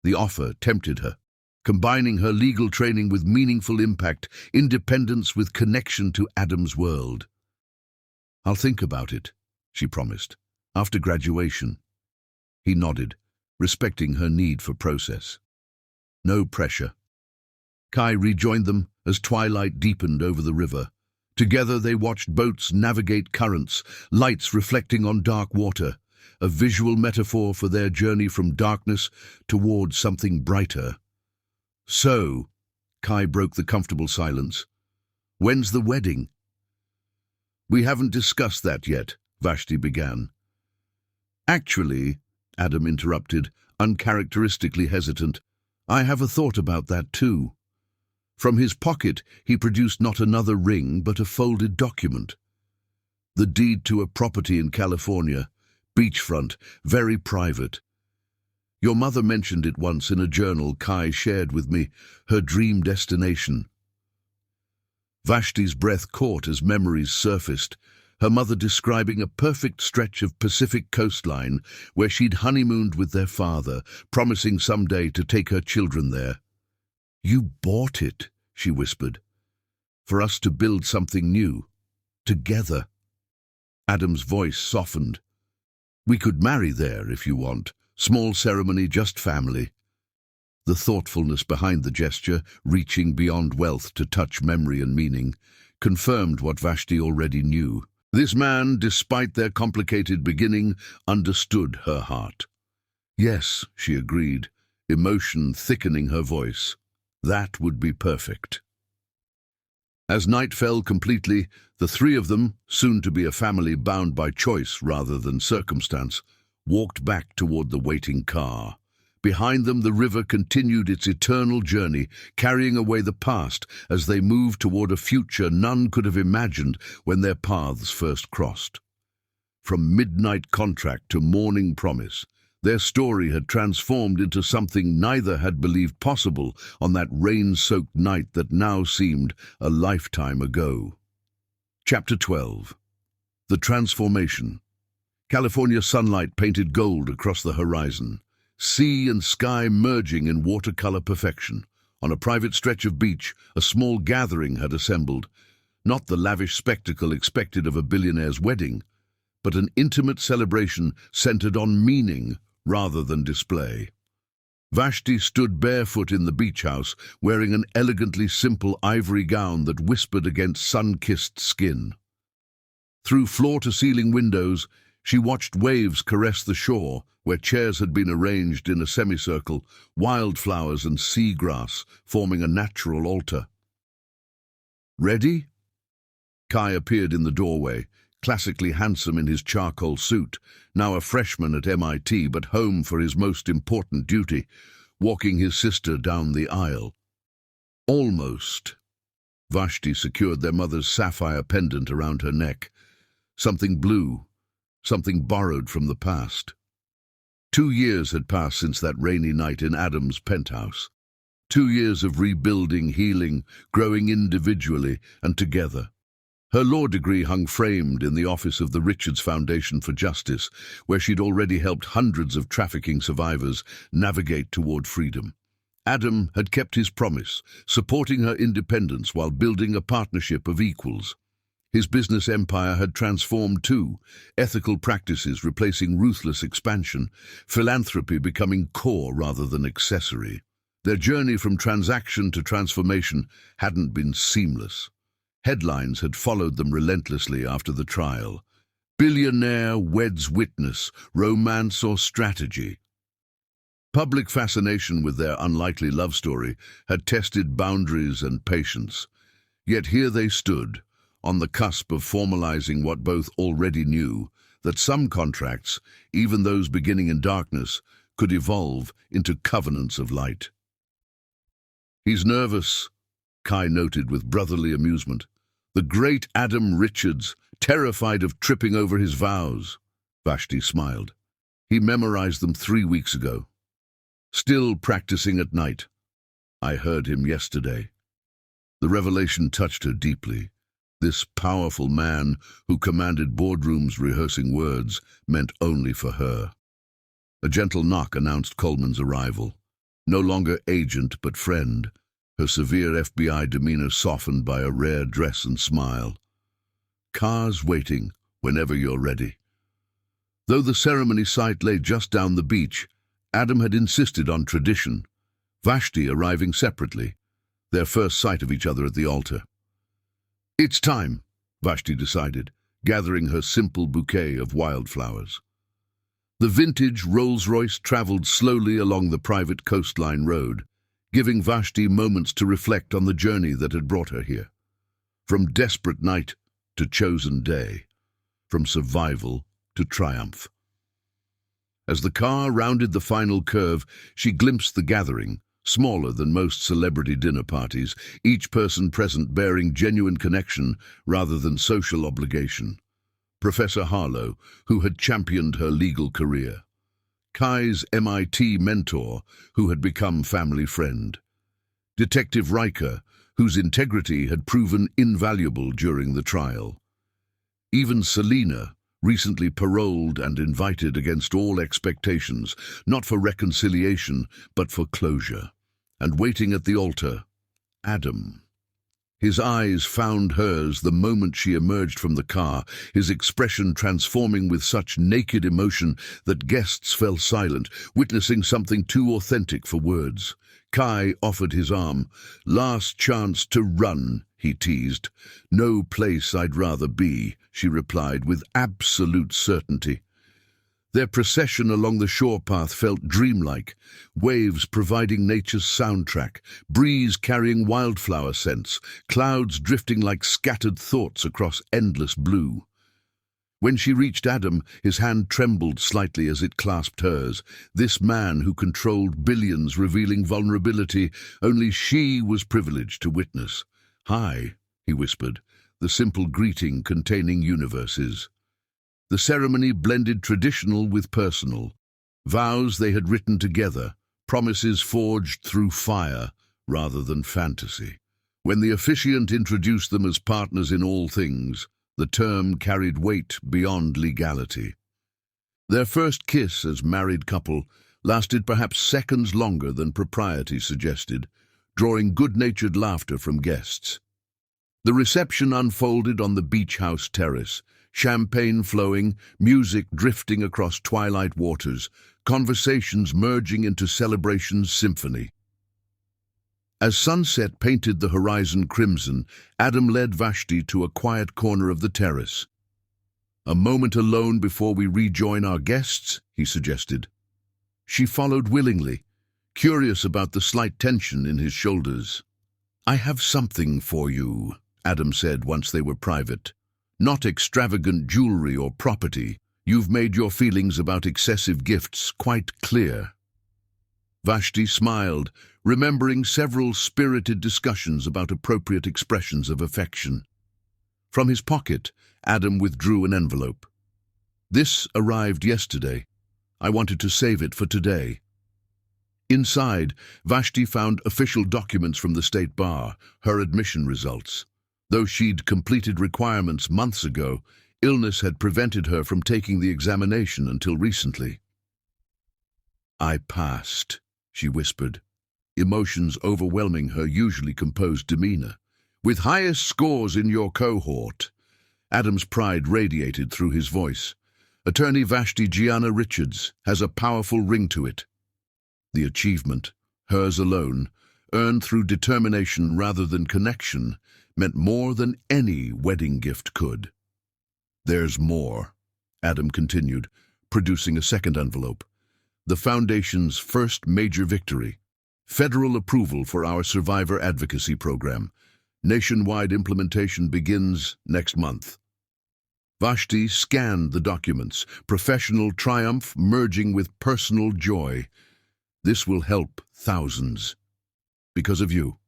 The offer tempted her, combining her legal training with meaningful impact, independence with connection to Adam's world. I'll think about it, she promised, after graduation. He nodded, respecting her need for process. No pressure. Kai rejoined them as twilight deepened over the river. Together they watched boats navigate currents, lights reflecting on dark water, a visual metaphor for their journey from darkness toward something brighter. So, Kai broke the comfortable silence. When's the wedding? We haven't discussed that yet, Vashti began. Actually, Adam interrupted, uncharacteristically hesitant, I have a thought about that too. From his pocket, he produced not another ring, but a folded document. The deed to a property in California, beachfront, very private. Your mother mentioned it once in a journal Kai shared with me, her dream destination. Vashti's breath caught as memories surfaced, her mother describing a perfect stretch of Pacific coastline where she'd honeymooned with their father, promising someday to take her children there. You bought it, she whispered, for us to build something new, together. Adam's voice softened. We could marry there if you want, small ceremony, just family. The thoughtfulness behind the gesture, reaching beyond wealth to touch memory and meaning, confirmed what Vashti already knew. This man, despite their complicated beginning, understood her heart. Yes, she agreed, emotion thickening her voice. That would be perfect. As night fell completely, the three of them, soon to be a family bound by choice rather than circumstance, walked back toward the waiting car. Behind them, the river continued its eternal journey, carrying away the past as they moved toward a future none could have imagined when their paths first crossed. From midnight contract to morning promise, their story had transformed into something neither had believed possible on that rain-soaked night that now seemed a lifetime ago. Chapter 12. The Transformation. California sunlight painted gold across the horizon, sea and sky merging in watercolor perfection. On a private stretch of beach, a small gathering had assembled, not the lavish spectacle expected of a billionaire's wedding, but an intimate celebration centered on meaning rather than display. Vashti stood barefoot in the beach house, wearing an elegantly simple ivory gown that whispered against sun-kissed skin. Through floor-to-ceiling windows, she watched waves caress the shore, where chairs had been arranged in a semicircle, wildflowers and seagrass forming a natural altar. "Ready?" Kai appeared in the doorway, classically handsome in his charcoal suit, now a freshman at MIT but home for his most important duty, walking his sister down the aisle. Almost. Vashti secured their mother's sapphire pendant around her neck. Something blue, something borrowed from the past. 2 years had passed since that rainy night in Adam's penthouse. 2 years of rebuilding, healing, growing individually and together. Her law degree hung framed in the office of the Richards Foundation for Justice, where she'd already helped hundreds of trafficking survivors navigate toward freedom. Adam had kept his promise, supporting her independence while building a partnership of equals. His business empire had transformed too, ethical practices replacing ruthless expansion, philanthropy becoming core rather than accessory. Their journey from transaction to transformation hadn't been seamless. Headlines had followed them relentlessly after the trial. Billionaire weds witness, romance or strategy. Public fascination with their unlikely love story had tested boundaries and patience. Yet here they stood, on the cusp of formalizing what both already knew, that some contracts, even those beginning in darkness, could evolve into covenants of light. "He's nervous," Kai noted with brotherly amusement. "The great Adam Richards, terrified of tripping over his vows." Vashti smiled. "He memorized them 3 weeks ago. Still practicing at night. I heard him yesterday." The revelation touched her deeply. This powerful man, who commanded boardrooms rehearsing words, meant only for her. A gentle knock announced Coleman's arrival. No longer agent but friend, her severe FBI demeanor softened by a rare dress and smile. "Car's waiting, whenever you're ready." Though the ceremony site lay just down the beach, Adam had insisted on tradition, Vashti arriving separately, their first sight of each other at the altar. "It's time," Vashti decided, gathering her simple bouquet of wildflowers. The vintage Rolls-Royce traveled slowly along the private coastline road, giving Vashti moments to reflect on the journey that had brought her here. From desperate night to chosen day, from survival to triumph. As the car rounded the final curve, she glimpsed the gathering, smaller than most celebrity dinner parties, each person present bearing genuine connection rather than social obligation. Professor Harlow, who had championed her legal career. Kai's MIT mentor, who had become family friend. Detective Riker, whose integrity had proven invaluable during the trial. Even Selena, recently paroled and invited against all expectations, not for reconciliation, but for closure. And waiting at the altar, Adam. His eyes found hers the moment she emerged from the car, his expression transforming with such naked emotion that guests fell silent, witnessing something too authentic for words. Kai offered his arm. "Last chance to run," he teased. "No place I'd rather be," she replied with absolute certainty. Their procession along the shore path felt dreamlike, waves providing nature's soundtrack, breeze carrying wildflower scents, clouds drifting like scattered thoughts across endless blue. When she reached Adam, his hand trembled slightly as it clasped hers. This man who controlled billions, revealing vulnerability only she was privileged to witness. "Hi," he whispered, the simple greeting containing universes. The ceremony blended traditional with personal. Vows they had written together, promises forged through fire rather than fantasy. When the officiant introduced them as partners in all things, the term carried weight beyond legality. Their first kiss as married couple lasted perhaps seconds longer than propriety suggested, drawing good-natured laughter from guests. The reception unfolded on the beach house terrace, champagne flowing, music drifting across twilight waters, conversations merging into celebration's symphony. As sunset painted the horizon crimson, Adam led Vashti to a quiet corner of the terrace. "A moment alone before we rejoin our guests," he suggested. She followed willingly, curious about the slight tension in his shoulders. "I have something for you," Adam said once they were private. "Not extravagant jewelry or property. You've made your feelings about excessive gifts quite clear." Vashti smiled, remembering several spirited discussions about appropriate expressions of affection. From his pocket, Adam withdrew an envelope. "This arrived yesterday. I wanted to save it for today." Inside, Vashti found official documents from the state bar, her admission results. Though she'd completed requirements months ago, illness had prevented her from taking the examination until recently. "I passed," she whispered, emotions overwhelming her usually composed demeanor. "With highest scores in your cohort." Adam's pride radiated through his voice. "Attorney Vashti Gianna Richards has a powerful ring to it." The achievement, hers alone, earned through determination rather than connection, meant more than any wedding gift could. "There's more," Adam continued, producing a second envelope. "The Foundation's first major victory. Federal approval for our survivor advocacy program. Nationwide implementation begins next month." Vashti scanned the documents, professional triumph merging with personal joy. "This will help thousands. Because of you."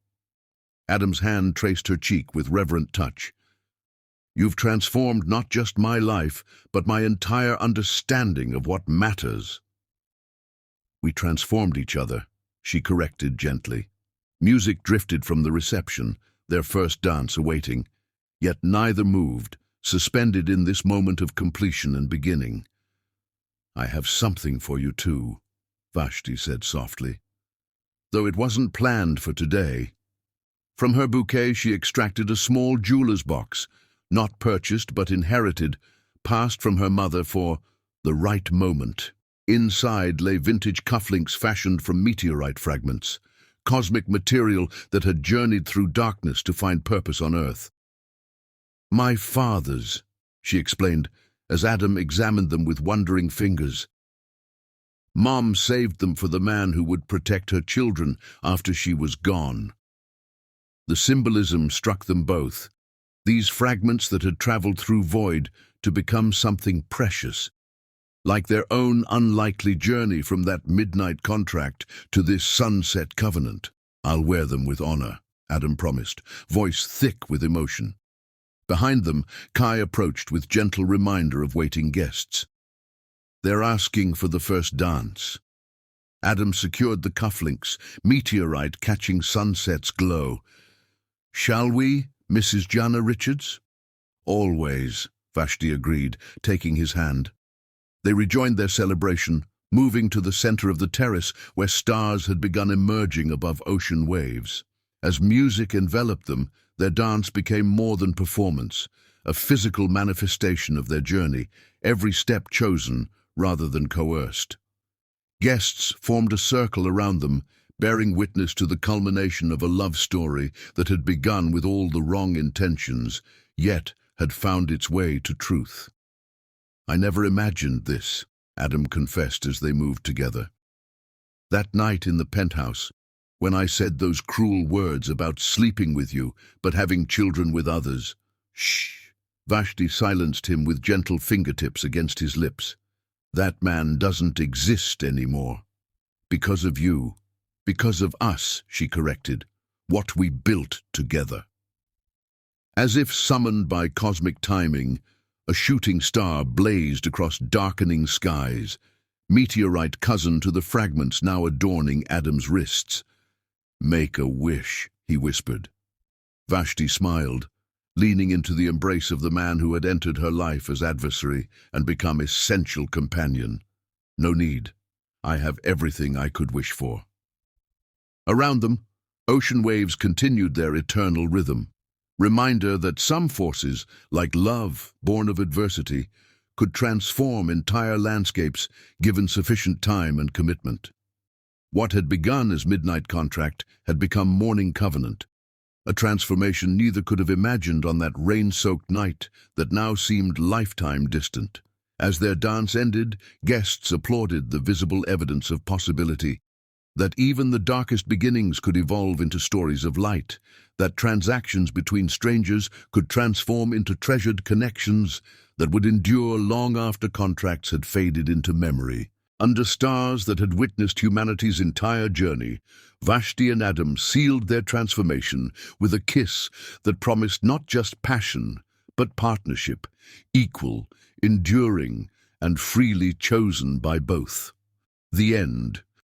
Adam's hand traced her cheek with reverent touch. "You've transformed not just my life, but my entire understanding of what matters." "We transformed each other," she corrected gently. Music drifted from the reception, their first dance awaiting. Yet neither moved, suspended in this moment of completion and beginning. "I have something for you too," Vashti said softly. "Though it wasn't planned for today." From her bouquet she extracted a small jeweler's box, not purchased but inherited, passed from her mother for the right moment. Inside lay vintage cufflinks fashioned from meteorite fragments, cosmic material that had journeyed through darkness to find purpose on Earth. "My father's," she explained, as Adam examined them with wondering fingers. "Mom saved them for the man who would protect her children after she was gone." The symbolism struck them both. These fragments that had traveled through void to become something precious. Like their own unlikely journey from that midnight contract to this sunset covenant. "I'll wear them with honor," Adam promised, voice thick with emotion. Behind them, Kai approached with gentle reminder of waiting guests. "They're asking for the first dance." Adam secured the cufflinks, meteorite catching sunset's glow. "Shall we, Mrs. Gianna Richards?" "Always," Vashti agreed, taking his hand. They rejoined their celebration, moving to the center of the terrace where stars had begun emerging above ocean waves. As music enveloped them, their dance became more than performance, a physical manifestation of their journey, every step chosen rather than coerced. Guests formed a circle around them, bearing witness to the culmination of a love story that had begun with all the wrong intentions, yet had found its way to truth. "I never imagined this," Adam confessed as they moved together. "That night in the penthouse, when I said those cruel words about sleeping with you, but having children with others." "Shh," Vashti silenced him with gentle fingertips against his lips. That man doesn't exist anymore. Because of you. Because of us, she corrected. What we built together. As if summoned by cosmic timing, a shooting star blazed across darkening skies, meteorite cousin to the fragments now adorning Adam's wrists. "Make a wish," he whispered. Vashti smiled, leaning into the embrace of the man who had entered her life as adversary and become essential companion. "No need. I have everything I could wish for." Around them, ocean waves continued their eternal rhythm. Reminder that some forces, like love born of adversity, could transform entire landscapes given sufficient time and commitment. What had begun as midnight contract had become morning covenant, a transformation neither could have imagined on that rain-soaked night that now seemed lifetime distant. As their dance ended, guests applauded the visible evidence of possibility, that even the darkest beginnings could evolve into stories of light, that transactions between strangers could transform into treasured connections that would endure long after contracts had faded into memory. Under stars that had witnessed humanity's entire journey, Vashti and Adam sealed their transformation with a kiss that promised not just passion, but partnership, equal, enduring, and freely chosen by both. The end.